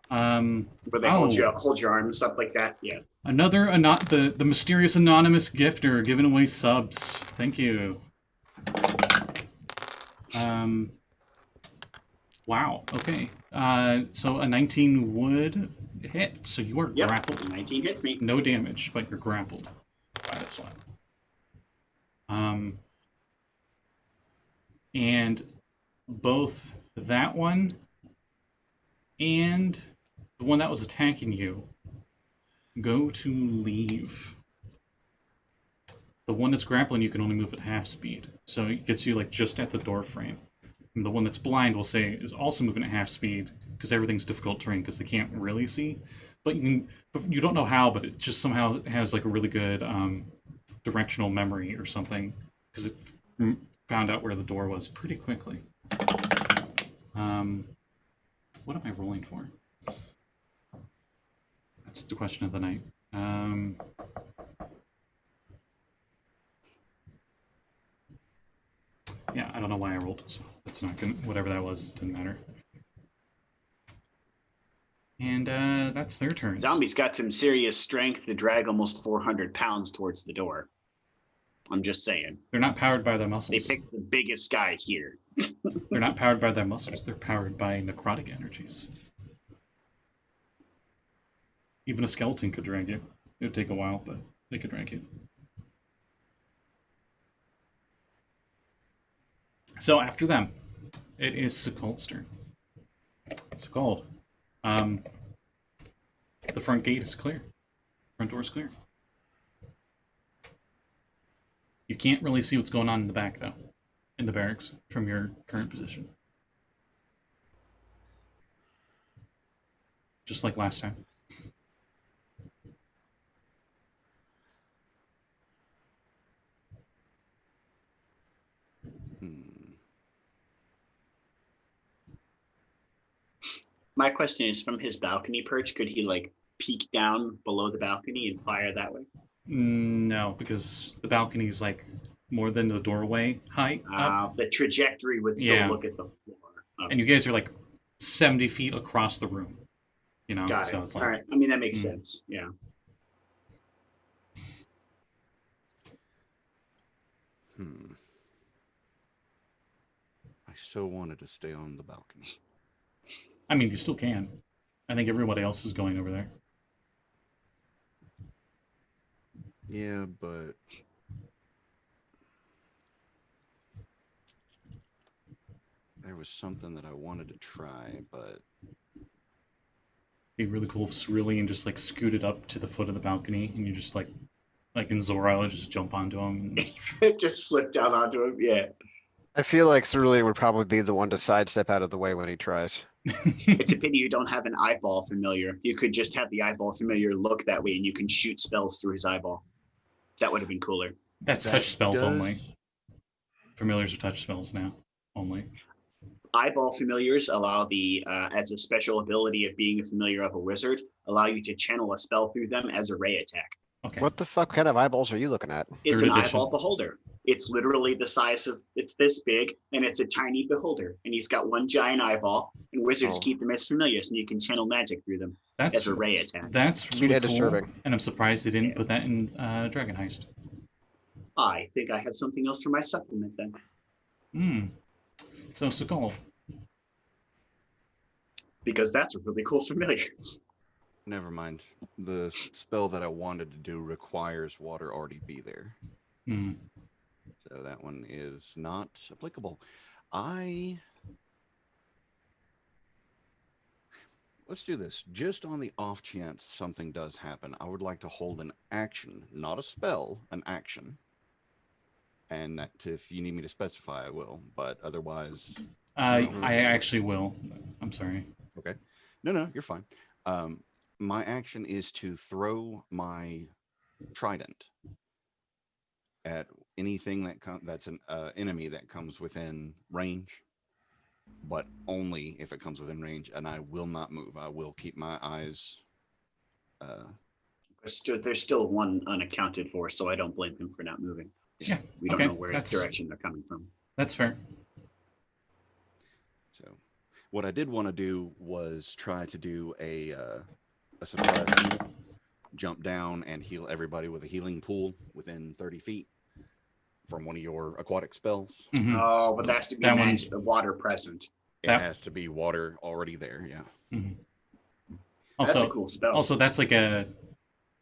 [SPEAKER 5] Where they hold your arm and stuff like that. Yeah.
[SPEAKER 1] Another the mysterious anonymous gifter giving away subs. Thank you. Wow. Okay. So a 19 would hit. So you are grappled.
[SPEAKER 5] 19 hits me.
[SPEAKER 1] No damage, but you're grappled by this one. And both that one and the one that was attacking you go to leave. The one that's grappling you can only move at half speed, so it gets you like just at the door frame. And the one that's blind, we'll say, is also moving at half speed because everything's difficult terrain because they can't really see. But you don't know how, but it just somehow has like a really good directional memory or something because it found out where the door was pretty quickly. What am I rolling for? That's the question of the night. Yeah, I don't know why I rolled, so that's not gonna. Whatever that was, didn't matter. And that's their turn.
[SPEAKER 5] Zombie's got some serious strength to drag almost 400 pounds towards the door. I'm just saying.
[SPEAKER 1] They're not powered by their muscles.
[SPEAKER 5] They picked the biggest guy here.
[SPEAKER 1] They're not powered by their muscles, they're powered by necrotic energies. Even a skeleton could drag you. It would take a while, but they could drag you. So after them, it is Sekald's turn. Sekald. The front gate is clear. Front door is clear. You can't really see what's going on in the back, though, in the barracks, from your current position. Just like last time.
[SPEAKER 5] My question is, from his balcony perch, could he like peek down below the balcony and fire that way?
[SPEAKER 1] No, because the balcony is like more than the doorway height up.
[SPEAKER 5] The trajectory would still look at the floor. Okay.
[SPEAKER 1] And you guys are like 70 feet across the room. You know,
[SPEAKER 5] Got
[SPEAKER 1] so
[SPEAKER 5] it.
[SPEAKER 1] it's like,
[SPEAKER 5] All right. I mean, that makes sense. Yeah.
[SPEAKER 6] I so wanted to stay on the balcony.
[SPEAKER 1] I mean, you still can. I think everybody else is going over there.
[SPEAKER 6] Yeah, but there was something that I wanted to try, but
[SPEAKER 1] It'd be really cool if Cerulean just like scooted up to the foot of the balcony and you just like in Zora, just jump onto him. And
[SPEAKER 5] Just flip down onto him. Yeah.
[SPEAKER 3] I feel like Cerulean would probably be the one to sidestep out of the way when he tries.
[SPEAKER 5] It's a pity you don't have an eyeball familiar. You could just have the eyeball familiar look that way and you can shoot spells through his eyeball. That would have been cooler.
[SPEAKER 1] That's
[SPEAKER 6] that
[SPEAKER 1] touch spells only.
[SPEAKER 6] does-
[SPEAKER 1] Familiars are touch spells now only.
[SPEAKER 5] Eyeball familiars allow the, as a special ability of being a familiar of a wizard, allow you to channel a spell through them as a ray attack.
[SPEAKER 1] Okay.
[SPEAKER 3] What the fuck kind of eyeballs are you looking at?
[SPEAKER 5] It's
[SPEAKER 1] Third
[SPEAKER 5] an
[SPEAKER 1] edition.
[SPEAKER 5] eyeball beholder. It's literally the size of, it's this big, and it's a tiny beholder. And he's got one giant eyeball, and wizards
[SPEAKER 3] Oh.
[SPEAKER 5] keep them as familiars, and you can channel magic through them as a ray attack.
[SPEAKER 1] That's
[SPEAKER 3] Cute
[SPEAKER 1] really
[SPEAKER 3] and
[SPEAKER 1] cool,
[SPEAKER 3] disturbing.
[SPEAKER 1] and I'm surprised they didn't
[SPEAKER 5] Yeah.
[SPEAKER 1] put that in Dragon Heist.
[SPEAKER 5] I think I have something else for my supplement then.
[SPEAKER 1] So Sekald.
[SPEAKER 5] Because that's a really cool familiar.
[SPEAKER 6] Never mind. The spell that I wanted to do requires water already be there. So that one is not applicable. Let's do this. Just on the off chance something does happen, I would like to hold an action, not a spell, an action. And that, if you need me to specify, I will. But otherwise,
[SPEAKER 1] I actually will. I'm sorry.
[SPEAKER 6] okay. No, you're fine. My action is to throw my trident at anything that's an enemy that comes within range, but only if it comes within range, and I will not move. I will keep my eyes.
[SPEAKER 5] There's still one unaccounted for, so I don't blame him for not moving.
[SPEAKER 1] Yeah.
[SPEAKER 5] We don't
[SPEAKER 1] Okay,
[SPEAKER 5] know where direction they're coming from.
[SPEAKER 1] That's fair.
[SPEAKER 6] So, what I did want to do was try to do a surprise heal, jump down and heal everybody with a healing pool within 30 feet from one of your aquatic spells.
[SPEAKER 1] Mhm.
[SPEAKER 5] Oh, but that has to be
[SPEAKER 1] That one-
[SPEAKER 5] magic, water present.
[SPEAKER 6] It
[SPEAKER 1] That-
[SPEAKER 6] has to be water already there. Yeah.
[SPEAKER 5] That's
[SPEAKER 1] Also,
[SPEAKER 5] a cool spell.
[SPEAKER 1] also that's like a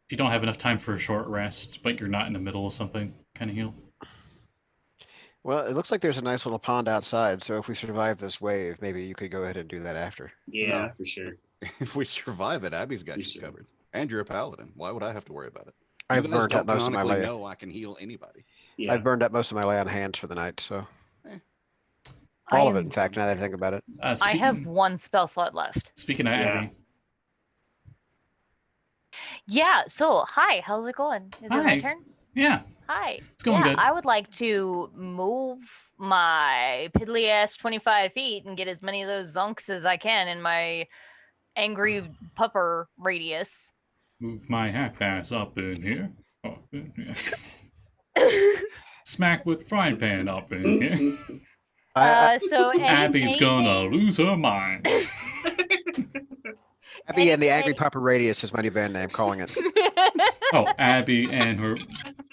[SPEAKER 1] if you don't have enough time for a short rest, but you're not in the middle of something, kind of heal.
[SPEAKER 3] Well, it looks like there's a nice little pond outside, so if we survive this wave, maybe you could go ahead and do that after.
[SPEAKER 5] Yeah,
[SPEAKER 6] No.
[SPEAKER 5] for sure.
[SPEAKER 6] If we survive it, Abby's got
[SPEAKER 5] You
[SPEAKER 6] you
[SPEAKER 5] should.
[SPEAKER 6] covered. And you're a paladin. Why would I have to worry about it?
[SPEAKER 3] I've
[SPEAKER 6] You guys
[SPEAKER 3] burned up
[SPEAKER 6] don't
[SPEAKER 3] most of my
[SPEAKER 6] canonically
[SPEAKER 3] lay.
[SPEAKER 6] know I can heal anybody.
[SPEAKER 5] Yeah.
[SPEAKER 3] I've burned up most of my lay on hands for the night, so
[SPEAKER 2] I
[SPEAKER 3] all of it,
[SPEAKER 2] am-
[SPEAKER 3] in fact. Now that I think about it,
[SPEAKER 2] I have one spell slot left.
[SPEAKER 1] Speaking of
[SPEAKER 5] Yeah.
[SPEAKER 1] Abby,
[SPEAKER 2] Yeah, so hi, how's it going? Is it my
[SPEAKER 1] Hi.
[SPEAKER 2] turn?
[SPEAKER 1] yeah,
[SPEAKER 2] Hi.
[SPEAKER 1] it's going
[SPEAKER 2] yeah,
[SPEAKER 1] good.
[SPEAKER 2] I would like to move my piddly ass 25 feet and get as many of those zonks as I can in my angry pupper radius.
[SPEAKER 1] Move my half ass up in here. Up in here. Smack with frying pan up in here.
[SPEAKER 2] So
[SPEAKER 1] Abby's gonna lose her mind.
[SPEAKER 3] Abby and the Angry
[SPEAKER 2] anything-
[SPEAKER 3] Papa Radius is my new band name. Calling it.
[SPEAKER 1] Oh, Abby and her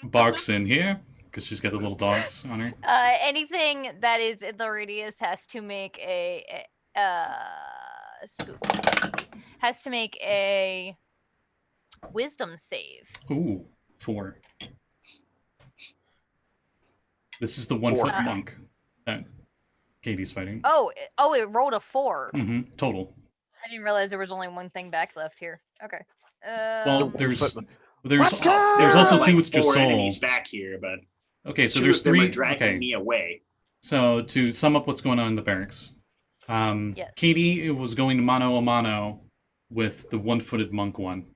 [SPEAKER 1] barks in here. because she's got the little dogs on her.
[SPEAKER 2] Anything that is in the radius has to make has to make a wisdom save.
[SPEAKER 1] Ooh, 4. This is the 1-foot monk that Katie's fighting.
[SPEAKER 2] Oh, it rolled a 4.
[SPEAKER 1] Total.
[SPEAKER 2] I didn't realize there was only one thing back left here. Okay.
[SPEAKER 1] Well, there's also
[SPEAKER 5] There
[SPEAKER 1] 2
[SPEAKER 5] are
[SPEAKER 1] with
[SPEAKER 5] four
[SPEAKER 1] Josul.
[SPEAKER 5] enemies back here, but
[SPEAKER 1] Okay, so
[SPEAKER 5] two
[SPEAKER 1] there's
[SPEAKER 5] of them
[SPEAKER 1] 3.
[SPEAKER 5] are dragging
[SPEAKER 1] Okay,
[SPEAKER 5] me away.
[SPEAKER 1] so to sum up what's going on in the barracks,
[SPEAKER 2] Yes.
[SPEAKER 1] Katie was going mano a mano with the 1-footed monk one,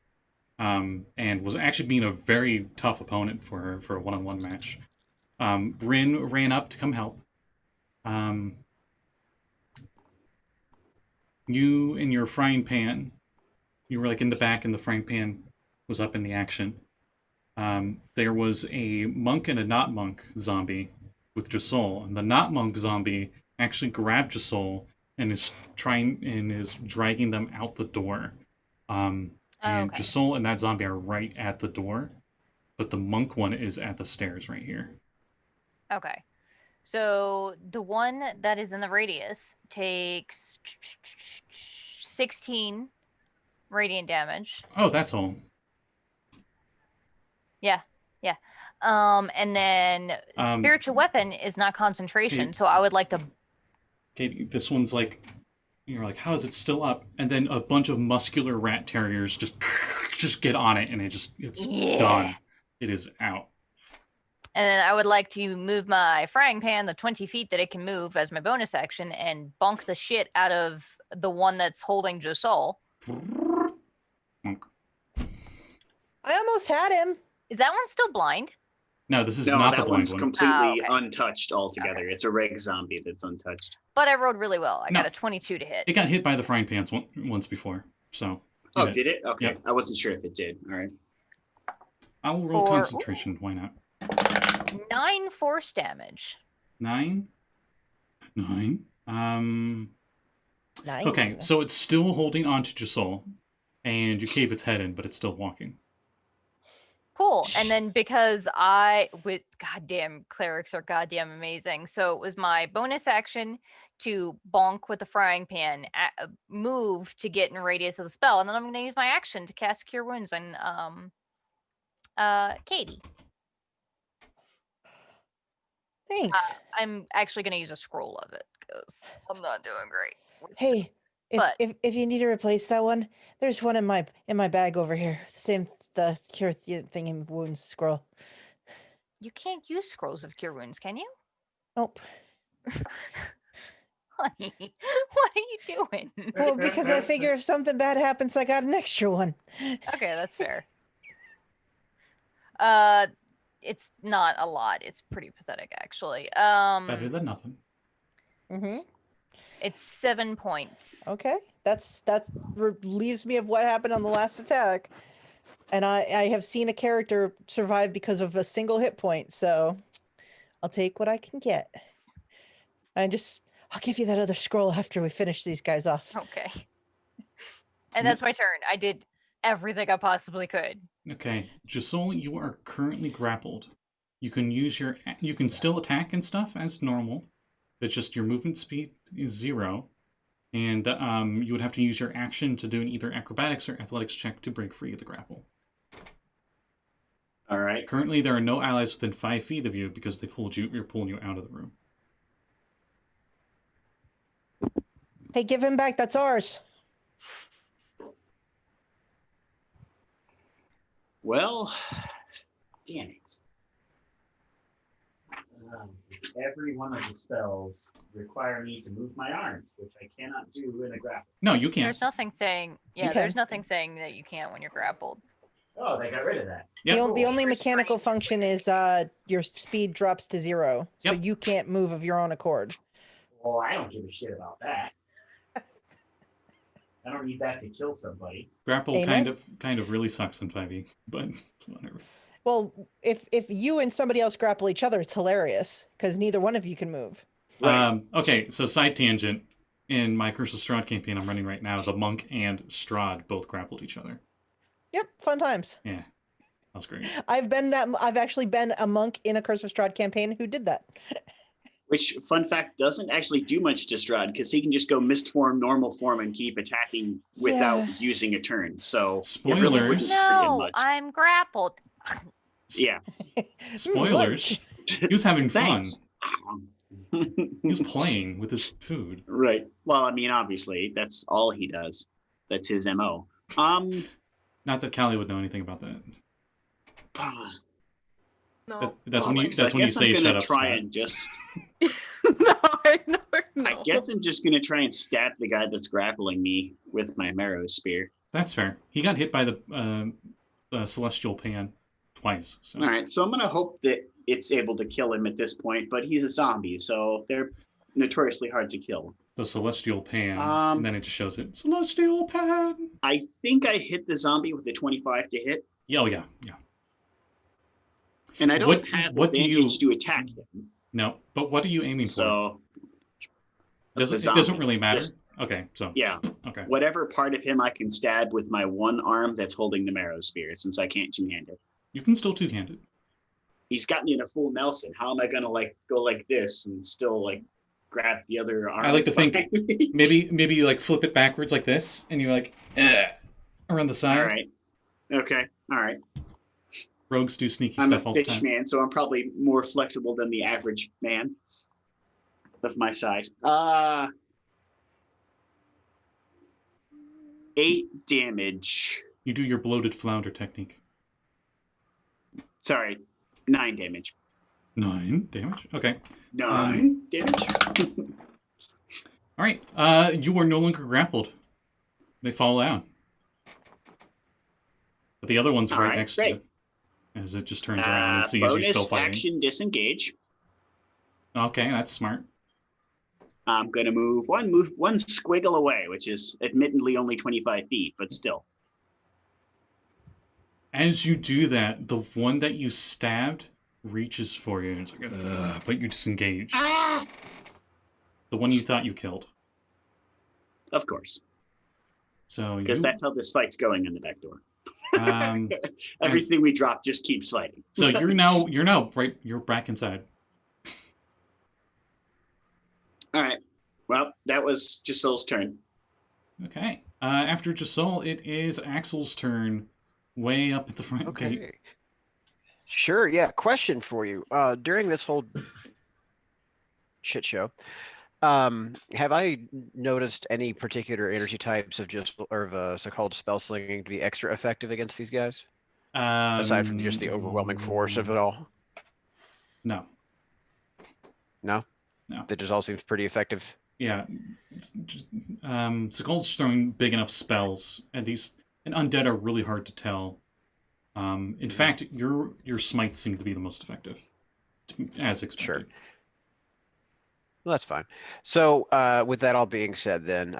[SPEAKER 1] and was actually being a very tough opponent for her for a 1-on-1 match. Bryn ran up to come help. You in your frying pan, you were like in the back, and the frying pan was up in the action. There was a monk and a not monk zombie with Josul, and the not monk zombie actually grabbed Josul and is dragging them out the door. And
[SPEAKER 2] okay.
[SPEAKER 1] Josul and that zombie are right at the door, but the monk one is at the stairs right here.
[SPEAKER 2] Okay. So the one that is in the radius takes 16 radiant damage.
[SPEAKER 1] Oh, that's all.
[SPEAKER 2] Yeah. And then spiritual weapon is not concentration, so I would like to.
[SPEAKER 1] Katie, this one's like, you're like, how is it still up? And then a bunch of muscular rat terriers just get on it, and it's done. It is out.
[SPEAKER 2] And then I would like to move my frying pan the 20 feet that it can move as my bonus action and bonk the shit out of the one that's holding Josul.
[SPEAKER 4] I almost had him.
[SPEAKER 2] Is that one still blind?
[SPEAKER 1] No, this is
[SPEAKER 5] No,
[SPEAKER 1] not the
[SPEAKER 5] that
[SPEAKER 1] blind
[SPEAKER 5] one's
[SPEAKER 1] one.
[SPEAKER 5] completely
[SPEAKER 2] okay.
[SPEAKER 5] untouched altogether. It's a reg zombie that's untouched.
[SPEAKER 2] But I rolled really well. I
[SPEAKER 1] No.
[SPEAKER 2] got a 22 to hit.
[SPEAKER 1] It got hit by the frying pans once before, so.
[SPEAKER 5] Oh,
[SPEAKER 1] yeah.
[SPEAKER 5] did it? Okay.
[SPEAKER 1] Yep.
[SPEAKER 5] I wasn't sure if it did. All right.
[SPEAKER 1] I will roll
[SPEAKER 2] For-
[SPEAKER 1] concentration. Why not?
[SPEAKER 2] 9 force damage.
[SPEAKER 1] 9.
[SPEAKER 4] Nine.
[SPEAKER 1] Okay, so it's still holding on to Josul, and you cave its head in, but it's still walking.
[SPEAKER 2] Cool. And then because with goddamn clerics are goddamn amazing. So it was my bonus action to bonk with the frying pan, move to get in radius of the spell, and then I'm going to use my action to cast Cure Wounds on Katie.
[SPEAKER 4] Thanks.
[SPEAKER 2] I'm actually going to use a scroll of it because I'm not doing great.
[SPEAKER 4] Hey,
[SPEAKER 2] but-
[SPEAKER 4] if you need to replace that one, there's one in my bag over here. Same the cure thing in wounds scroll.
[SPEAKER 2] You can't use scrolls of Cure Wounds, can you?
[SPEAKER 4] Nope.
[SPEAKER 2] Honey, what are you doing?
[SPEAKER 4] Well, because I figure if something bad happens, I got an extra one.
[SPEAKER 2] Okay, that's fair. It's not a lot. It's pretty pathetic, actually.
[SPEAKER 1] Better than nothing.
[SPEAKER 4] Mm-hmm.
[SPEAKER 2] It's 7 points.
[SPEAKER 4] Okay, that relieves me of what happened on the last attack, and I have seen a character survive because of a single hit point, so I'll take what I can get. I'll give you that other scroll after we finish these guys off.
[SPEAKER 2] Okay. And that's my turn. I did everything I possibly could.
[SPEAKER 1] Okay, Josul, you are currently grappled. You can still attack and stuff as normal. It's just your movement speed is 0, and you would have to use your action to do an either acrobatics or athletics check to break free of the grapple.
[SPEAKER 5] All right.
[SPEAKER 1] Currently, there are no allies within 5 feet of you because you're pulling you out of the room.
[SPEAKER 4] Hey, give him back. That's ours.
[SPEAKER 5] Well, damn it. Every one of the spells require me to move my arms, which I cannot do in a grapple.
[SPEAKER 1] No, you can't.
[SPEAKER 2] There's nothing saying. Yeah,
[SPEAKER 4] can.
[SPEAKER 2] there's nothing saying that you can't when you're grappled.
[SPEAKER 5] Oh, they got rid of that.
[SPEAKER 1] Yep.
[SPEAKER 4] The only mechanical function is your speed drops to 0, so
[SPEAKER 1] Yep.
[SPEAKER 4] you can't move of your own accord.
[SPEAKER 5] Well, I don't give a shit about that. I don't need that to kill somebody.
[SPEAKER 1] Grapple
[SPEAKER 4] Amen.
[SPEAKER 1] kind of really sucks in 5e, but whatever.
[SPEAKER 4] Well, if you and somebody else grapple each other, it's hilarious because neither one of you can move.
[SPEAKER 5] Right.
[SPEAKER 1] Okay, so side tangent. In my Curse of Strahd campaign I'm running right now, the monk and Strahd both grappled each other.
[SPEAKER 4] Yep, fun times.
[SPEAKER 1] Yeah. That's great.
[SPEAKER 4] I've actually been a monk in a Curse of Strahd campaign who did that.
[SPEAKER 5] Which, fun fact, doesn't actually do much to Strahd because he can just go mist form, normal form, and keep attacking without using a turn. So it really wouldn't
[SPEAKER 1] Spoilers.
[SPEAKER 5] hurt him
[SPEAKER 2] No,
[SPEAKER 5] much.
[SPEAKER 2] I'm grappled.
[SPEAKER 5] Yeah.
[SPEAKER 1] Spoilers. He was having fun.
[SPEAKER 5] Thanks.
[SPEAKER 1] He was playing with his food.
[SPEAKER 5] Right. Well, I mean, obviously, that's all he does. That's his MO.
[SPEAKER 1] Not that Callie would know anything about that.
[SPEAKER 7] No.
[SPEAKER 1] That's when you.
[SPEAKER 5] Alex, I
[SPEAKER 1] That's when you
[SPEAKER 5] guess
[SPEAKER 1] say
[SPEAKER 5] I'm gonna
[SPEAKER 1] shut up.
[SPEAKER 5] try
[SPEAKER 1] Scott.
[SPEAKER 5] and just.
[SPEAKER 7] No.
[SPEAKER 5] I guess I'm just gonna try and stab the guy that's grappling me with my marrow spear.
[SPEAKER 1] That's fair. He got hit by the celestial pan twice. So.
[SPEAKER 5] All right, so I'm gonna hope that it's able to kill him at this point, but he's a zombie, so they're notoriously hard to kill.
[SPEAKER 1] The celestial pan, and then it just shows it. Celestial pan.
[SPEAKER 5] I think I hit the zombie with a 25 to hit,
[SPEAKER 1] Yeah, oh, yeah.
[SPEAKER 5] and I don't have
[SPEAKER 1] what do you-
[SPEAKER 5] advantage to attack him.
[SPEAKER 1] No, but what are you aiming for?
[SPEAKER 5] So
[SPEAKER 1] It doesn't
[SPEAKER 5] zombie,
[SPEAKER 1] really matter.
[SPEAKER 5] just-
[SPEAKER 1] Okay, so
[SPEAKER 5] yeah,
[SPEAKER 1] okay.
[SPEAKER 5] whatever part of him I can stab with my one arm that's holding the marrow spear, since I can't two-hand it.
[SPEAKER 1] You can still two-hand it.
[SPEAKER 5] He's got me in a full Nelson. How am I gonna go like this and still grab the other arm?
[SPEAKER 1] I like to think
[SPEAKER 5] behind me?
[SPEAKER 1] maybe you flip it backwards like this, and you're around the side.
[SPEAKER 5] All right. Okay. All right.
[SPEAKER 1] Rogues do sneaky
[SPEAKER 5] I'm a
[SPEAKER 1] stuff all the
[SPEAKER 5] fish
[SPEAKER 1] time.
[SPEAKER 5] man, so I'm probably more flexible than the average man of my size. 8 damage.
[SPEAKER 1] You do your bloated flounder technique.
[SPEAKER 5] Sorry, 9 damage.
[SPEAKER 1] 9 damage. Okay.
[SPEAKER 5] 9 damage.
[SPEAKER 1] All right. You are no longer grappled. They fall down. But the other one's
[SPEAKER 5] All
[SPEAKER 1] right
[SPEAKER 5] right,
[SPEAKER 1] next
[SPEAKER 5] great.
[SPEAKER 1] to you. As it just turns around and sees you still
[SPEAKER 5] Bonus
[SPEAKER 1] fighting.
[SPEAKER 5] action disengage.
[SPEAKER 1] Okay, that's smart.
[SPEAKER 5] I'm gonna move one squiggle away, which is admittedly only 25 feet, but still.
[SPEAKER 1] As you do that, the one that you stabbed reaches for you. And it's like, ugh, but you disengage.
[SPEAKER 5] Ah!
[SPEAKER 1] The one you thought you killed.
[SPEAKER 5] Of course,
[SPEAKER 1] So
[SPEAKER 5] because
[SPEAKER 1] you,
[SPEAKER 5] that's how this fight's going in the back door.
[SPEAKER 1] um,
[SPEAKER 5] Everything we drop just keeps sliding.
[SPEAKER 1] so you're right. You're back inside.
[SPEAKER 5] All right. Well, that was Josul's turn.
[SPEAKER 1] Okay. After Josul, it is Axel's turn. Way up at the front gate.
[SPEAKER 3] Okay. Sure. Yeah. Question for you. During this whole shit show, have I noticed any particular energy types of Sekald spell slinging to be extra effective against these guys? Aside from just the overwhelming force of it all?
[SPEAKER 1] No.
[SPEAKER 3] No?
[SPEAKER 1] No.
[SPEAKER 3] That just all seems pretty effective.
[SPEAKER 1] Yeah. Sekald's throwing big enough spells, and undead are really hard to tell. In fact, your smites seem to be the most effective, as expected.
[SPEAKER 3] Sure. Well, that's fine. So, with that all being said, then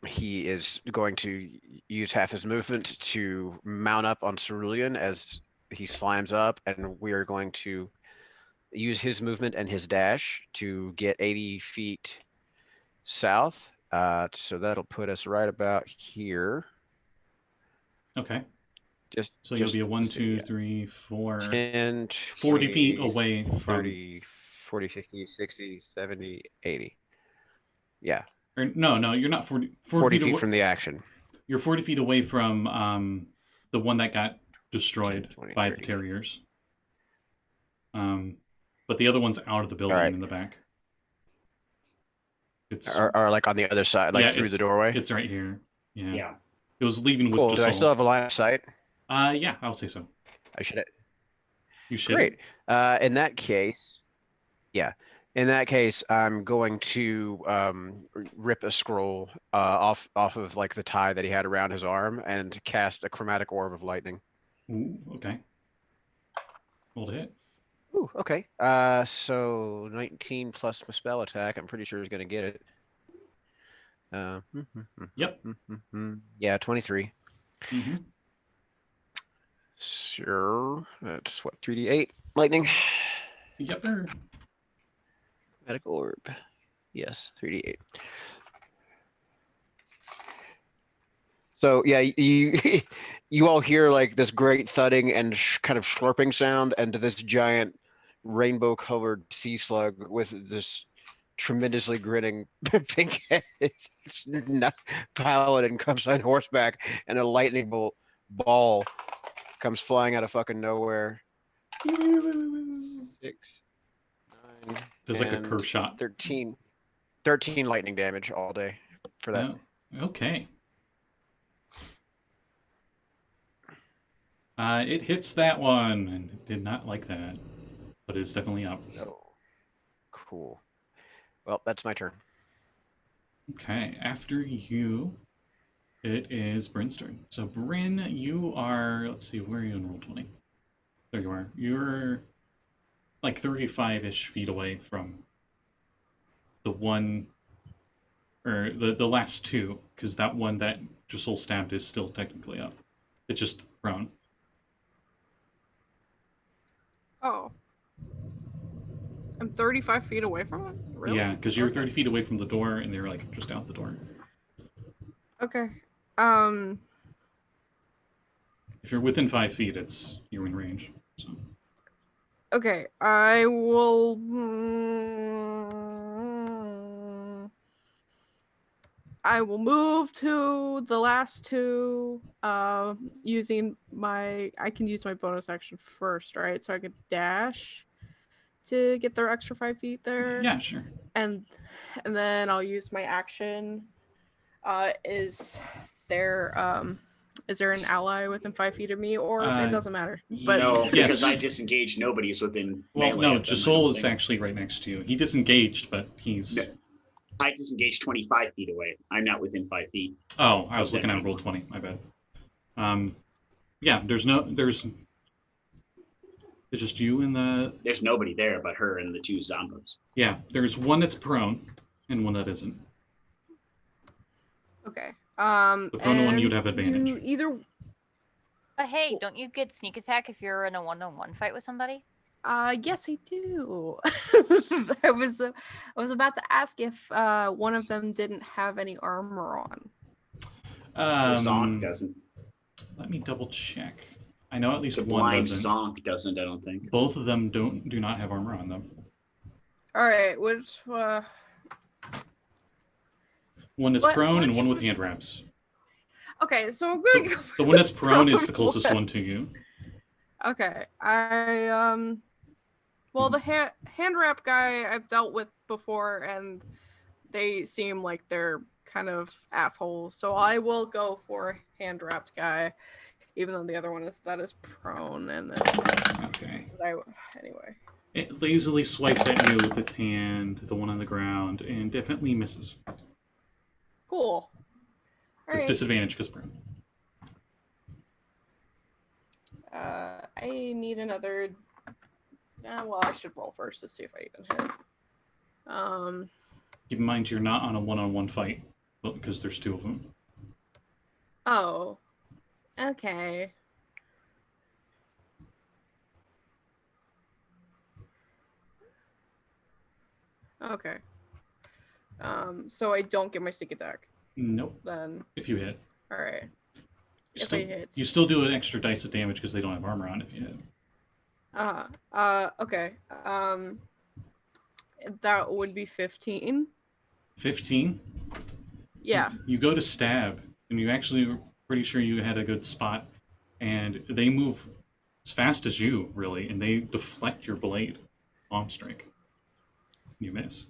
[SPEAKER 3] he is going to use half his movement to mount up on Cerulean as he slimes up, and we are going to use his movement and his dash to get 80 feet south. So that'll put us right about here.
[SPEAKER 1] Okay. So you'll
[SPEAKER 3] Just
[SPEAKER 1] be a 1,
[SPEAKER 3] let's see,
[SPEAKER 1] 2,
[SPEAKER 3] yeah.
[SPEAKER 1] 3, 4,
[SPEAKER 3] 10,
[SPEAKER 1] 40 feet
[SPEAKER 3] 20,
[SPEAKER 1] away from.
[SPEAKER 3] 30, 40, 50, 60, 70, 80. Yeah,
[SPEAKER 1] Or, no, you're not 40.
[SPEAKER 3] 40 feet
[SPEAKER 1] away,
[SPEAKER 3] from the action.
[SPEAKER 1] You're 40 feet away from the one that got destroyed
[SPEAKER 3] 10, 20,
[SPEAKER 1] by
[SPEAKER 3] 30.
[SPEAKER 1] the terriers. But the other one's out of the building
[SPEAKER 3] Alright.
[SPEAKER 1] in the back. It's
[SPEAKER 3] Or like on the other side, like
[SPEAKER 1] yeah,
[SPEAKER 3] through the
[SPEAKER 1] it's-
[SPEAKER 3] doorway.
[SPEAKER 1] It's right here. Yeah.
[SPEAKER 5] Yeah.
[SPEAKER 1] It was leaving with
[SPEAKER 3] Cool.
[SPEAKER 1] Josul.
[SPEAKER 3] Do I still have a line of sight?
[SPEAKER 1] Yeah, I'll say so.
[SPEAKER 3] I should.
[SPEAKER 1] You should.
[SPEAKER 3] Great. In that case, yeah. In that case, I'm going to rip a scroll off of like the tie that he had around his arm and cast a chromatic orb of lightning.
[SPEAKER 1] Ooh, okay. Hold it.
[SPEAKER 3] Ooh, okay. So 19 plus my spell attack. I'm pretty sure he's gonna get it.
[SPEAKER 1] Yep.
[SPEAKER 3] Yeah, 23.
[SPEAKER 1] Mm-hmm.
[SPEAKER 3] Sure. That's what, 3d8 lightning.
[SPEAKER 1] Yep. er.
[SPEAKER 3] Chromatic orb. Yes, 3d8. So yeah, you you all hear like this great thudding and kind of slurping sound, and this giant rainbow-covered sea slug with this tremendously grinning pink-headed paladin comes on horseback, and a lightning ball comes flying out of fucking nowhere. 6, 9,
[SPEAKER 1] There's like a
[SPEAKER 3] and
[SPEAKER 1] curve shot.
[SPEAKER 3] 13 lightning damage all day for that.
[SPEAKER 1] Oh, okay. It hits that one, and it did not like that, but it's definitely up.
[SPEAKER 3] Oh, cool. Well, that's my turn.
[SPEAKER 1] Okay, after you, it is Bryn's turn. So Bryn, you are, let's see, where are you in Roll20? There you are. You're like 35-ish feet away from the one, or the last two, because that one that Josul stabbed is still technically up. It's just prone.
[SPEAKER 7] Oh. I'm 35 feet away from it? Really?
[SPEAKER 1] Yeah, because you're
[SPEAKER 7] Okay.
[SPEAKER 1] 30 feet away from the door, and they're like just out the door.
[SPEAKER 7] Okay.
[SPEAKER 1] If you're within 5 feet, you're in range. So
[SPEAKER 7] Okay. I will. I will move to the last two. Using my. I can use my bonus action first, right? So I could dash to get their extra 5 feet there.
[SPEAKER 1] yeah, sure.
[SPEAKER 7] And then I'll use my action. Is there an ally within 5 feet of me, or it doesn't matter? But
[SPEAKER 5] No,
[SPEAKER 1] Yes.
[SPEAKER 5] because I disengaged. Nobody's within
[SPEAKER 1] Well,
[SPEAKER 5] melee
[SPEAKER 1] no,
[SPEAKER 5] of them, I
[SPEAKER 1] Josul
[SPEAKER 5] don't
[SPEAKER 1] is
[SPEAKER 5] think.
[SPEAKER 1] actually right next to you. He disengaged, but he's.
[SPEAKER 5] No. I disengaged 25 feet away. I'm not within 5 feet.
[SPEAKER 1] Oh, I was
[SPEAKER 5] Okay.
[SPEAKER 1] looking at Roll20. My bad. Yeah, there's it's just you and the.
[SPEAKER 5] There's nobody there but her and the two zombies.
[SPEAKER 1] Yeah, there's one that's prone and one that isn't.
[SPEAKER 7] okay.
[SPEAKER 1] The prone one, you'd have
[SPEAKER 7] and
[SPEAKER 1] advantage.
[SPEAKER 7] do either.
[SPEAKER 2] But hey, don't you get sneak attack if you're in a one-on-one fight with somebody?
[SPEAKER 7] Yes, I do. I was about to ask if one of them didn't have any armor on.
[SPEAKER 5] The Zonk doesn't.
[SPEAKER 1] Let me double check. I know at least
[SPEAKER 5] The
[SPEAKER 1] one
[SPEAKER 5] blind
[SPEAKER 1] doesn't.
[SPEAKER 5] Zonk doesn't, I don't think.
[SPEAKER 1] Both of them do not have armor on them.
[SPEAKER 7] All right, which
[SPEAKER 1] One is
[SPEAKER 7] What-
[SPEAKER 1] prone and
[SPEAKER 7] which
[SPEAKER 1] one with
[SPEAKER 7] one?
[SPEAKER 1] hand wraps.
[SPEAKER 7] okay, so I'm gonna go
[SPEAKER 1] The one that's prone is the
[SPEAKER 7] prone
[SPEAKER 1] closest one to you.
[SPEAKER 7] Okay, well, the hand wrap guy I've dealt with before, and they seem like they're kind of assholes. So I will go for hand wrapped guy, even though the other one is prone. And then
[SPEAKER 1] Okay.
[SPEAKER 7] anyway.
[SPEAKER 1] It lazily swipes at you with its hand, the one on the ground, and definitely misses.
[SPEAKER 7] Cool.
[SPEAKER 1] It's
[SPEAKER 7] Alright.
[SPEAKER 1] disadvantage because prone.
[SPEAKER 7] I need another. Well, I should roll first to see if I even hit.
[SPEAKER 1] Keep in mind you're not on a one-on-one fight, because there's two of them.
[SPEAKER 7] Oh. Okay. Okay. So I don't get my sneak attack
[SPEAKER 1] Nope.
[SPEAKER 7] then.
[SPEAKER 1] If you hit.
[SPEAKER 7] All right.
[SPEAKER 1] You
[SPEAKER 7] If
[SPEAKER 1] still,
[SPEAKER 7] I hit.
[SPEAKER 1] you still do an extra dice of damage because they don't have armor on if you hit.
[SPEAKER 7] Okay. That would be 15.
[SPEAKER 1] 15?
[SPEAKER 7] Yeah.
[SPEAKER 1] You go to stab, and you actually were pretty sure you had a good spot, and they move as fast as you, really, and they deflect your blade. Palm strike. You miss.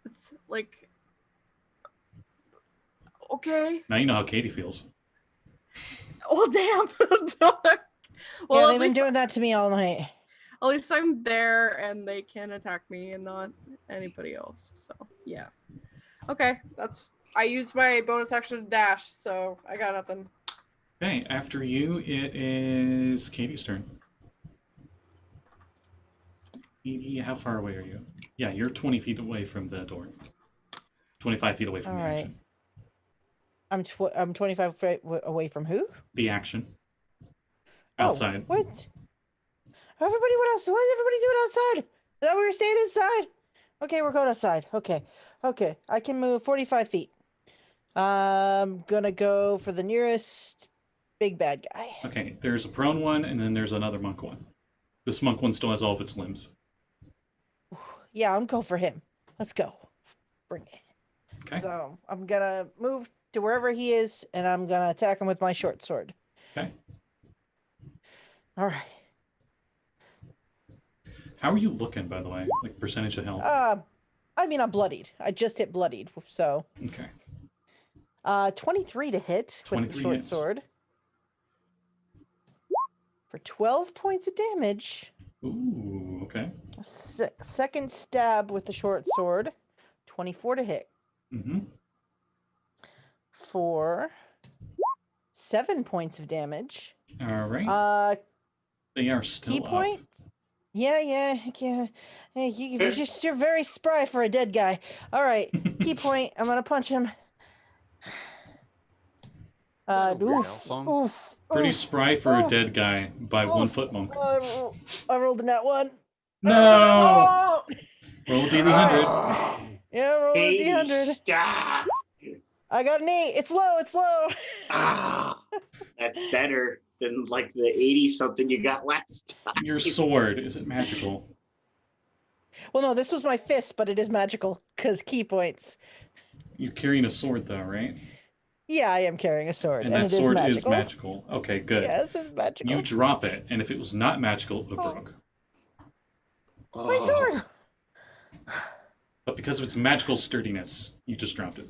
[SPEAKER 7] It's like. Okay.
[SPEAKER 1] Now you know how Katie feels.
[SPEAKER 7] Oh, damn.
[SPEAKER 4] Yeah,
[SPEAKER 7] Well,
[SPEAKER 4] they've
[SPEAKER 7] at
[SPEAKER 4] been
[SPEAKER 7] least,
[SPEAKER 4] doing that to me all night.
[SPEAKER 7] at least I'm there and they can attack me and not anybody else. So, yeah. Okay. I used my bonus action to dash, so I got nothing.
[SPEAKER 1] Okay, after you, it is Katie's turn. Katie, how far away are you? Yeah, you're 20 feet away from the door. 25 feet away from
[SPEAKER 4] All
[SPEAKER 1] the
[SPEAKER 4] right.
[SPEAKER 1] action.
[SPEAKER 4] I'm 25 feet away from who?
[SPEAKER 1] The action.
[SPEAKER 4] Oh,
[SPEAKER 1] Outside.
[SPEAKER 4] what? Everybody went outside. What did everybody do outside? I thought we were staying inside. Okay, we're going outside. Okay. I can move 45 feet. I'm gonna go for the nearest Big bad guy.
[SPEAKER 1] Okay, there's a prone one, and then there's another monk one. This monk one still has all of its limbs.
[SPEAKER 4] Yeah, I'm going for him. Let's go. Bring it.
[SPEAKER 1] Okay.
[SPEAKER 4] So I'm gonna move to wherever he is, and I'm gonna attack him with my short sword.
[SPEAKER 1] Okay.
[SPEAKER 4] All right.
[SPEAKER 1] How are you looking, by the way? Like percentage of health?
[SPEAKER 4] I mean, I'm bloodied. I just hit bloodied, so.
[SPEAKER 1] Okay.
[SPEAKER 4] 23 to hit with the
[SPEAKER 1] 23
[SPEAKER 4] short
[SPEAKER 1] hits.
[SPEAKER 4] sword. For 12 points of damage.
[SPEAKER 1] Ooh, okay.
[SPEAKER 4] Second stab with the short sword. 24 to hit.
[SPEAKER 1] Mm-hmm.
[SPEAKER 4] For 7 points of damage.
[SPEAKER 1] All right. They are still
[SPEAKER 4] Key
[SPEAKER 1] up.
[SPEAKER 4] point? Yeah. Hey, you're very spry for a dead guy. All right, key point. I'm gonna punch him. Oof.
[SPEAKER 1] Pretty spry for a dead guy by 1 foot monk.
[SPEAKER 4] I rolled a nat 1.
[SPEAKER 1] No!
[SPEAKER 4] Oh!
[SPEAKER 1] Roll a D100.
[SPEAKER 4] Yeah, roll a D100.
[SPEAKER 5] Stop.
[SPEAKER 4] I got an 8. It's low.
[SPEAKER 5] That's better than like the 80 something you got last time.
[SPEAKER 1] Your sword, is it magical?
[SPEAKER 4] Well, no, this was my fist, but it is magical because key points.
[SPEAKER 1] You're carrying a sword, though, right?
[SPEAKER 4] Yeah, I am carrying a sword,
[SPEAKER 1] And
[SPEAKER 4] and
[SPEAKER 1] that
[SPEAKER 4] it
[SPEAKER 1] sword
[SPEAKER 4] is
[SPEAKER 1] is
[SPEAKER 4] magical.
[SPEAKER 1] magical. Okay, good.
[SPEAKER 4] Yeah, this is magical.
[SPEAKER 1] You drop it, and if it was not magical, it would have broke.
[SPEAKER 4] My sword.
[SPEAKER 1] But because of its magical sturdiness, you just dropped it.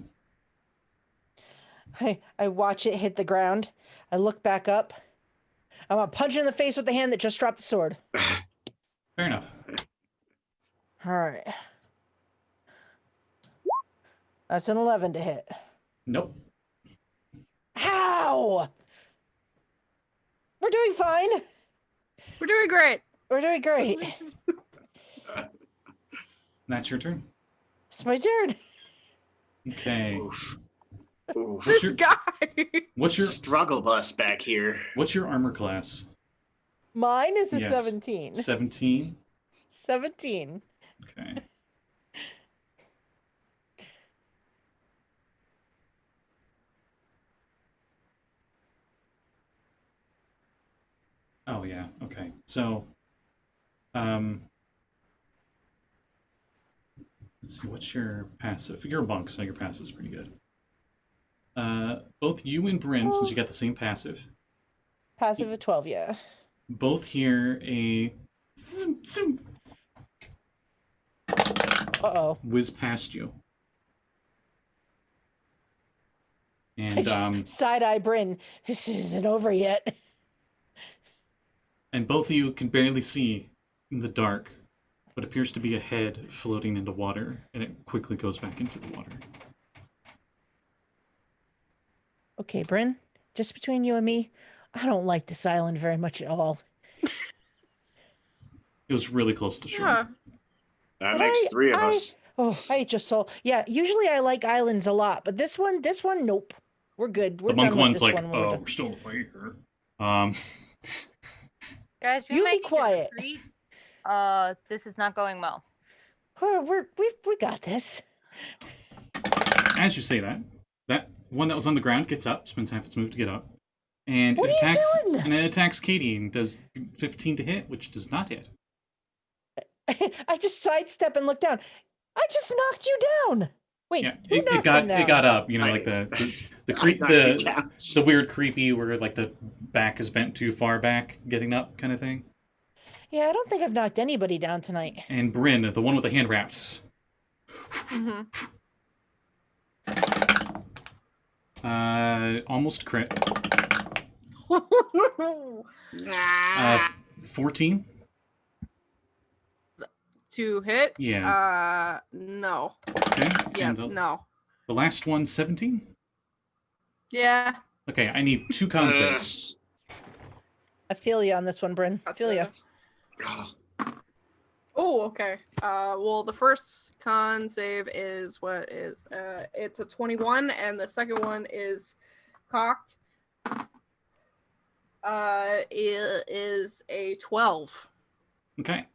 [SPEAKER 4] I watch it hit the ground. I look back up. I'm gonna punch it in the face with the hand that just dropped the sword.
[SPEAKER 1] Fair enough.
[SPEAKER 4] All right. That's an 11 to hit.
[SPEAKER 1] Nope.
[SPEAKER 4] How? We're doing fine.
[SPEAKER 7] We're doing great.
[SPEAKER 4] We're doing great.
[SPEAKER 1] That's your turn.
[SPEAKER 4] It's my turn.
[SPEAKER 1] Okay.
[SPEAKER 5] Oof.
[SPEAKER 7] This guy.
[SPEAKER 1] What's your
[SPEAKER 5] struggle bus back here?
[SPEAKER 1] What's your armor class?
[SPEAKER 4] Mine is a
[SPEAKER 1] Yes.
[SPEAKER 4] 17.
[SPEAKER 1] 17.
[SPEAKER 4] 17.
[SPEAKER 1] Okay. Oh yeah. Okay. So, let's see. What's your passive? You're a monk, so your passive is pretty good. Both you and Bryn, since you got the same passive,
[SPEAKER 4] Passive of 12, yeah.
[SPEAKER 1] both hear a zoom, zoom,
[SPEAKER 4] Uh-oh.
[SPEAKER 1] whiz past you.
[SPEAKER 4] I
[SPEAKER 1] And
[SPEAKER 4] just side-eye Bryn. This isn't over yet.
[SPEAKER 1] and both of you can barely see in the dark what appears to be a head floating into water, and it quickly goes back into the water.
[SPEAKER 4] Okay, Bryn, just between you and me, I don't like this island very much at all.
[SPEAKER 1] It was really close to shore.
[SPEAKER 7] Yeah.
[SPEAKER 5] That
[SPEAKER 4] But
[SPEAKER 5] makes 3 of us.
[SPEAKER 4] Oh, I just saw. Yeah, usually I like islands a lot, but this one, nope. We're good. We're
[SPEAKER 1] The monk
[SPEAKER 4] done with
[SPEAKER 1] one's
[SPEAKER 4] this
[SPEAKER 1] like,
[SPEAKER 4] one when we're
[SPEAKER 1] oh,
[SPEAKER 4] done.
[SPEAKER 1] we're still in the fight here.
[SPEAKER 2] Guys, we
[SPEAKER 4] You
[SPEAKER 2] might
[SPEAKER 4] be
[SPEAKER 2] need to
[SPEAKER 4] quiet.
[SPEAKER 2] retreat. This is not going well.
[SPEAKER 4] Oh, we got this.
[SPEAKER 1] As you say that, that one that was on the ground gets up, spends half its move to get up, and
[SPEAKER 4] What
[SPEAKER 1] it
[SPEAKER 4] are you
[SPEAKER 1] attacks.
[SPEAKER 4] doing?
[SPEAKER 1] And it attacks Kade and does 15 to hit, which does not hit.
[SPEAKER 4] I just sidestep and look down. I just knocked you down. Wait,
[SPEAKER 1] Yeah,
[SPEAKER 4] who knocked him down?
[SPEAKER 1] it got up. You know, like the weird creepy where like the back is bent too far back, getting up kind of thing.
[SPEAKER 4] Yeah, I don't think I've knocked anybody down tonight.
[SPEAKER 1] And Bryn, the one with the hand wraps.
[SPEAKER 7] Mm-hmm.
[SPEAKER 1] Almost crit.
[SPEAKER 7] Ah.
[SPEAKER 1] 14.
[SPEAKER 7] To hit?
[SPEAKER 1] Yeah.
[SPEAKER 7] No.
[SPEAKER 1] Okay.
[SPEAKER 7] Yeah,
[SPEAKER 1] And
[SPEAKER 7] no.
[SPEAKER 1] the last one, 17.
[SPEAKER 7] Yeah.
[SPEAKER 1] Okay, I need 2 con saves.
[SPEAKER 4] I feel you on this one, Bryn. I feel you.
[SPEAKER 7] Oh, okay. Well, the first con save is what is it's a 21, and the second one is cocked. It is a 12.
[SPEAKER 1] Okay.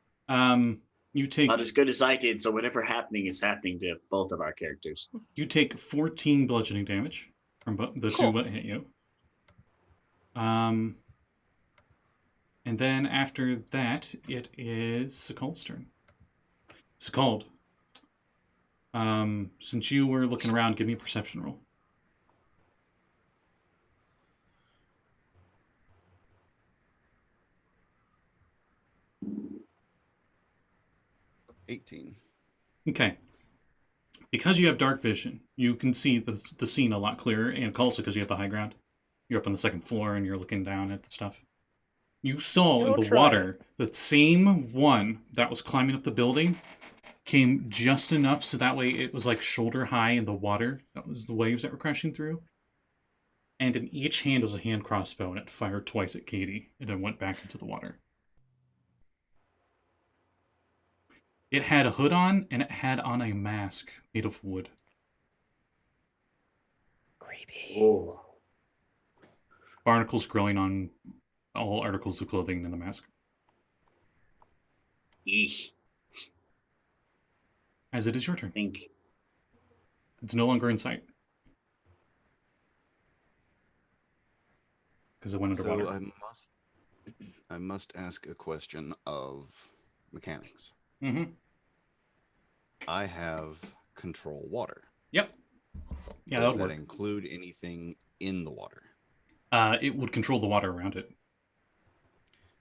[SPEAKER 1] You take
[SPEAKER 5] Not as good as I did, so whatever happening is happening to both of our characters.
[SPEAKER 1] 14 bludgeoning damage from the
[SPEAKER 7] Cool.
[SPEAKER 1] two that hit you. And then after that, it is Sekald's turn. Sekald. Since you were looking around, give me a perception roll.
[SPEAKER 6] $18.
[SPEAKER 1] Okay. Because you have dark vision, you can see the scene a lot clearer, and also because you have the high ground. You're up on the second floor and you're looking down at the stuff. You saw in
[SPEAKER 4] Don't
[SPEAKER 1] the
[SPEAKER 4] try
[SPEAKER 1] water the same one that was climbing up the building came just enough so that way it was like shoulder high in the water. That was the waves that were crashing through. And in each hand was a hand crossbow, and it fired twice at Kade, and then went back into the water. It had a hood on, and it had on a mask made of wood.
[SPEAKER 4] Creepy.
[SPEAKER 5] Oh.
[SPEAKER 1] Barnacles growing on all articles of clothing in the mask.
[SPEAKER 5] Eesh.
[SPEAKER 1] As it is your turn.
[SPEAKER 5] I think.
[SPEAKER 1] It's no longer in sight. Because it went underwater.
[SPEAKER 6] So I must ask a question of mechanics.
[SPEAKER 1] Mm-hmm.
[SPEAKER 6] I have control water.
[SPEAKER 1] Yep. Yeah,
[SPEAKER 6] Does
[SPEAKER 1] that
[SPEAKER 6] that
[SPEAKER 1] would
[SPEAKER 6] include anything in the water?
[SPEAKER 1] it would control the water around it.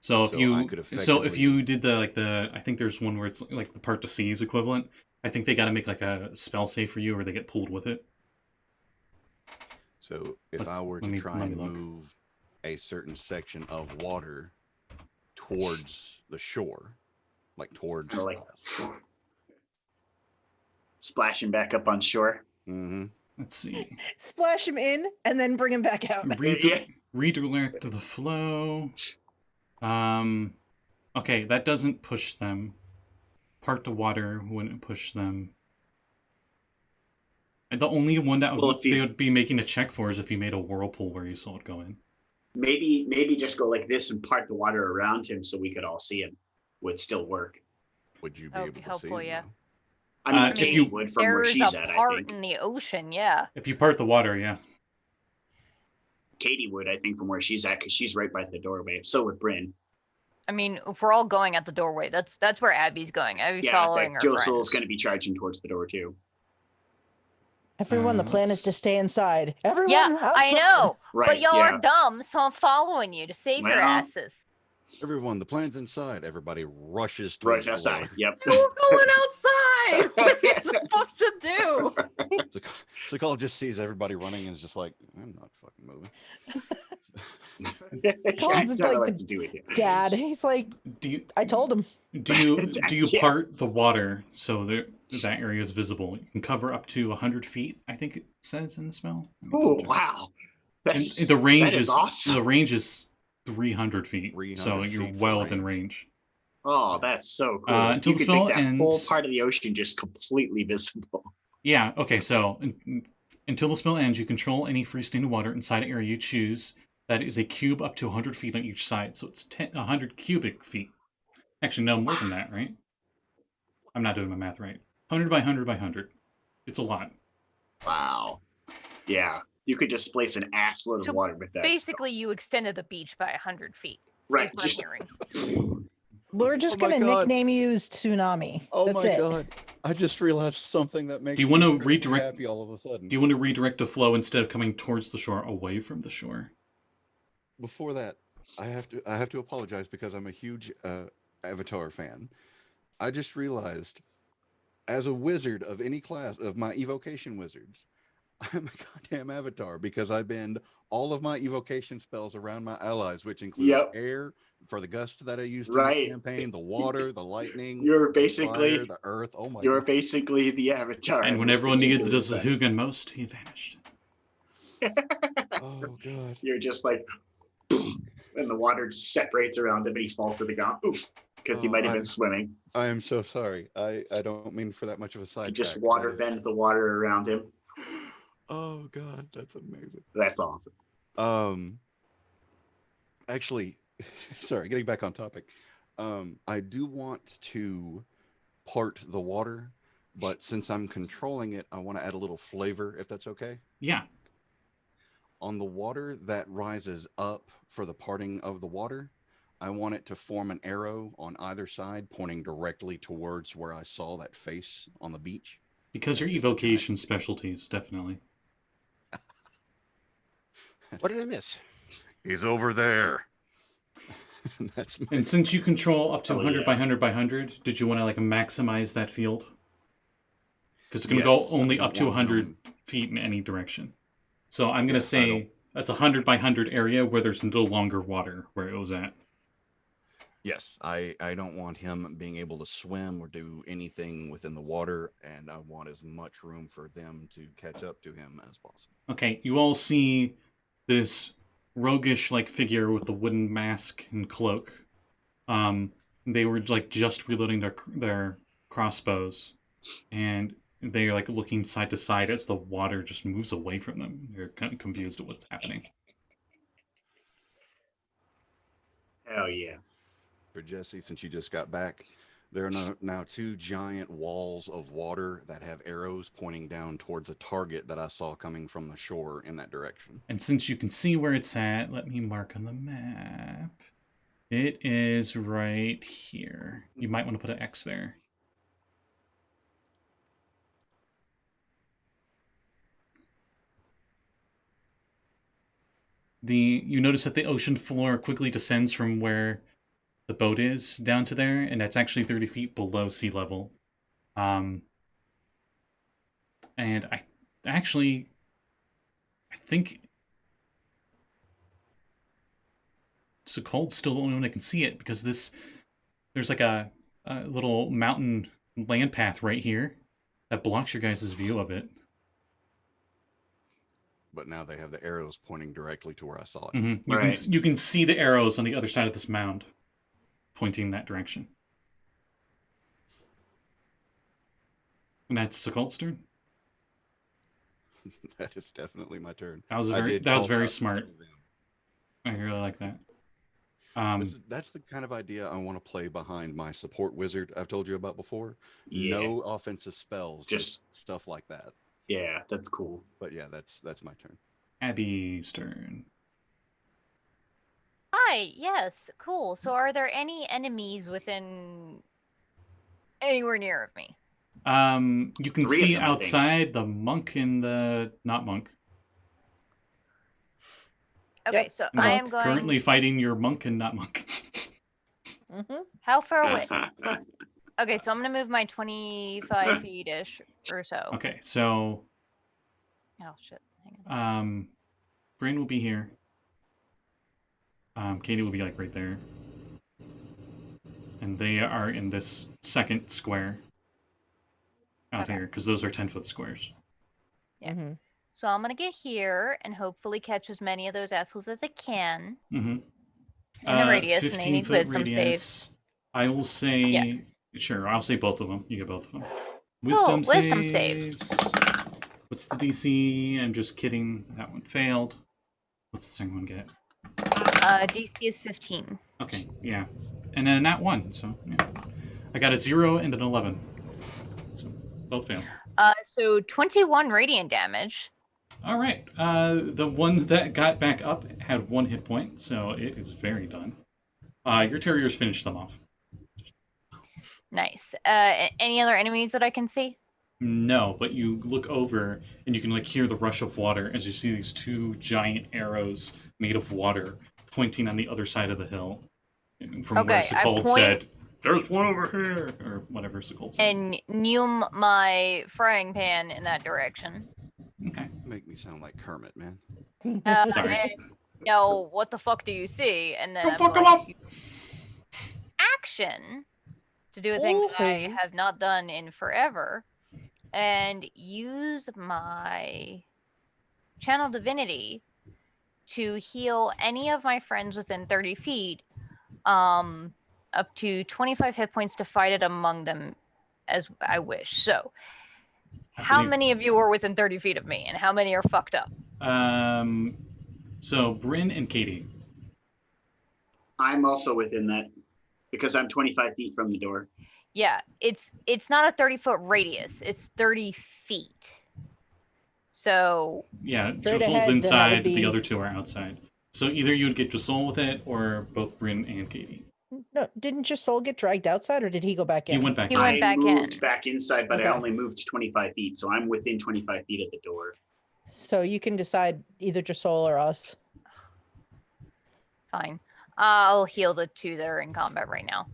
[SPEAKER 1] So if
[SPEAKER 6] So
[SPEAKER 1] you
[SPEAKER 6] I could
[SPEAKER 1] if
[SPEAKER 6] effectively-
[SPEAKER 1] you did the I think there's one where it's like the part to seas equivalent. I think they got to make like a spell save for you, or they get pulled with it.
[SPEAKER 6] So if I were to try
[SPEAKER 1] let
[SPEAKER 6] and
[SPEAKER 1] me look.
[SPEAKER 6] move a certain section of water towards the shore, like towards
[SPEAKER 5] Kinda like
[SPEAKER 6] us.
[SPEAKER 5] splashing back up on shore.
[SPEAKER 6] Mm-hmm.
[SPEAKER 1] Let's see.
[SPEAKER 4] Splash him in and then bring him back out.
[SPEAKER 5] Yeah.
[SPEAKER 1] Redirect the flow. Okay, that doesn't push them. Part the water wouldn't push them. And the only one that
[SPEAKER 5] Well, if you-
[SPEAKER 1] they would be making a check for is if you made a whirlpool where you saw it go in.
[SPEAKER 5] Maybe just go like this and part the water around him so we could all see him. Would still work.
[SPEAKER 6] Would you be
[SPEAKER 2] That would
[SPEAKER 6] able
[SPEAKER 2] be
[SPEAKER 6] to
[SPEAKER 2] helpful,
[SPEAKER 6] see?
[SPEAKER 2] yeah.
[SPEAKER 6] No?
[SPEAKER 5] I mean,
[SPEAKER 1] If
[SPEAKER 5] Katie
[SPEAKER 1] you-
[SPEAKER 5] would from where
[SPEAKER 2] There's
[SPEAKER 5] she's
[SPEAKER 2] a
[SPEAKER 5] at. I
[SPEAKER 2] part
[SPEAKER 5] think
[SPEAKER 2] in the ocean, yeah.
[SPEAKER 1] If you part the water, yeah.
[SPEAKER 5] Katie would. I think from where she's at because she's right by the doorway. So would Bryn.
[SPEAKER 2] I mean, if we're all going at the doorway, that's where Abby's going. Abby's
[SPEAKER 5] Yeah,
[SPEAKER 2] following her
[SPEAKER 5] Josul's
[SPEAKER 2] friends.
[SPEAKER 5] going to be charging towards the door too.
[SPEAKER 4] Everyone, the plan is to
[SPEAKER 1] let's-
[SPEAKER 4] stay inside. Everyone,
[SPEAKER 2] Yeah, I
[SPEAKER 4] outside.
[SPEAKER 2] know,
[SPEAKER 5] Right.
[SPEAKER 2] but y'all
[SPEAKER 5] yeah.
[SPEAKER 2] are dumb, so I'm following you to save your
[SPEAKER 5] Well,
[SPEAKER 2] asses.
[SPEAKER 6] Everyone, the plan's inside. Everybody rushes
[SPEAKER 5] Right
[SPEAKER 6] towards the
[SPEAKER 5] outside.
[SPEAKER 6] water.
[SPEAKER 5] Yep.
[SPEAKER 7] We're going outside. What are you supposed to do?
[SPEAKER 6] Sekald just sees everybody running and is just like, I'm not fucking moving.
[SPEAKER 4] Colin's
[SPEAKER 5] I don't know
[SPEAKER 4] like
[SPEAKER 5] what
[SPEAKER 4] the
[SPEAKER 5] to do with it.
[SPEAKER 4] Dad, he's like,
[SPEAKER 1] Do you
[SPEAKER 4] I told him.
[SPEAKER 1] do you
[SPEAKER 5] Yeah.
[SPEAKER 1] part the water so that area is visible? You can cover up to 100 feet. I think it says in the spell. Let me
[SPEAKER 5] Oh
[SPEAKER 1] double check.
[SPEAKER 5] wow.
[SPEAKER 1] And
[SPEAKER 5] That's,
[SPEAKER 1] the range
[SPEAKER 5] that
[SPEAKER 1] is
[SPEAKER 5] awesome.
[SPEAKER 1] the range is 300 feet,
[SPEAKER 6] 300
[SPEAKER 1] so you're
[SPEAKER 6] feet for
[SPEAKER 1] well within
[SPEAKER 6] range.
[SPEAKER 1] range.
[SPEAKER 5] Oh, that's so cool.
[SPEAKER 1] Until
[SPEAKER 5] you
[SPEAKER 1] the
[SPEAKER 5] could make
[SPEAKER 1] spell
[SPEAKER 5] that whole
[SPEAKER 1] ends-
[SPEAKER 5] part of the ocean just completely visible.
[SPEAKER 1] Yeah. Okay. So until the spell ends, you control any freestanding water inside an area you choose. That is a cube up to 100 feet on each side. So it's 100 cubic feet. Actually, no, more than that, right? I'm not doing my math right. 100 by 100 by 100. It's a lot.
[SPEAKER 5] Wow. Yeah. You could just place an ass load of
[SPEAKER 2] So
[SPEAKER 5] water with that.
[SPEAKER 2] Basically, you extended the beach by 100 feet.
[SPEAKER 5] right.
[SPEAKER 2] Is what
[SPEAKER 5] Just
[SPEAKER 2] I'm hearing.
[SPEAKER 4] We're just
[SPEAKER 6] Oh my
[SPEAKER 4] gonna
[SPEAKER 6] God.
[SPEAKER 4] nickname you Tsunami.
[SPEAKER 6] Oh
[SPEAKER 4] That's
[SPEAKER 6] my
[SPEAKER 4] it.
[SPEAKER 6] god. I just realized something that makes
[SPEAKER 1] you wanna
[SPEAKER 6] me very
[SPEAKER 1] redirect-
[SPEAKER 6] happy all of a sudden.
[SPEAKER 1] Do you want to redirect the flow instead of coming towards the shore, away from the shore?
[SPEAKER 6] Before that, I have to apologize because I'm a huge Avatar fan. I just realized, as a wizard of any class of my evocation wizards, I'm a goddamn Avatar because I bend all of my evocation spells around my allies, which includes
[SPEAKER 5] Yep.
[SPEAKER 6] air for the gust that I used in
[SPEAKER 5] Right.
[SPEAKER 6] this campaign, the water, the lightning,
[SPEAKER 5] you're
[SPEAKER 6] the
[SPEAKER 5] basically
[SPEAKER 6] fire, the earth. Oh my
[SPEAKER 5] you're
[SPEAKER 6] god.
[SPEAKER 5] basically the avatar.
[SPEAKER 1] And
[SPEAKER 5] in
[SPEAKER 1] when
[SPEAKER 5] this
[SPEAKER 1] everyone needed the
[SPEAKER 5] particular set.
[SPEAKER 1] Sahuagin most, he vanished.
[SPEAKER 6] Oh god.
[SPEAKER 5] You're just like, boom, and the water just separates around him and he falls to the ground. Oof, because he
[SPEAKER 6] Oh,
[SPEAKER 5] might have
[SPEAKER 6] I-
[SPEAKER 5] been swimming.
[SPEAKER 6] I am so sorry. I don't mean for that much of a
[SPEAKER 5] You
[SPEAKER 6] sidetrack.
[SPEAKER 5] just
[SPEAKER 6] That
[SPEAKER 5] water
[SPEAKER 6] is-
[SPEAKER 5] bend the water around him.
[SPEAKER 6] Oh god, that's amazing.
[SPEAKER 5] That's awesome.
[SPEAKER 6] Actually, sorry, getting back on topic. I do want to part the water, but since I'm controlling it, I want to add a little flavor, if that's okay.
[SPEAKER 1] Yeah.
[SPEAKER 6] On the water that rises up for the parting of the water, I want it to form an arrow on either side pointing directly towards where I saw that face on the beach.
[SPEAKER 1] Because your
[SPEAKER 6] That's just a giant
[SPEAKER 1] evocation
[SPEAKER 6] circle.
[SPEAKER 1] specialties, definitely.
[SPEAKER 3] What did I miss?
[SPEAKER 6] He's over there. And that's my
[SPEAKER 1] And since you control up to
[SPEAKER 5] Oh,
[SPEAKER 1] 100
[SPEAKER 5] yeah.
[SPEAKER 1] by 100 by 100, did you want to like maximize that field? Because it's going to go
[SPEAKER 6] Yes, I
[SPEAKER 1] only
[SPEAKER 6] don't
[SPEAKER 1] up to
[SPEAKER 6] want
[SPEAKER 1] 100
[SPEAKER 6] him-
[SPEAKER 1] feet in any direction. So I'm going to
[SPEAKER 6] Yeah, I
[SPEAKER 1] say that's a 100 by 100 area where there's no longer water where it was at.
[SPEAKER 6] Yes, I don't want him being able to swim or do anything within the water, and I want as much room for them to catch up to him as possible.
[SPEAKER 1] Okay, you all see this roguish like figure with the wooden mask and cloak. They were like just reloading their crossbows, and they're like looking side to side as the water just moves away from them. They're kind of confused at what's happening.
[SPEAKER 5] Hell yeah.
[SPEAKER 6] For Jesse, since you just got back, there are now 2 giant walls of water that have arrows pointing down towards a target that I saw coming from the shore in that direction.
[SPEAKER 1] And since you can see where it's at, let me mark on the map. It is right here. You might want to put an X there. You notice that the ocean floor quickly descends from where the boat is down to there, and that's actually 30 feet below sea level. And I think Sekold's still the only one that can see it, because there's like a little mountain land path right here that blocks your guys' view of it.
[SPEAKER 6] But now they have the arrows pointing directly to where I saw it.
[SPEAKER 1] Mm-hmm.
[SPEAKER 5] Right.
[SPEAKER 1] You can see the arrows on the other side of this mound pointing that direction. And that's Sekold's turn.
[SPEAKER 6] That is definitely my turn.
[SPEAKER 1] That was
[SPEAKER 6] I
[SPEAKER 1] very
[SPEAKER 6] did
[SPEAKER 1] that was
[SPEAKER 6] call
[SPEAKER 1] very
[SPEAKER 6] out to
[SPEAKER 1] smart.
[SPEAKER 6] tell them.
[SPEAKER 1] I really like that.
[SPEAKER 6] That's the kind of idea I want to play behind my support wizard I've told you about before.
[SPEAKER 5] Yeah.
[SPEAKER 6] No offensive spells, just stuff like that.
[SPEAKER 5] Yeah, that's cool.
[SPEAKER 6] But yeah, that's my turn.
[SPEAKER 1] Abby's turn.
[SPEAKER 2] Hi, yes, cool. So are there any enemies within anywhere near of me?
[SPEAKER 1] You can
[SPEAKER 5] 3 of
[SPEAKER 1] see
[SPEAKER 5] them, I think.
[SPEAKER 1] outside the monk and the not monk.
[SPEAKER 2] Okay,
[SPEAKER 4] Yep,
[SPEAKER 2] so
[SPEAKER 1] And
[SPEAKER 2] I
[SPEAKER 1] they're
[SPEAKER 2] am going.
[SPEAKER 1] currently fighting your monk and not monk.
[SPEAKER 4] Mm-hmm.
[SPEAKER 2] How far away? Okay, so I'm gonna move my 25 feet ish or so.
[SPEAKER 1] Okay, so
[SPEAKER 2] Oh shit. Hang on.
[SPEAKER 1] Bryn will be here. Kade will be like right there. And they are in this second square out
[SPEAKER 2] Okay.
[SPEAKER 1] here, because those are 10-foot squares.
[SPEAKER 2] Yeah.
[SPEAKER 4] Mm-hmm.
[SPEAKER 2] So I'm gonna get here and hopefully catch as many of those assholes as I can
[SPEAKER 1] Mm-hmm.
[SPEAKER 2] in the radius, and I
[SPEAKER 1] 15
[SPEAKER 2] need
[SPEAKER 1] foot
[SPEAKER 2] wisdom
[SPEAKER 1] radius.
[SPEAKER 2] saves.
[SPEAKER 1] I will say,
[SPEAKER 2] Yeah.
[SPEAKER 1] sure, I'll say both of them. You get both of them.
[SPEAKER 2] Cool, wisdom saves.
[SPEAKER 1] What's the DC? I'm just kidding. That one failed. What's the second one get?
[SPEAKER 2] DC is 15.
[SPEAKER 1] Okay, yeah. And then that one, so yeah. I got a 0 and an 11. So both failed.
[SPEAKER 2] So 21 radiant damage.
[SPEAKER 1] All right. The one that got back up had 1 hit point, so it is very done. Your terriers finished them off.
[SPEAKER 2] Nice. Any other enemies that I can see?
[SPEAKER 1] No, but you look over and you can like hear the rush of water as you see these 2 giant arrows made of water pointing on the other side of the hill. From where
[SPEAKER 2] Okay, I
[SPEAKER 1] Sekald
[SPEAKER 2] point-
[SPEAKER 1] said, "There's one over here," or whatever Sekald said.
[SPEAKER 2] And Neum my frying pan in that direction.
[SPEAKER 1] Okay.
[SPEAKER 6] Make me sound like Kermit, man.
[SPEAKER 1] Sorry.
[SPEAKER 2] And, no, what the fuck do you see? And then
[SPEAKER 1] Go
[SPEAKER 2] I'm
[SPEAKER 1] fuck 'em
[SPEAKER 2] going
[SPEAKER 1] up!
[SPEAKER 2] to action to do a thing that I
[SPEAKER 4] Okay.
[SPEAKER 2] have not done in forever, and use my channel divinity to heal any of my friends within 30 feet, up to 25 hit points divided among them as I wish. So, how
[SPEAKER 1] believe-
[SPEAKER 2] many of you are within 30 feet of me, and how many are fucked up?
[SPEAKER 1] So Bryn and Kade.
[SPEAKER 5] I'm also within that because I'm 25 feet from the door.
[SPEAKER 2] Yeah, it's not a 30-foot radius. It's 30 feet. So
[SPEAKER 1] Yeah,
[SPEAKER 4] Straight
[SPEAKER 1] Josul's
[SPEAKER 4] ahead, then that would
[SPEAKER 1] inside,
[SPEAKER 4] be-
[SPEAKER 1] the other two are outside. So either you would get Josul with it, or both Bryn and Katie.
[SPEAKER 4] No, didn't your soul get dragged outside, or did he go back in?
[SPEAKER 1] He went back
[SPEAKER 2] He
[SPEAKER 1] in.
[SPEAKER 2] went
[SPEAKER 5] I
[SPEAKER 2] back
[SPEAKER 5] moved
[SPEAKER 2] in.
[SPEAKER 5] back inside, but I
[SPEAKER 4] Okay.
[SPEAKER 5] only moved 25 feet, so I'm within 25 feet of the door.
[SPEAKER 4] So you can decide either your soul or us.
[SPEAKER 2] fine. I'll heal the two that are in combat right now.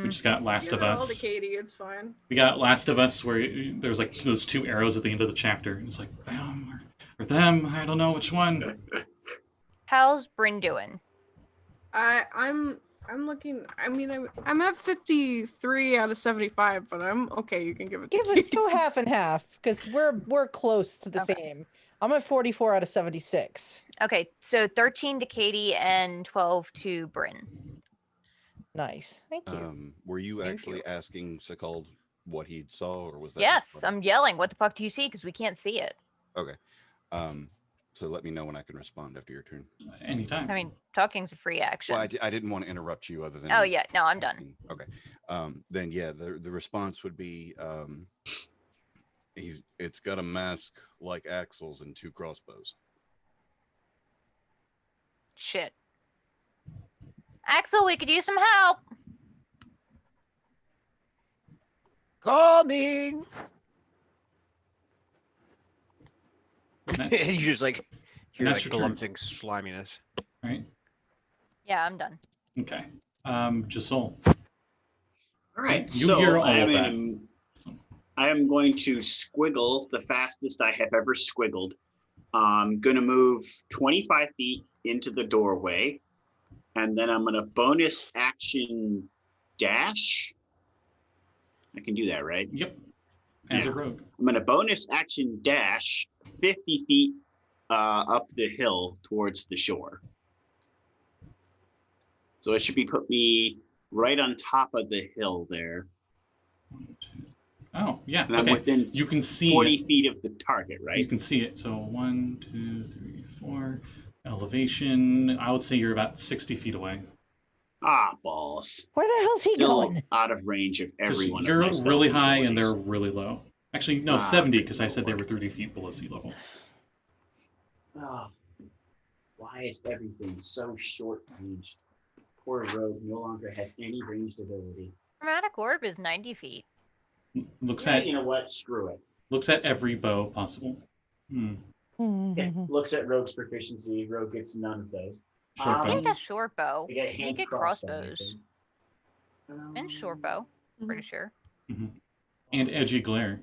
[SPEAKER 1] We just got Last of
[SPEAKER 7] Give it all to
[SPEAKER 1] Us.
[SPEAKER 7] Katie, it's fine.
[SPEAKER 1] We got Last of Us, where there's like those two arrows at the end of the chapter. And it's like, them or them, I don't know which one.
[SPEAKER 2] How's Bryn doing?
[SPEAKER 7] I'm looking. I mean, I'm at 53 out of 75, but I'm okay. You can give it to
[SPEAKER 4] Give
[SPEAKER 7] Katie.
[SPEAKER 4] it to half and half, because we're close to the
[SPEAKER 2] Okay.
[SPEAKER 4] same. I'm at 44 out of 76.
[SPEAKER 2] Okay, so 13 to Katie and 12 to Bryn.
[SPEAKER 4] Nice. Thank you.
[SPEAKER 6] Were you
[SPEAKER 2] Thank
[SPEAKER 6] actually
[SPEAKER 2] you.
[SPEAKER 6] asking Sekald what he saw, or was that?
[SPEAKER 2] Yes,
[SPEAKER 6] just
[SPEAKER 2] I'm yelling. What the fuck do you see? Because we can't see it.
[SPEAKER 6] okay. So let me know when I can respond after your turn.
[SPEAKER 1] Anytime.
[SPEAKER 2] I mean, talking's a free action.
[SPEAKER 6] Well, I didn't want to interrupt you, other than.
[SPEAKER 2] Oh yeah, no, I'm done.
[SPEAKER 6] asking. Okay. Then yeah, the response would be, it's got a mask like Axel's and 2 crossbows.
[SPEAKER 2] Shit. Axel, we could use some help.
[SPEAKER 3] Coming.
[SPEAKER 1] And
[SPEAKER 3] And
[SPEAKER 1] that's,
[SPEAKER 3] you just like hear
[SPEAKER 1] that's
[SPEAKER 3] like
[SPEAKER 1] your turn.
[SPEAKER 3] glumting sliminess.
[SPEAKER 1] right?
[SPEAKER 2] Yeah, I'm done.
[SPEAKER 1] Okay. Josul.
[SPEAKER 5] All right,
[SPEAKER 1] You
[SPEAKER 5] so
[SPEAKER 1] hear all
[SPEAKER 5] I
[SPEAKER 1] of
[SPEAKER 5] am,
[SPEAKER 1] So,
[SPEAKER 5] I am going to squiggle the fastest I have ever squiggled. I'm going to move 25 feet into the doorway, and then I'm going to bonus action dash. I can do that, right?
[SPEAKER 1] yep. As
[SPEAKER 5] Yeah.
[SPEAKER 1] a rogue.
[SPEAKER 5] I'm going to bonus action dash 50 feet up the hill towards the shore. So it should be put me right on top of the hill there.
[SPEAKER 1] Oh, yeah.
[SPEAKER 5] And I'm
[SPEAKER 1] Okay.
[SPEAKER 5] within
[SPEAKER 1] You can see
[SPEAKER 5] 40
[SPEAKER 1] it.
[SPEAKER 5] feet of the target, right?
[SPEAKER 1] You can see it. So 1, 2, 3, 4. Elevation. I would say you're about 60 feet away.
[SPEAKER 5] Ah, balls.
[SPEAKER 4] Where the hell's he
[SPEAKER 5] Still
[SPEAKER 4] going?
[SPEAKER 5] out of range of
[SPEAKER 1] Because
[SPEAKER 5] everyone.
[SPEAKER 1] you're really high and they're really low. Actually, no,
[SPEAKER 5] Ah,
[SPEAKER 1] 70,
[SPEAKER 5] good
[SPEAKER 1] because I said they
[SPEAKER 5] lord.
[SPEAKER 1] were 30 feet below sea level.
[SPEAKER 5] Oh, why is everything so short ranged? Poor rogue no longer has any ranged ability.
[SPEAKER 2] Chromatic orb is 90 feet.
[SPEAKER 1] Looks
[SPEAKER 5] Yeah,
[SPEAKER 1] at
[SPEAKER 5] you know what? Screw it.
[SPEAKER 1] looks at every bow possible.
[SPEAKER 5] It looks at rogue's proficiency. Rogue gets none of those.
[SPEAKER 1] Short
[SPEAKER 2] He
[SPEAKER 1] bow.
[SPEAKER 2] get a short bow.
[SPEAKER 5] I get
[SPEAKER 2] He
[SPEAKER 5] hand
[SPEAKER 2] get
[SPEAKER 5] crossbow, I
[SPEAKER 2] crossbows
[SPEAKER 5] think.
[SPEAKER 2] and short bow. Pretty sure.
[SPEAKER 1] And edgy glare.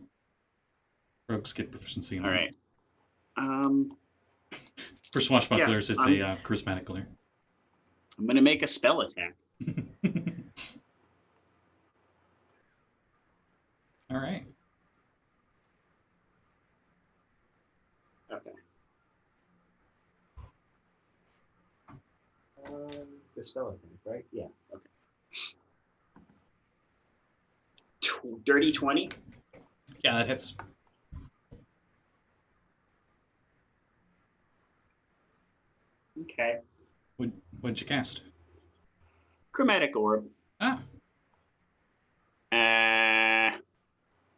[SPEAKER 1] Rogues get proficiency in
[SPEAKER 5] All
[SPEAKER 1] that.
[SPEAKER 5] right.
[SPEAKER 1] For swashbucklers, it's
[SPEAKER 5] I'm-
[SPEAKER 1] a charismatic glare.
[SPEAKER 5] I'm gonna make a spell attack.
[SPEAKER 1] All right.
[SPEAKER 5] Okay. The spell attack, right? Yeah. Okay. Dirty 20.
[SPEAKER 1] Yeah, that hits.
[SPEAKER 5] Okay.
[SPEAKER 1] What'd you cast?
[SPEAKER 5] Chromatic orb.
[SPEAKER 1] Ah,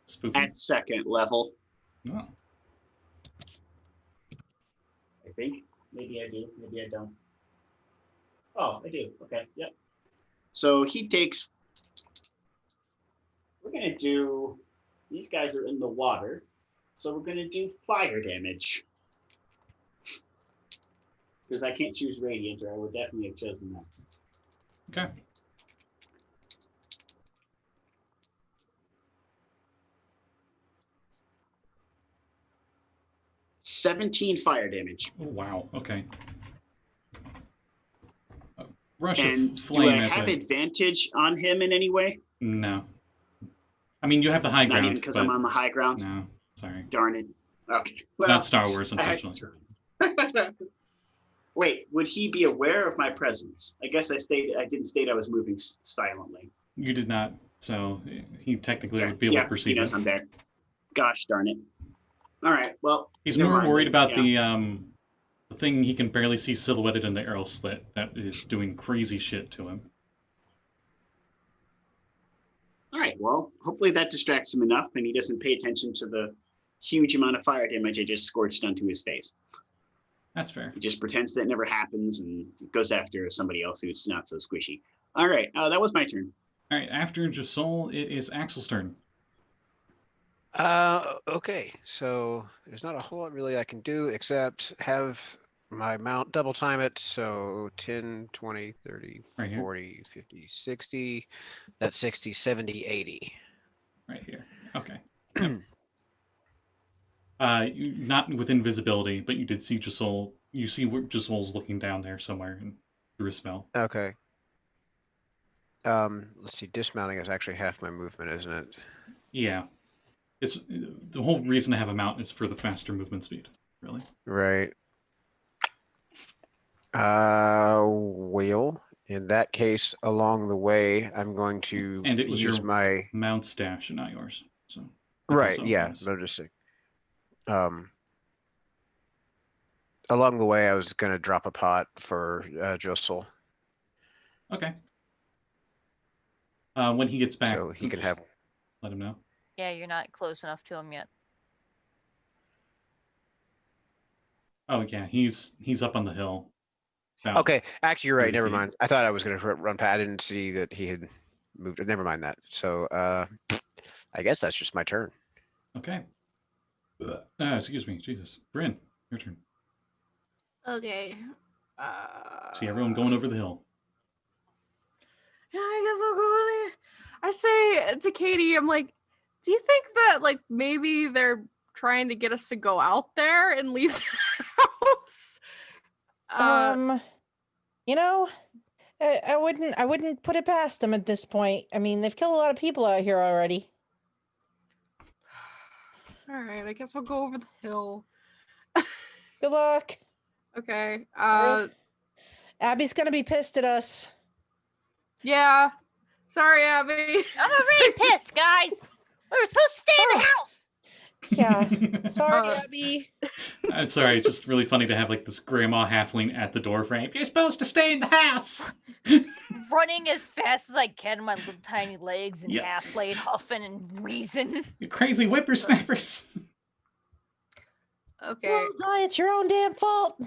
[SPEAKER 1] spooky.
[SPEAKER 5] At second level,
[SPEAKER 1] Oh.
[SPEAKER 5] I think. Maybe I do. Maybe I don't. Oh, I do. Okay. Yep. So he takes. We're gonna do. These guys are in the water, so we're gonna do fire damage. Because I can't choose radiant, or I would definitely have chosen that.
[SPEAKER 1] Okay.
[SPEAKER 5] $17 fire damage.
[SPEAKER 1] Oh, wow. Okay. Rush
[SPEAKER 5] And
[SPEAKER 1] of
[SPEAKER 5] do
[SPEAKER 1] flame
[SPEAKER 5] I
[SPEAKER 1] as
[SPEAKER 5] have
[SPEAKER 1] a
[SPEAKER 5] advantage on him in any way?
[SPEAKER 1] no. I mean, you have the high
[SPEAKER 5] Not
[SPEAKER 1] ground,
[SPEAKER 5] even because
[SPEAKER 1] but
[SPEAKER 5] I'm on the high ground.
[SPEAKER 1] no. Sorry,
[SPEAKER 5] Darn it. Okay.
[SPEAKER 1] it's not Star Wars,
[SPEAKER 5] I had to
[SPEAKER 1] unfortunately.
[SPEAKER 5] Wait, would he be aware of my presence? I guess I didn't state I was moving silently.
[SPEAKER 1] You did not, so he technically
[SPEAKER 5] Okay,
[SPEAKER 1] would be able
[SPEAKER 5] yeah,
[SPEAKER 1] to perceive
[SPEAKER 5] he knows
[SPEAKER 1] it.
[SPEAKER 5] I'm there. Gosh darn it. All right, well.
[SPEAKER 1] He's
[SPEAKER 5] never
[SPEAKER 1] more
[SPEAKER 5] mind
[SPEAKER 1] worried
[SPEAKER 5] then,
[SPEAKER 1] about
[SPEAKER 5] yeah.
[SPEAKER 1] the thing he can barely see silhouetted in the arrow slit that is doing crazy shit to him.
[SPEAKER 5] All right, well, hopefully that distracts him enough and he doesn't pay attention to the huge amount of fire damage I just scorched onto his face.
[SPEAKER 1] That's fair.
[SPEAKER 5] He just pretends that never happens and goes after somebody else who's not so squishy. All right, that was my turn.
[SPEAKER 1] All right, after Josul, it is Axel's turn.
[SPEAKER 3] Okay, so there's not a whole lot really I can do except have my mount double time it. So 10, 20, 30,
[SPEAKER 1] Right here.
[SPEAKER 3] 40, 50, 60. That's 60, 70, 80.
[SPEAKER 1] Right here. Okay. Yep. Not within visibility, but you did see Josul. You see where Josul's looking down there somewhere and through a spell.
[SPEAKER 3] Okay. Let's see, dismounting is actually half my movement, isn't it?
[SPEAKER 1] Yeah. It's the whole reason to have a mount is for the faster movement speed, really.
[SPEAKER 3] Right. Well, in that case, along the way, I'm going to
[SPEAKER 1] And it was
[SPEAKER 3] use
[SPEAKER 1] your
[SPEAKER 3] my
[SPEAKER 1] mount stash and not yours. So that's
[SPEAKER 3] right.
[SPEAKER 1] also a
[SPEAKER 3] Yeah,
[SPEAKER 1] bonus.
[SPEAKER 3] noticing. Along the way, I was going to drop a pot for Josul,
[SPEAKER 1] Okay. When he gets back,
[SPEAKER 3] so he can have.
[SPEAKER 1] let him know.
[SPEAKER 2] Yeah, you're not close enough to him yet.
[SPEAKER 1] Oh yeah, he's up on the hill. About-
[SPEAKER 3] Okay, actually, you're right.
[SPEAKER 1] 30
[SPEAKER 3] Never
[SPEAKER 1] feet.
[SPEAKER 3] mind. I thought I was going to run past. I didn't see that he had moved. Never mind that. So, I guess that's just my turn.
[SPEAKER 1] Okay. Excuse me, Jesus, Bryn, your turn.
[SPEAKER 7] Okay.
[SPEAKER 1] See everyone going over the hill.
[SPEAKER 7] Yeah, I guess I'll go in. I say to Katie, I'm like, do you think that like maybe they're trying to get us to go out there and leave the house?
[SPEAKER 4] You know, I wouldn't put it past them at this point. I mean, they've killed a lot of people out here already.
[SPEAKER 7] All right, I guess I'll go over the hill.
[SPEAKER 4] Good luck.
[SPEAKER 7] Okay.
[SPEAKER 4] Abby's gonna be pissed at us.
[SPEAKER 7] Yeah. Sorry, Abby.
[SPEAKER 2] I'm already pissed, guys. We were supposed to stay in the house.
[SPEAKER 4] Yeah. Sorry,
[SPEAKER 7] Uh,
[SPEAKER 4] Abby.
[SPEAKER 1] I'm sorry, it's just really funny to have like this grandma halfling at the door frame. You're supposed to stay in the house.
[SPEAKER 2] Running as fast as I can, my little tiny legs and
[SPEAKER 1] Yeah.
[SPEAKER 2] half blade huffing and wheezing.
[SPEAKER 1] You crazy whippersnappers.
[SPEAKER 7] Okay.
[SPEAKER 4] Well, Die, it's your own damn fault.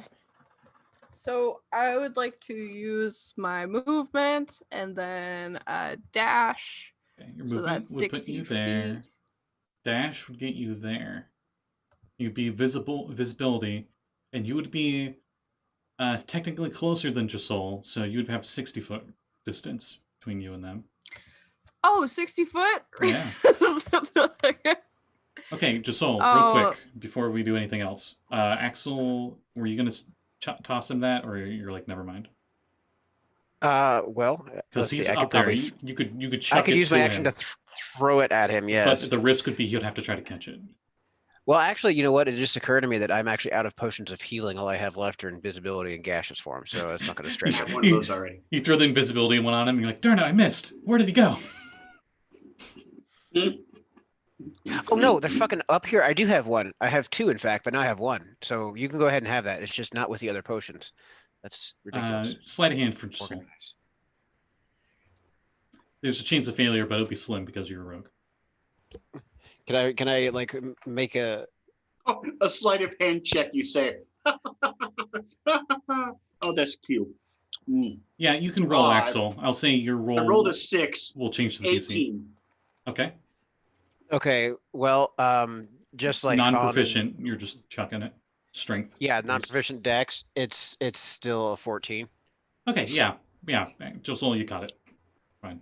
[SPEAKER 7] So I would like to use my movement and then dash.
[SPEAKER 1] Okay, your
[SPEAKER 7] So
[SPEAKER 1] movement
[SPEAKER 7] that's
[SPEAKER 1] would put
[SPEAKER 7] 60
[SPEAKER 1] you there.
[SPEAKER 7] feet.
[SPEAKER 1] Dash would get you there. You'd be visibility, and you would be technically closer than Josul, so you would have 60-foot distance between you and them.
[SPEAKER 7] Oh, 60 foot?
[SPEAKER 1] Yeah. Okay, Josul, real
[SPEAKER 7] Oh.
[SPEAKER 1] quick, before we do anything else. Axel, were you going to toss him that, or you're like, never mind?
[SPEAKER 3] Well,
[SPEAKER 1] Because
[SPEAKER 3] let's
[SPEAKER 1] he's
[SPEAKER 3] see. I
[SPEAKER 1] up
[SPEAKER 3] could
[SPEAKER 1] there.
[SPEAKER 3] probably.
[SPEAKER 1] You could chuck
[SPEAKER 3] I could
[SPEAKER 1] it
[SPEAKER 3] use my
[SPEAKER 1] to
[SPEAKER 3] action
[SPEAKER 1] him,
[SPEAKER 3] to throw it at him. Yes.
[SPEAKER 1] but the risk would be he would have to try to catch it.
[SPEAKER 3] Well, actually, you know what? It just occurred to me that I'm actually out of potions of healing. All I have left are invisibility and gaseous form, so it's not going to
[SPEAKER 5] I
[SPEAKER 3] stretch
[SPEAKER 5] have
[SPEAKER 3] it.
[SPEAKER 5] one of those already.
[SPEAKER 1] You throw the invisibility one on him, and you're like, darn it, I missed. Where did he go?
[SPEAKER 3] Oh no, they're fucking up here. I do have one. I have two, in fact, but now I have one. So you can go ahead and have that. It's just not with the other potions. That's ridiculous.
[SPEAKER 1] Sleight of hand for Josul.
[SPEAKER 3] Organize.
[SPEAKER 1] There's a chance of failure, but it'll be slim because you're a rogue.
[SPEAKER 3] Can I like make a?
[SPEAKER 5] Oh, a sleight of hand check, you say. Oh, that's cute.
[SPEAKER 1] Yeah, you can roll,
[SPEAKER 5] Oh,
[SPEAKER 1] Axel. I'll say your roll
[SPEAKER 5] I rolled a 6,
[SPEAKER 1] will change to the DC.
[SPEAKER 5] 18.
[SPEAKER 1] Okay.
[SPEAKER 3] Okay, well, just like
[SPEAKER 1] Non-proficient, you're just chucking it. Strength.
[SPEAKER 3] Yeah,
[SPEAKER 1] base.
[SPEAKER 3] non-proficient dex. It's still a 14.
[SPEAKER 1] Okay, yeah. Josul, you got it. Fine.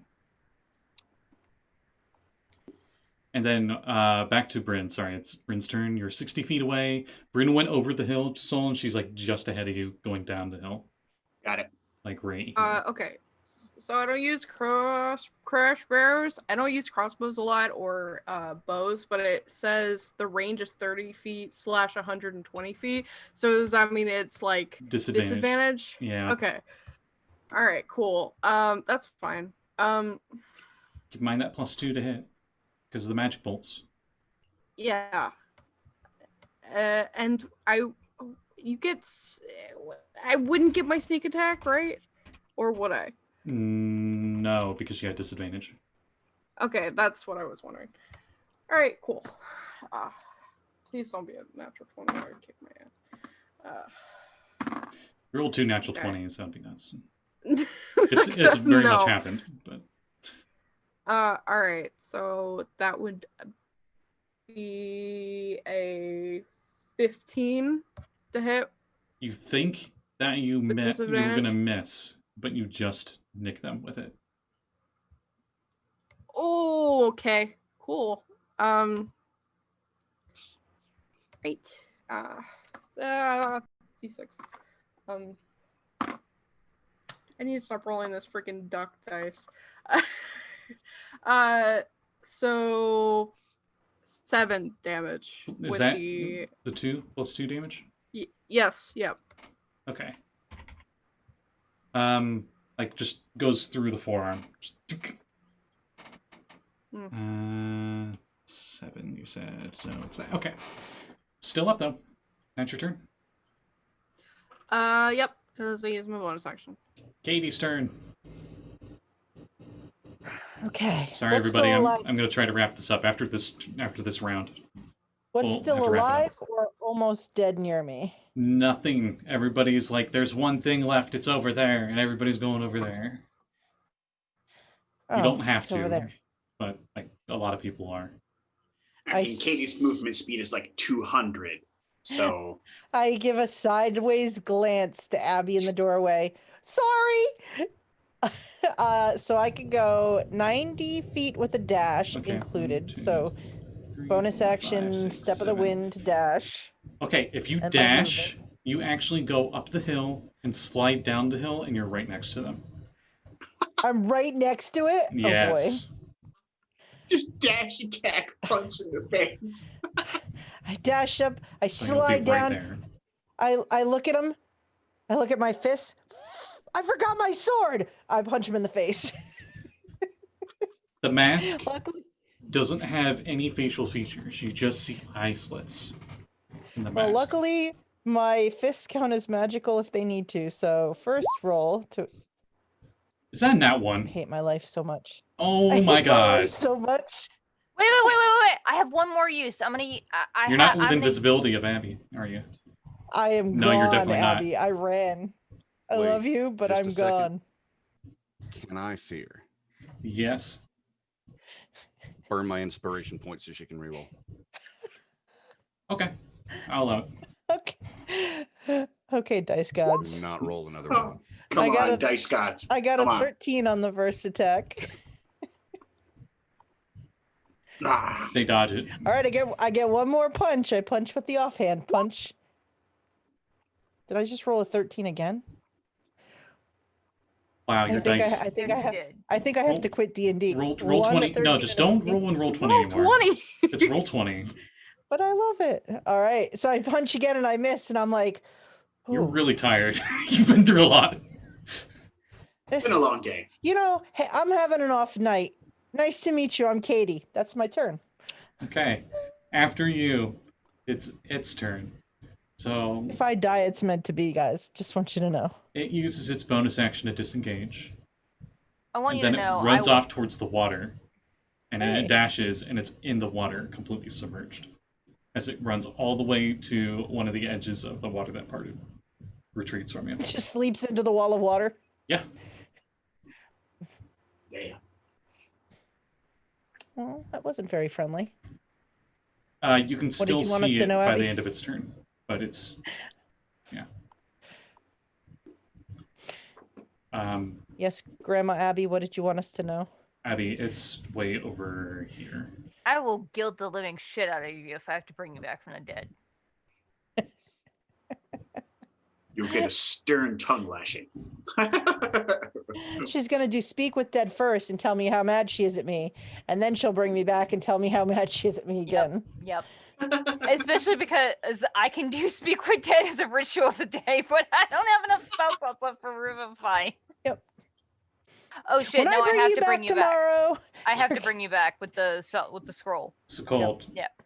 [SPEAKER 1] And then back to Bryn. Sorry, it's Bryn's turn. You're 60 feet away. Bryn went over the hill, Josul, and she's like just ahead of you going down the hill.
[SPEAKER 5] Got it.
[SPEAKER 1] Like right here.
[SPEAKER 7] Okay. So I don't use crash bearers. I don't use crossbows a lot or bows, but it says the range is 30 feet / 120 feet. So does that mean it's like disadvantage?
[SPEAKER 1] Yeah.
[SPEAKER 7] Okay. All right, cool. That's fine.
[SPEAKER 1] Keep in mind that +2 to hit because of the magic bolts.
[SPEAKER 7] Yeah. And I wouldn't get my sneak attack, right? Or would I?
[SPEAKER 1] No, because you had disadvantage.
[SPEAKER 7] Okay, that's what I was wondering. All right, cool. Please don't be a natural 20 or kick my ass.
[SPEAKER 1] Roll 2 natural
[SPEAKER 7] Okay.
[SPEAKER 1] 20s. That'd be nuts. It's very much happened, but.
[SPEAKER 7] All right. So that would be a 15 to hit.
[SPEAKER 1] You think that you're gonna
[SPEAKER 7] disadvantage?
[SPEAKER 1] miss, but you just nick them with it.
[SPEAKER 7] Oh, okay. Cool. Great. D6. I need to stop rolling this freaking duck dice. So 7 damage.
[SPEAKER 1] Is
[SPEAKER 7] with
[SPEAKER 1] that
[SPEAKER 7] the
[SPEAKER 1] 2 plus 2 damage?
[SPEAKER 7] yes, yep.
[SPEAKER 1] Okay. Like just goes through the forearm. Just 7, you said. So it's that. Okay. Still up though. That's your turn.
[SPEAKER 7] Yep. Because I use my bonus action.
[SPEAKER 1] Katie's turn.
[SPEAKER 4] Okay.
[SPEAKER 1] Sorry,
[SPEAKER 4] what's
[SPEAKER 1] everybody.
[SPEAKER 4] still
[SPEAKER 1] I'm
[SPEAKER 4] alive?
[SPEAKER 1] gonna try to wrap this up after this round.
[SPEAKER 4] What's
[SPEAKER 1] we'll have
[SPEAKER 4] still
[SPEAKER 1] to wrap it up.
[SPEAKER 4] alive or almost dead near me?
[SPEAKER 1] Nothing. Everybody's like, there's one thing left. It's over there, and everybody's going over there. You don't have
[SPEAKER 4] it's over
[SPEAKER 1] to,
[SPEAKER 4] there.
[SPEAKER 1] but like a lot of people are.
[SPEAKER 5] I mean, Katie's movement speed is like 200. So
[SPEAKER 4] I give a sideways glance to Abby in the doorway. Sorry. So I could go 90 feet with a dash
[SPEAKER 1] Okay,
[SPEAKER 4] included.
[SPEAKER 1] 1, 2,
[SPEAKER 4] So
[SPEAKER 1] 3,
[SPEAKER 4] bonus
[SPEAKER 1] 4, 5,
[SPEAKER 4] action,
[SPEAKER 1] 6,
[SPEAKER 4] step of the
[SPEAKER 1] 7.
[SPEAKER 4] wind, dash.
[SPEAKER 1] Okay, if you
[SPEAKER 4] And my
[SPEAKER 1] dash, you actually go up the hill and slide down the hill, and you're right next to them.
[SPEAKER 4] I'm right next to it.
[SPEAKER 1] Yes.
[SPEAKER 4] Oh boy.
[SPEAKER 5] just dash attack, punch in the face.
[SPEAKER 4] I dash up. I
[SPEAKER 1] So you'll be
[SPEAKER 4] slide down.
[SPEAKER 1] there.
[SPEAKER 4] I look at him. I look at my fist. I forgot my sword. I punch him in the face.
[SPEAKER 1] The mask
[SPEAKER 4] Luckily,
[SPEAKER 1] doesn't have any facial features. You just see eye slits in the mask.
[SPEAKER 4] well, luckily, my fists count as magical if they need to. So first roll to.
[SPEAKER 1] Is that a nat
[SPEAKER 4] I
[SPEAKER 1] 1?
[SPEAKER 4] hate my life so much.
[SPEAKER 1] Oh
[SPEAKER 4] I
[SPEAKER 1] my
[SPEAKER 4] hate my life
[SPEAKER 1] god.
[SPEAKER 4] so much.
[SPEAKER 2] Wait! I have one more use. I'm gonna.
[SPEAKER 1] You're not within visibility of Abby, are you?
[SPEAKER 4] I am
[SPEAKER 1] No, you're
[SPEAKER 4] gone,
[SPEAKER 1] definitely not.
[SPEAKER 4] Abby. I ran. I
[SPEAKER 6] Wait,
[SPEAKER 4] love you, but
[SPEAKER 6] just
[SPEAKER 4] I'm
[SPEAKER 6] a second.
[SPEAKER 4] gone.
[SPEAKER 6] Can I see her?
[SPEAKER 1] Yes.
[SPEAKER 6] Burn my inspiration points so she can reroll.
[SPEAKER 1] Okay. I'll allow it.
[SPEAKER 4] Okay. Okay, dice
[SPEAKER 6] Do
[SPEAKER 4] gods.
[SPEAKER 6] not roll another
[SPEAKER 5] Oh,
[SPEAKER 6] one.
[SPEAKER 5] come
[SPEAKER 4] I got
[SPEAKER 5] on,
[SPEAKER 4] a-
[SPEAKER 5] dice gods.
[SPEAKER 4] I got
[SPEAKER 5] Come
[SPEAKER 4] a
[SPEAKER 5] on.
[SPEAKER 4] 13 on the first attack.
[SPEAKER 5] Ah,
[SPEAKER 1] They dodge it.
[SPEAKER 4] All right, I get one more punch. I punch with the offhand punch. Did I just roll a 13 again?
[SPEAKER 1] Wow, your dice.
[SPEAKER 4] I think I
[SPEAKER 2] You
[SPEAKER 4] have.
[SPEAKER 2] did.
[SPEAKER 4] I think I have
[SPEAKER 1] Roll-
[SPEAKER 4] to quit D&D.
[SPEAKER 1] Roll
[SPEAKER 4] 1 to
[SPEAKER 1] 20. No,
[SPEAKER 4] 13
[SPEAKER 1] just
[SPEAKER 4] and a
[SPEAKER 1] don't
[SPEAKER 4] 15.
[SPEAKER 1] roll and roll 20
[SPEAKER 7] Roll
[SPEAKER 1] anymore.
[SPEAKER 7] 20.
[SPEAKER 1] It's roll 20.
[SPEAKER 4] But I love it. All right, so I punch again and I miss, and I'm like,
[SPEAKER 1] You're
[SPEAKER 4] "Ooh,
[SPEAKER 1] really tired. You've been through a lot.
[SPEAKER 5] it's been a long day.
[SPEAKER 4] you know, hey, I'm having an off night. Nice to meet you. I'm Katie. That's my turn.
[SPEAKER 1] Okay. After you, it's turn. So
[SPEAKER 4] If I die, it's meant to be, guys. Just want you to know.
[SPEAKER 1] it uses its bonus action to disengage.
[SPEAKER 2] I want
[SPEAKER 1] And
[SPEAKER 2] you
[SPEAKER 1] then
[SPEAKER 2] to know.
[SPEAKER 1] it runs
[SPEAKER 2] I
[SPEAKER 1] off towards the water. And then
[SPEAKER 4] Hey.
[SPEAKER 1] it dashes, and it's in the water, completely submerged. As it runs all the way to one of the edges of the water that parted. Retreats from you.
[SPEAKER 4] It just leaps into the wall of water.
[SPEAKER 1] Yeah.
[SPEAKER 5] Yeah.
[SPEAKER 4] Well, that wasn't very friendly.
[SPEAKER 1] You can
[SPEAKER 4] What did
[SPEAKER 1] still
[SPEAKER 4] you want us
[SPEAKER 1] see
[SPEAKER 4] to
[SPEAKER 1] it
[SPEAKER 4] know,
[SPEAKER 1] by
[SPEAKER 4] Abby?
[SPEAKER 1] the end of its turn. But it's... Yeah.
[SPEAKER 4] Yes, Grandma Abby, what did you want us to know?
[SPEAKER 1] Abby, it's way over here.
[SPEAKER 2] I will guilt the living shit out of you if I have to bring you back from the dead.
[SPEAKER 5] You'll get a stern tongue lashing.
[SPEAKER 4] She's going to do speak with dead first and tell me how mad she is at me. And then she'll bring me back and tell me how mad she is at me again.
[SPEAKER 2] Yep. Especially because I can do speak with dead as a ritual today, but I don't have enough spell slots left for Revivify.
[SPEAKER 4] Yep.
[SPEAKER 2] Oh shit!
[SPEAKER 4] When
[SPEAKER 2] No, I have to bring you back.
[SPEAKER 4] tomorrow.
[SPEAKER 2] I have to bring you back with the spell with the scroll.
[SPEAKER 1] Sekald,
[SPEAKER 2] Yep.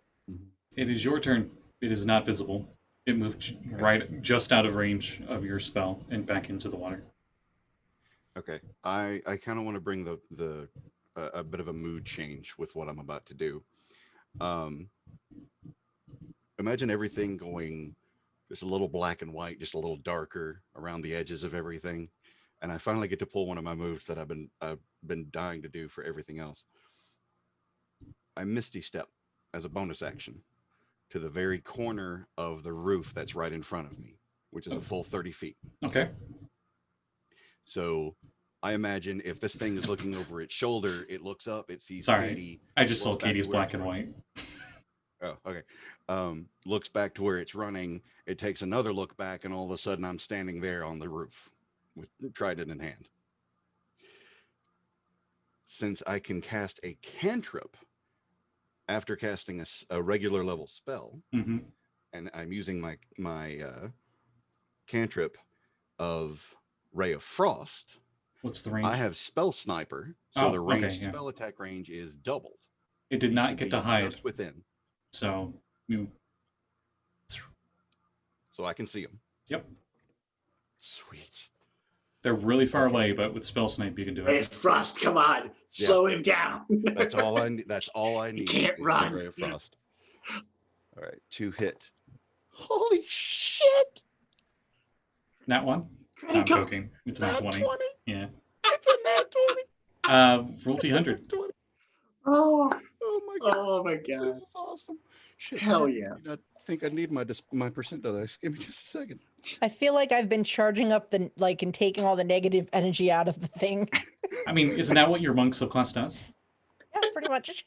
[SPEAKER 1] it is your turn. It is not visible. It moved right just out of range of your spell and back into the water.
[SPEAKER 6] Okay, I kind of want to bring the a bit of a mood change with what I'm about to do. imagine everything going just a little black and white, just a little darker around the edges of everything. And I finally get to pull one of my moves that I've been dying to do for everything else. I Misty Step as a bonus action to the very corner of the roof that's right in front of me, which is a full 30 feet.
[SPEAKER 1] Okay.
[SPEAKER 6] So I imagine if this thing is looking over its shoulder, it looks up, it sees
[SPEAKER 1] Sorry,
[SPEAKER 6] Katie.
[SPEAKER 1] I just saw
[SPEAKER 6] looks back to
[SPEAKER 1] Katie's
[SPEAKER 6] where
[SPEAKER 1] black
[SPEAKER 6] it's
[SPEAKER 1] and
[SPEAKER 6] running.
[SPEAKER 1] white.
[SPEAKER 6] Oh, okay. Looks back to where it's running. It takes another look back, and all of a sudden I'm standing there on the roof with trident in hand. Since I can cast a cantrip after casting a regular level spell,
[SPEAKER 1] Mm-hmm.
[SPEAKER 6] and I'm using my cantrip of Ray of Frost,
[SPEAKER 1] What's the range?
[SPEAKER 6] I have Spell Sniper, so
[SPEAKER 1] Oh,
[SPEAKER 6] the
[SPEAKER 1] okay,
[SPEAKER 6] range
[SPEAKER 1] yeah.
[SPEAKER 6] spell attack range is doubled.
[SPEAKER 1] It did
[SPEAKER 6] He
[SPEAKER 1] not
[SPEAKER 6] should
[SPEAKER 1] get
[SPEAKER 6] be
[SPEAKER 1] to hide,
[SPEAKER 6] just within,
[SPEAKER 1] so you.
[SPEAKER 6] so I can see him.
[SPEAKER 1] Yep.
[SPEAKER 6] Sweet.
[SPEAKER 1] They're really far
[SPEAKER 6] Okay.
[SPEAKER 1] away, but with Spell Snipe you can do
[SPEAKER 5] Ray
[SPEAKER 1] it.
[SPEAKER 5] of Frost, come on, slow him down.
[SPEAKER 6] That's all I need. That's all I need.
[SPEAKER 5] can't
[SPEAKER 6] is the
[SPEAKER 5] run.
[SPEAKER 6] Ray of Frost. All right, 2 hit. Holy shit!
[SPEAKER 1] Nat 1? No, I'm joking. It's a nat 20. Yeah.
[SPEAKER 6] It's a nat 20.
[SPEAKER 1] Roll
[SPEAKER 6] It's a
[SPEAKER 1] T100.
[SPEAKER 6] nat 20.
[SPEAKER 5] Oh,
[SPEAKER 6] Oh my god.
[SPEAKER 5] oh my god.
[SPEAKER 6] This is awesome. Shit,
[SPEAKER 5] Hell
[SPEAKER 6] man,
[SPEAKER 5] yeah.
[SPEAKER 6] I think I need my percent dice. Give me just a second.
[SPEAKER 4] I feel like I've been charging up and taking all the negative energy out of the thing.
[SPEAKER 1] I mean, isn't that what your monk subclass does?
[SPEAKER 4] Yeah, pretty much.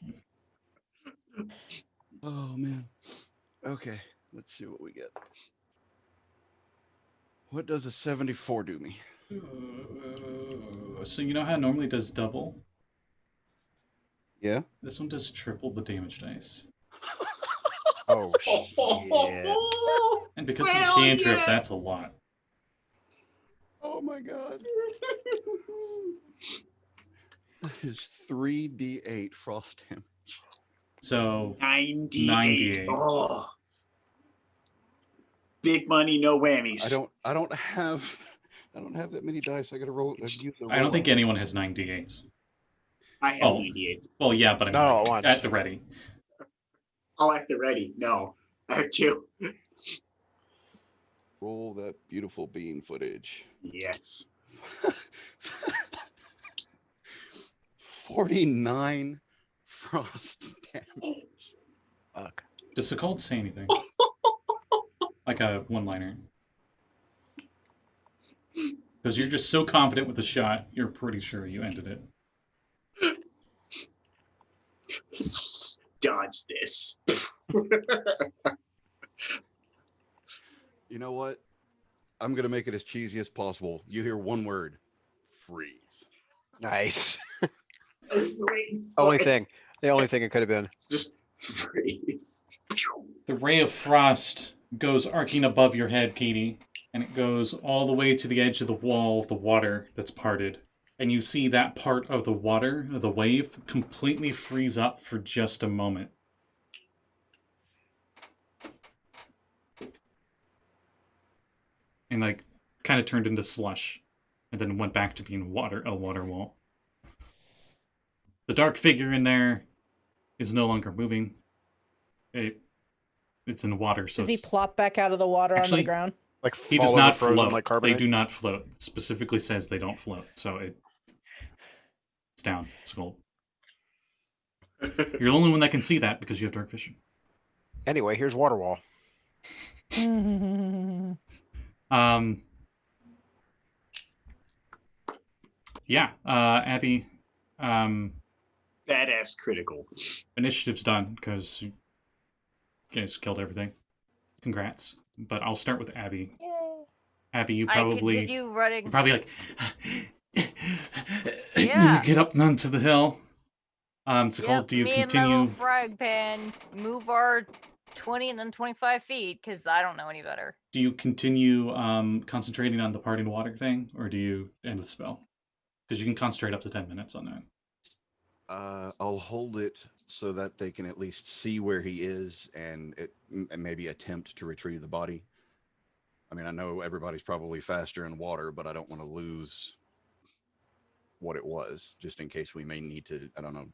[SPEAKER 6] Oh man. Okay, let's see what we get. What does a 74 do me?
[SPEAKER 1] So you know how it normally does double?
[SPEAKER 6] Yeah.
[SPEAKER 1] This one does triple the damage dice.
[SPEAKER 3] Oh shit.
[SPEAKER 1] And because it's a
[SPEAKER 5] Hell
[SPEAKER 1] cantrip,
[SPEAKER 5] yeah.
[SPEAKER 1] that's a lot.
[SPEAKER 6] Oh my god. That is 3d8 frost damage.
[SPEAKER 1] So
[SPEAKER 5] 98.
[SPEAKER 1] 98.
[SPEAKER 5] Oh. Big money, no whammies.
[SPEAKER 6] I don't have that many dice. I gotta roll. Use the
[SPEAKER 1] I don't
[SPEAKER 6] roll
[SPEAKER 1] think
[SPEAKER 6] on.
[SPEAKER 1] anyone has 9 d8s.
[SPEAKER 5] I have
[SPEAKER 1] Oh.
[SPEAKER 5] 98.
[SPEAKER 1] Well, yeah, but I mean,
[SPEAKER 3] Not all
[SPEAKER 1] like,
[SPEAKER 3] at once.
[SPEAKER 1] at the ready.
[SPEAKER 5] Oh, at the ready. No, I have 2.
[SPEAKER 6] Roll that beautiful bean footage.
[SPEAKER 5] Yes.
[SPEAKER 6] 49 frost damage.
[SPEAKER 3] Fuck.
[SPEAKER 1] Does Sekald say anything? Like a one-liner? Because you're just so confident with the shot, you're pretty sure you ended it.
[SPEAKER 5] Dodge this.
[SPEAKER 6] You know what? I'm gonna make it as cheesy as possible. You hear one word: freeze.
[SPEAKER 3] Nice.
[SPEAKER 5] I was waiting
[SPEAKER 3] Only
[SPEAKER 5] for it.
[SPEAKER 3] thing. The only thing it could have been.
[SPEAKER 5] Just freeze.
[SPEAKER 1] The ray of frost goes arcing above your head, Katie, and it goes all the way to the edge of the wall of the water that's parted. And you see that part of the water, of the wave, completely freeze up for just a moment. And like kind of turned into slush, and then went back to being a water wall. The dark figure in there is no longer moving. It's in the water, so
[SPEAKER 4] Does he
[SPEAKER 1] it's-
[SPEAKER 4] plop back out of the water onto
[SPEAKER 1] Actually-
[SPEAKER 4] the ground?
[SPEAKER 3] Like
[SPEAKER 1] he does
[SPEAKER 3] fall over
[SPEAKER 1] not
[SPEAKER 3] frozen
[SPEAKER 1] float.
[SPEAKER 3] like
[SPEAKER 1] They
[SPEAKER 3] carbonate.
[SPEAKER 1] do not float. It specifically says they don't float, so it's down. Skull. You're the only one that can see that because you have dark vision.
[SPEAKER 3] Anyway, here's water wall.
[SPEAKER 1] Yeah, Abby,
[SPEAKER 5] Badass critical.
[SPEAKER 1] initiative's done because you guys killed everything. Congrats. But I'll start with Abby. Abby, you
[SPEAKER 2] I
[SPEAKER 1] probably
[SPEAKER 2] continue running.
[SPEAKER 1] you're probably like
[SPEAKER 2] Yeah.
[SPEAKER 1] you get up onto the hill. Sekald,
[SPEAKER 2] Yep,
[SPEAKER 1] do you
[SPEAKER 2] me and my
[SPEAKER 1] continue?
[SPEAKER 2] little frag pan move our 20 and then 25 feet because I don't know any better.
[SPEAKER 1] Do you continue concentrating on the parting water thing, or do you end the spell? Because you can concentrate up to 10 minutes on that.
[SPEAKER 6] I'll hold it so that they can at least see where he is and maybe attempt to retrieve the body. I mean, I know everybody's probably faster in water, but I don't want to lose what it was, just in case we may need to, I don't know,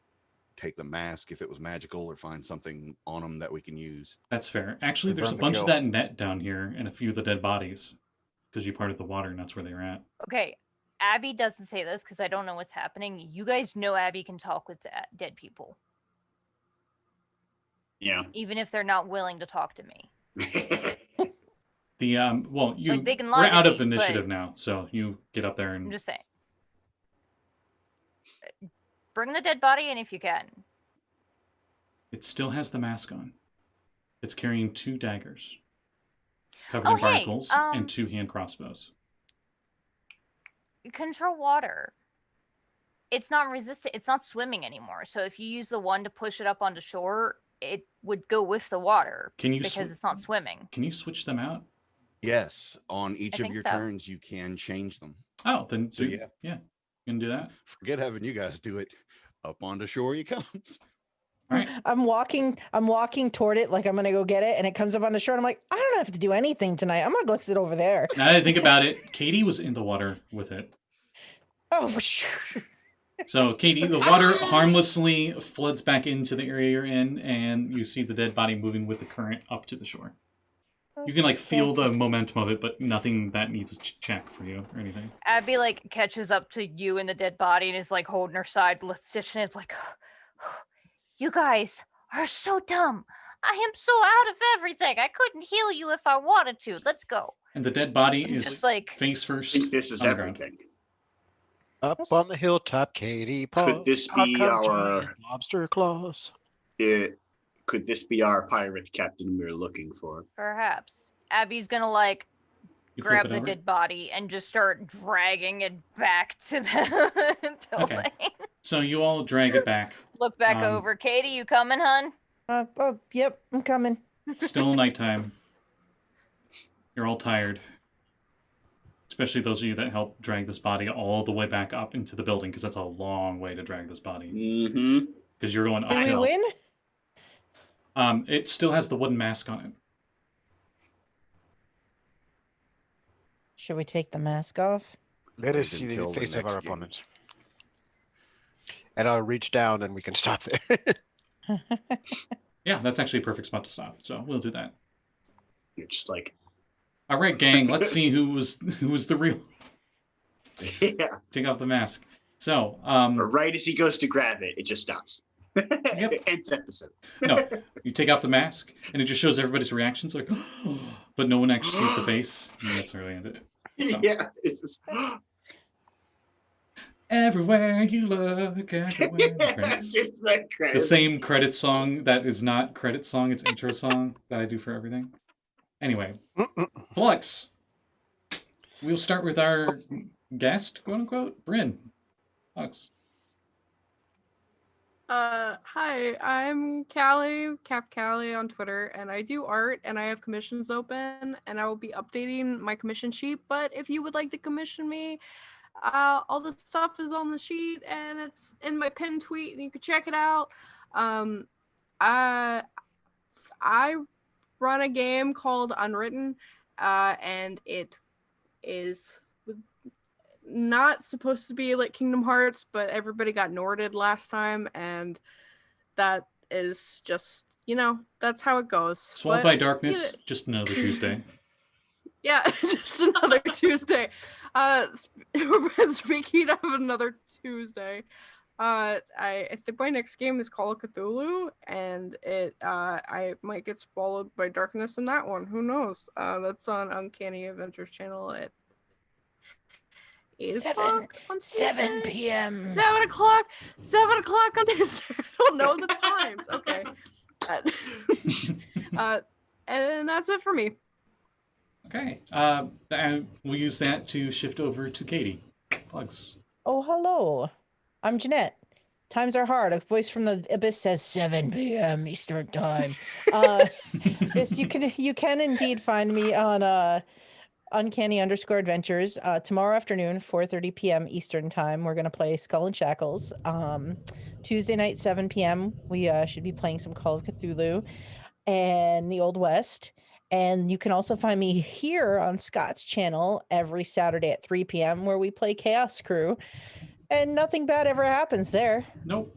[SPEAKER 6] take the mask if it was magical, or find something on them that we can use.
[SPEAKER 1] That's fair. Actually, there's a
[SPEAKER 3] Confirm the
[SPEAKER 1] bunch of
[SPEAKER 3] kill.
[SPEAKER 1] that net down here and a few of the dead bodies because you parted the water and that's where they were at.
[SPEAKER 2] Okay, Abby doesn't say this because I don't know what's happening. You guys know Abby can talk with dead people,
[SPEAKER 5] Yeah.
[SPEAKER 2] even if they're not willing to talk to me.
[SPEAKER 1] The well, you
[SPEAKER 2] Like, they can
[SPEAKER 1] we're
[SPEAKER 2] lie to
[SPEAKER 1] out of
[SPEAKER 2] me,
[SPEAKER 1] initiative
[SPEAKER 2] but-
[SPEAKER 1] now, so you get up there
[SPEAKER 2] I'm
[SPEAKER 1] and
[SPEAKER 2] just saying. Bring the dead body in if you can.
[SPEAKER 1] it still has the mask on. It's carrying 2 daggers covered
[SPEAKER 2] Oh,
[SPEAKER 1] in
[SPEAKER 2] hey,
[SPEAKER 1] barnacles and 2 hand crossbows.
[SPEAKER 2] Control water. It's not resistant. It's not swimming anymore. So if you use the one to push it up onto shore, it would go with the water
[SPEAKER 1] Can you
[SPEAKER 2] because it's not swimming.
[SPEAKER 1] Can you switch them out?
[SPEAKER 6] Yes, on each of
[SPEAKER 2] think
[SPEAKER 6] your
[SPEAKER 2] so.
[SPEAKER 6] turns, you can change them.
[SPEAKER 1] Oh, then
[SPEAKER 6] So,
[SPEAKER 1] yeah, you can do that.
[SPEAKER 6] Forget having you guys do it. Up onto shore he comes.
[SPEAKER 1] All right.
[SPEAKER 4] I'm walking toward it like I'm gonna go get it, and it comes up on the shore. And I'm like, I don't have to do anything tonight. I'm gonna go sit over there.
[SPEAKER 1] Now that I think about it, Katie was in the water with it.
[SPEAKER 4] Oh,
[SPEAKER 1] So, Katie, the water harmlessly floods back into the area you're in, and you see the dead body moving with the current up to the shore. You can, like, feel the momentum of it, but nothing that needs a check for you or anything.
[SPEAKER 2] Abby like catches up to you and the dead body and is like holding her side, stitching it like, you guys are so dumb. I am so out of everything. I couldn't heal you if I wanted to. Let's go.
[SPEAKER 1] And the dead body
[SPEAKER 2] It's
[SPEAKER 1] is
[SPEAKER 2] just like,
[SPEAKER 1] face first
[SPEAKER 5] I think this is
[SPEAKER 1] on the ground.
[SPEAKER 5] everything.
[SPEAKER 3] Up on the hilltop, Katie
[SPEAKER 5] Could
[SPEAKER 3] paws.
[SPEAKER 5] this
[SPEAKER 3] Out
[SPEAKER 5] be
[SPEAKER 3] come
[SPEAKER 5] our
[SPEAKER 3] giant lobster claws?
[SPEAKER 5] could this be our pirate captain we're looking for?
[SPEAKER 2] perhaps. Abby's gonna like
[SPEAKER 1] You flip
[SPEAKER 2] grab
[SPEAKER 1] it
[SPEAKER 2] the
[SPEAKER 1] over.
[SPEAKER 2] dead body and just start dragging it back to the building.
[SPEAKER 1] Okay. So you all drag it back.
[SPEAKER 2] Look back
[SPEAKER 1] Um,
[SPEAKER 2] over. Katie, you coming, hun?
[SPEAKER 4] oh, yep, I'm coming.
[SPEAKER 1] It's still nighttime. You're all tired. Especially those of you that helped drag this body all the way back up into the building, because that's a long way to drag this body.
[SPEAKER 5] Mm-hmm.
[SPEAKER 1] Because you're going
[SPEAKER 4] Did we
[SPEAKER 1] uphill.
[SPEAKER 4] win?
[SPEAKER 1] It still has the wooden mask on it.
[SPEAKER 4] Should we take the mask off?
[SPEAKER 3] Let us
[SPEAKER 6] Wait
[SPEAKER 3] see the
[SPEAKER 6] until the
[SPEAKER 3] face of
[SPEAKER 6] next
[SPEAKER 3] our
[SPEAKER 6] game.
[SPEAKER 3] opponent. And I'll reach down and we can stop there.
[SPEAKER 1] Yeah, that's actually a perfect spot to stop. So we'll do that.
[SPEAKER 5] You're just like,
[SPEAKER 1] All right, gang. Let's see who was the real.
[SPEAKER 5] yeah.
[SPEAKER 1] Take off the mask. So,
[SPEAKER 5] But right as he goes to grab it, it just stops. Ends episode.
[SPEAKER 1] no, you take off the mask, and it just shows everybody's reactions, like, but no one actually sees the face. And that's where we end it. So.
[SPEAKER 5] Yeah. It's just,
[SPEAKER 1] Everywhere you look, everywhere.
[SPEAKER 5] yeah,
[SPEAKER 1] Credits.
[SPEAKER 5] just like
[SPEAKER 1] The
[SPEAKER 5] credits.
[SPEAKER 1] same credit song that is not credit song, it's intro song that I do for everything. Anyway, Flux. We'll start with our guest, quote unquote, Bryn. Flux.
[SPEAKER 7] Hi, I'm Callie, Cap Callie on Twitter, and I do art and I have commissions open, and I will be updating my commission sheet. But if you would like to commission me, all the stuff is on the sheet and it's in my pinned tweet, and you can check it out. I run a game called Unwritten, and it is not supposed to be like Kingdom Hearts, but everybody got Norded last time, and that is just, that's how it goes.
[SPEAKER 1] Swallowed
[SPEAKER 7] But,
[SPEAKER 1] by Darkness,
[SPEAKER 7] yeah.
[SPEAKER 1] just another Tuesday.
[SPEAKER 7] Yeah, just another Tuesday. Speaking of another Tuesday, I think my next game is Call of Cthulhu, and I might get swallowed by darkness in that one. Who knows? That's on Uncanny Adventures channel at 8 o'clock on
[SPEAKER 4] 7
[SPEAKER 7] Tuesday?
[SPEAKER 4] p.m.
[SPEAKER 7] 7 o'clock. 7 o'clock on Tuesday. I don't know the times. Okay. And that's it for me.
[SPEAKER 1] Okay. We'll use that to shift over to Katie. Plugs.
[SPEAKER 4] Oh, hello. I'm Jeanette. Times are hard. A voice from the abyss says 7 p.m. Eastern time. Yes, you can indeed find me on Uncanny_Adventures tomorrow afternoon, 4:30 p.m. Eastern time. We're gonna play Skull and Shackles. Tuesday night, 7 p.m. We should be playing some Call of Cthulhu and the Old West. And you can also find me here on Scott's channel every Saturday at 3 p.m. where we play Chaos Crew. And nothing bad ever happens there.
[SPEAKER 1] Nope.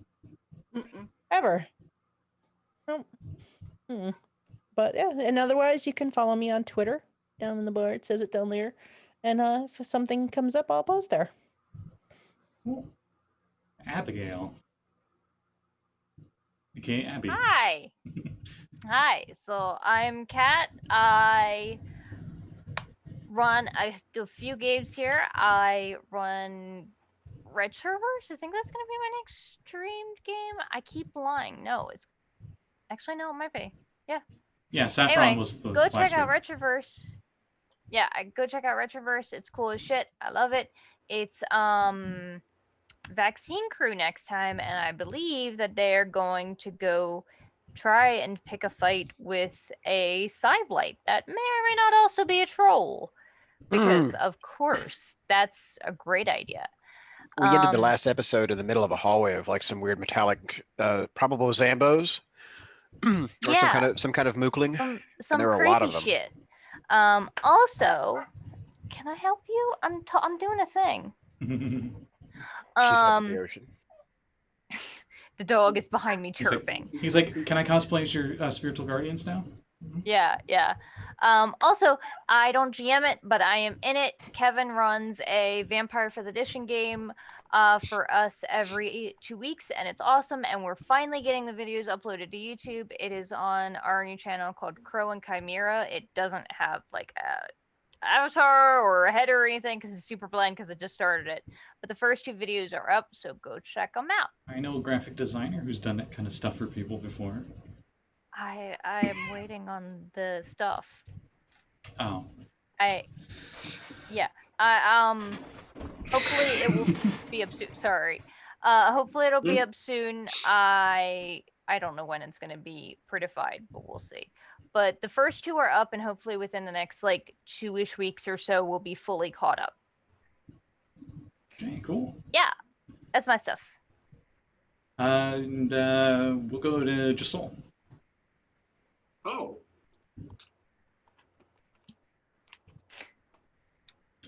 [SPEAKER 7] Mm-mm.
[SPEAKER 4] Ever. Nope. But yeah, and otherwise you can follow me on Twitter. Down in the bar, it says it down there. And if something comes up, I'll post there.
[SPEAKER 1] Cool. Abigail. Okay, Abby.
[SPEAKER 2] Hi. Hi. So I'm Kat. I do a few games here. I run Retroverse. I think that's gonna be my next streamed game. I keep lying. No, it's actually no, it might be.
[SPEAKER 1] Yeah, Saffron
[SPEAKER 2] Anyway,
[SPEAKER 1] was the
[SPEAKER 2] go
[SPEAKER 1] last
[SPEAKER 2] check out
[SPEAKER 1] one.
[SPEAKER 2] Retroverse. Yeah, go check out Retroverse. It's cool as shit. I love it. It's Vaccine Crew next time, and I believe that they're going to go try and pick a fight with a Cyblight that may or may not also be a troll. Because of course, that's a great idea.
[SPEAKER 3] We ended the last episode in the middle of a hallway of like some weird metallic, probable Zambos, or
[SPEAKER 2] Yeah.
[SPEAKER 3] some kind of mookling.
[SPEAKER 2] Some
[SPEAKER 3] there were a
[SPEAKER 2] creepy
[SPEAKER 3] lot of them.
[SPEAKER 2] shit. Also, can I help you? I'm doing a thing.
[SPEAKER 3] She's up in the ocean.
[SPEAKER 2] The dog is behind me
[SPEAKER 1] He's like-
[SPEAKER 2] chirping.
[SPEAKER 1] He's like, can I cosplay as your spiritual guardians now?
[SPEAKER 2] Yeah. Also, I don't GM it, but I am in it. Kevin runs a Vampire for the Edition game for us every 2 weeks, and it's awesome. And we're finally getting the videos uploaded to YouTube. It is on our new channel called Crow and Chimera. It doesn't have like a avatar or a header or anything because it's super bland because I just started it. But the first 2 videos are up, so go check them out.
[SPEAKER 1] I know a graphic designer who's done that kind of stuff for people before.
[SPEAKER 2] I am waiting on the stuff.
[SPEAKER 1] Oh.
[SPEAKER 2] Hopefully it will be up soon. Sorry. Hopefully it'll be up soon. I don't know when it's gonna be prettified, but we'll see. But the first 2 are up, and hopefully within the next like 2-ish weeks or so, we'll be fully caught up.
[SPEAKER 1] Okay, cool.
[SPEAKER 2] Yeah, that's my stuffs.
[SPEAKER 1] And we'll go to Josul.
[SPEAKER 5] Oh,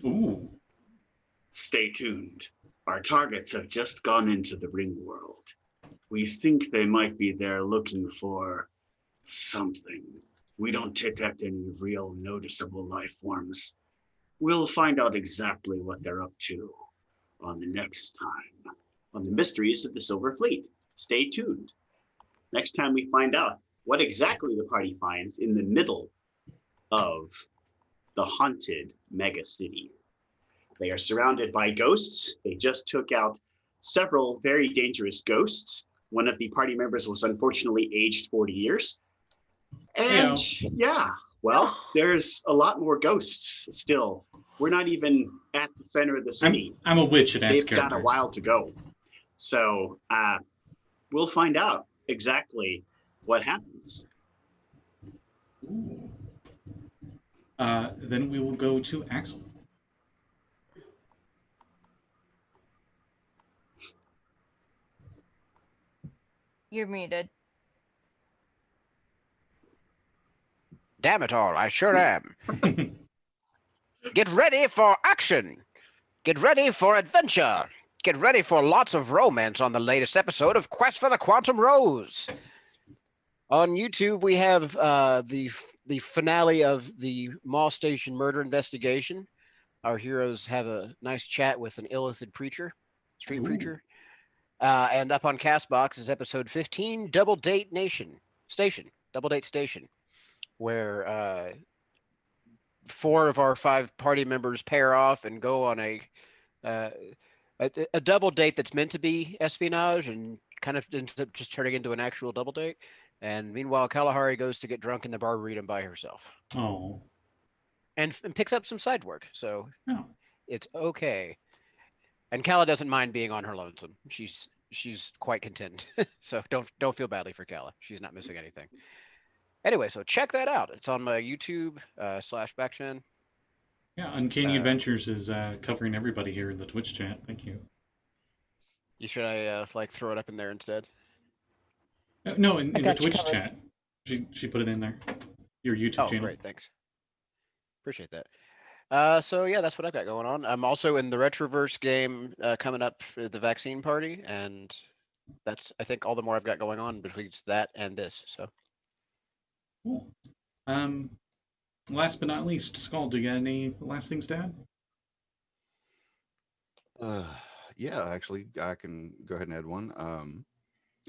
[SPEAKER 1] Ooh.
[SPEAKER 5] stay tuned. Our targets have just gone into the ring world. We think they might be there looking for something. We don't detect any real noticeable life forms. We'll find out exactly what they're up to on the next time on the Mysteries of the Silver Fleet. Stay tuned. Next time we find out what exactly the party finds in the middle of the haunted mega city. They are surrounded by ghosts. They just took out several very dangerous ghosts. One of the party members was unfortunately aged 40 years. And yeah, well, there's a lot more ghosts still. We're not even at the center of the city.
[SPEAKER 1] I'm a witch at Ant's
[SPEAKER 5] They've got a
[SPEAKER 1] character.
[SPEAKER 5] while to go. So we'll find out exactly what happens.
[SPEAKER 1] Ooh. Then we will go to Axel.
[SPEAKER 2] You're muted.
[SPEAKER 3] Damn it all, I sure am. Get ready for action. Get ready for adventure. Get ready for lots of romance on the latest episode of Quest for the Quantum Rose. On YouTube, we have the finale of the Mall Station murder investigation. Our heroes have a nice chat with an illithid preacher, street preacher. And up on Castbox is episode 15, Double Date Station, where 4 of our 5 party members pair off and go on a double date that's meant to be espionage and kind of ends up just turning into an actual double date. And meanwhile, Kalahari goes to get drunk in the Arboretum by herself.
[SPEAKER 1] Oh.
[SPEAKER 3] And picks up some side work, so
[SPEAKER 1] Oh.
[SPEAKER 3] it's okay. And Kala doesn't mind being on her lonesome. She's quite content. So don't feel badly for Kala. She's not missing anything. Anyway, so check that out. It's on my YouTube /backchan.
[SPEAKER 1] Yeah, Uncanny Adventures is covering everybody here in the Twitch chat. Thank you.
[SPEAKER 3] Should I like throw it up in there instead?
[SPEAKER 1] No, in the
[SPEAKER 4] got you
[SPEAKER 1] Twitch
[SPEAKER 4] covered.
[SPEAKER 1] chat. She put it in there. Your YouTube channel.
[SPEAKER 3] Oh, great, thanks. Appreciate that. So yeah, that's what I've got going on. I'm also in the Retroverse game coming up for the vaccine party, and that's I think all the more I've got going on between that and this. So
[SPEAKER 1] Cool. Last but not least, Skull, do you got any last things to add?
[SPEAKER 6] Yeah, actually, I can go ahead and add one.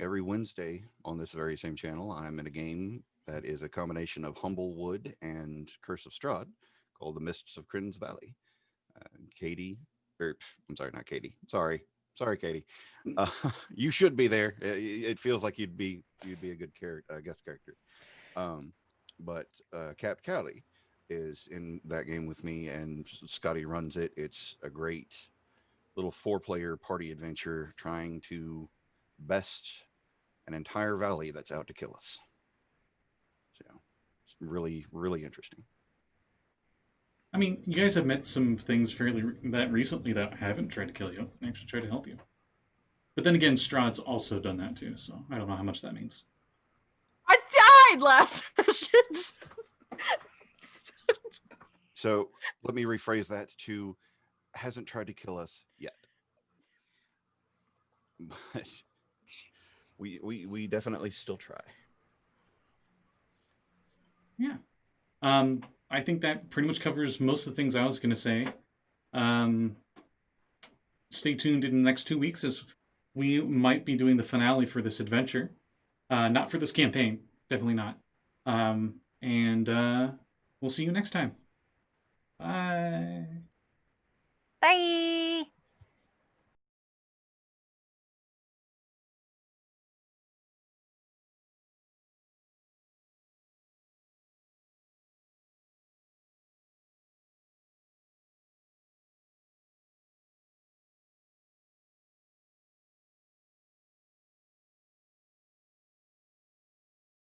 [SPEAKER 6] Every Wednesday on this very same channel, I'm in a game that is a combination of Humblewood and Curse of Strahd called The Mists of Crin's Valley. Katie, I'm sorry, not Katie. Sorry, Katie. You should be there. It feels like you'd be a good guest character. But Cap Callie is in that game with me, and Scotty runs it. It's a great little 4-player party adventure trying to best an entire valley that's out to kill us. So it's really, really interesting.
[SPEAKER 1] I mean, you guys have met some things that recently that haven't tried to kill you, and actually tried to help you. But then again, Strahd's also done that too, so I don't know how much that means.
[SPEAKER 7] I died last session.
[SPEAKER 6] So let me rephrase that to hasn't tried to kill us yet. But we definitely still try.
[SPEAKER 1] Yeah. I think that pretty much covers most of the things I was going to say. Stay tuned in the next 2 weeks as we might be doing the finale for this adventure. Not for this campaign. Definitely not. And we'll see you next time. Bye.
[SPEAKER 2] Bye.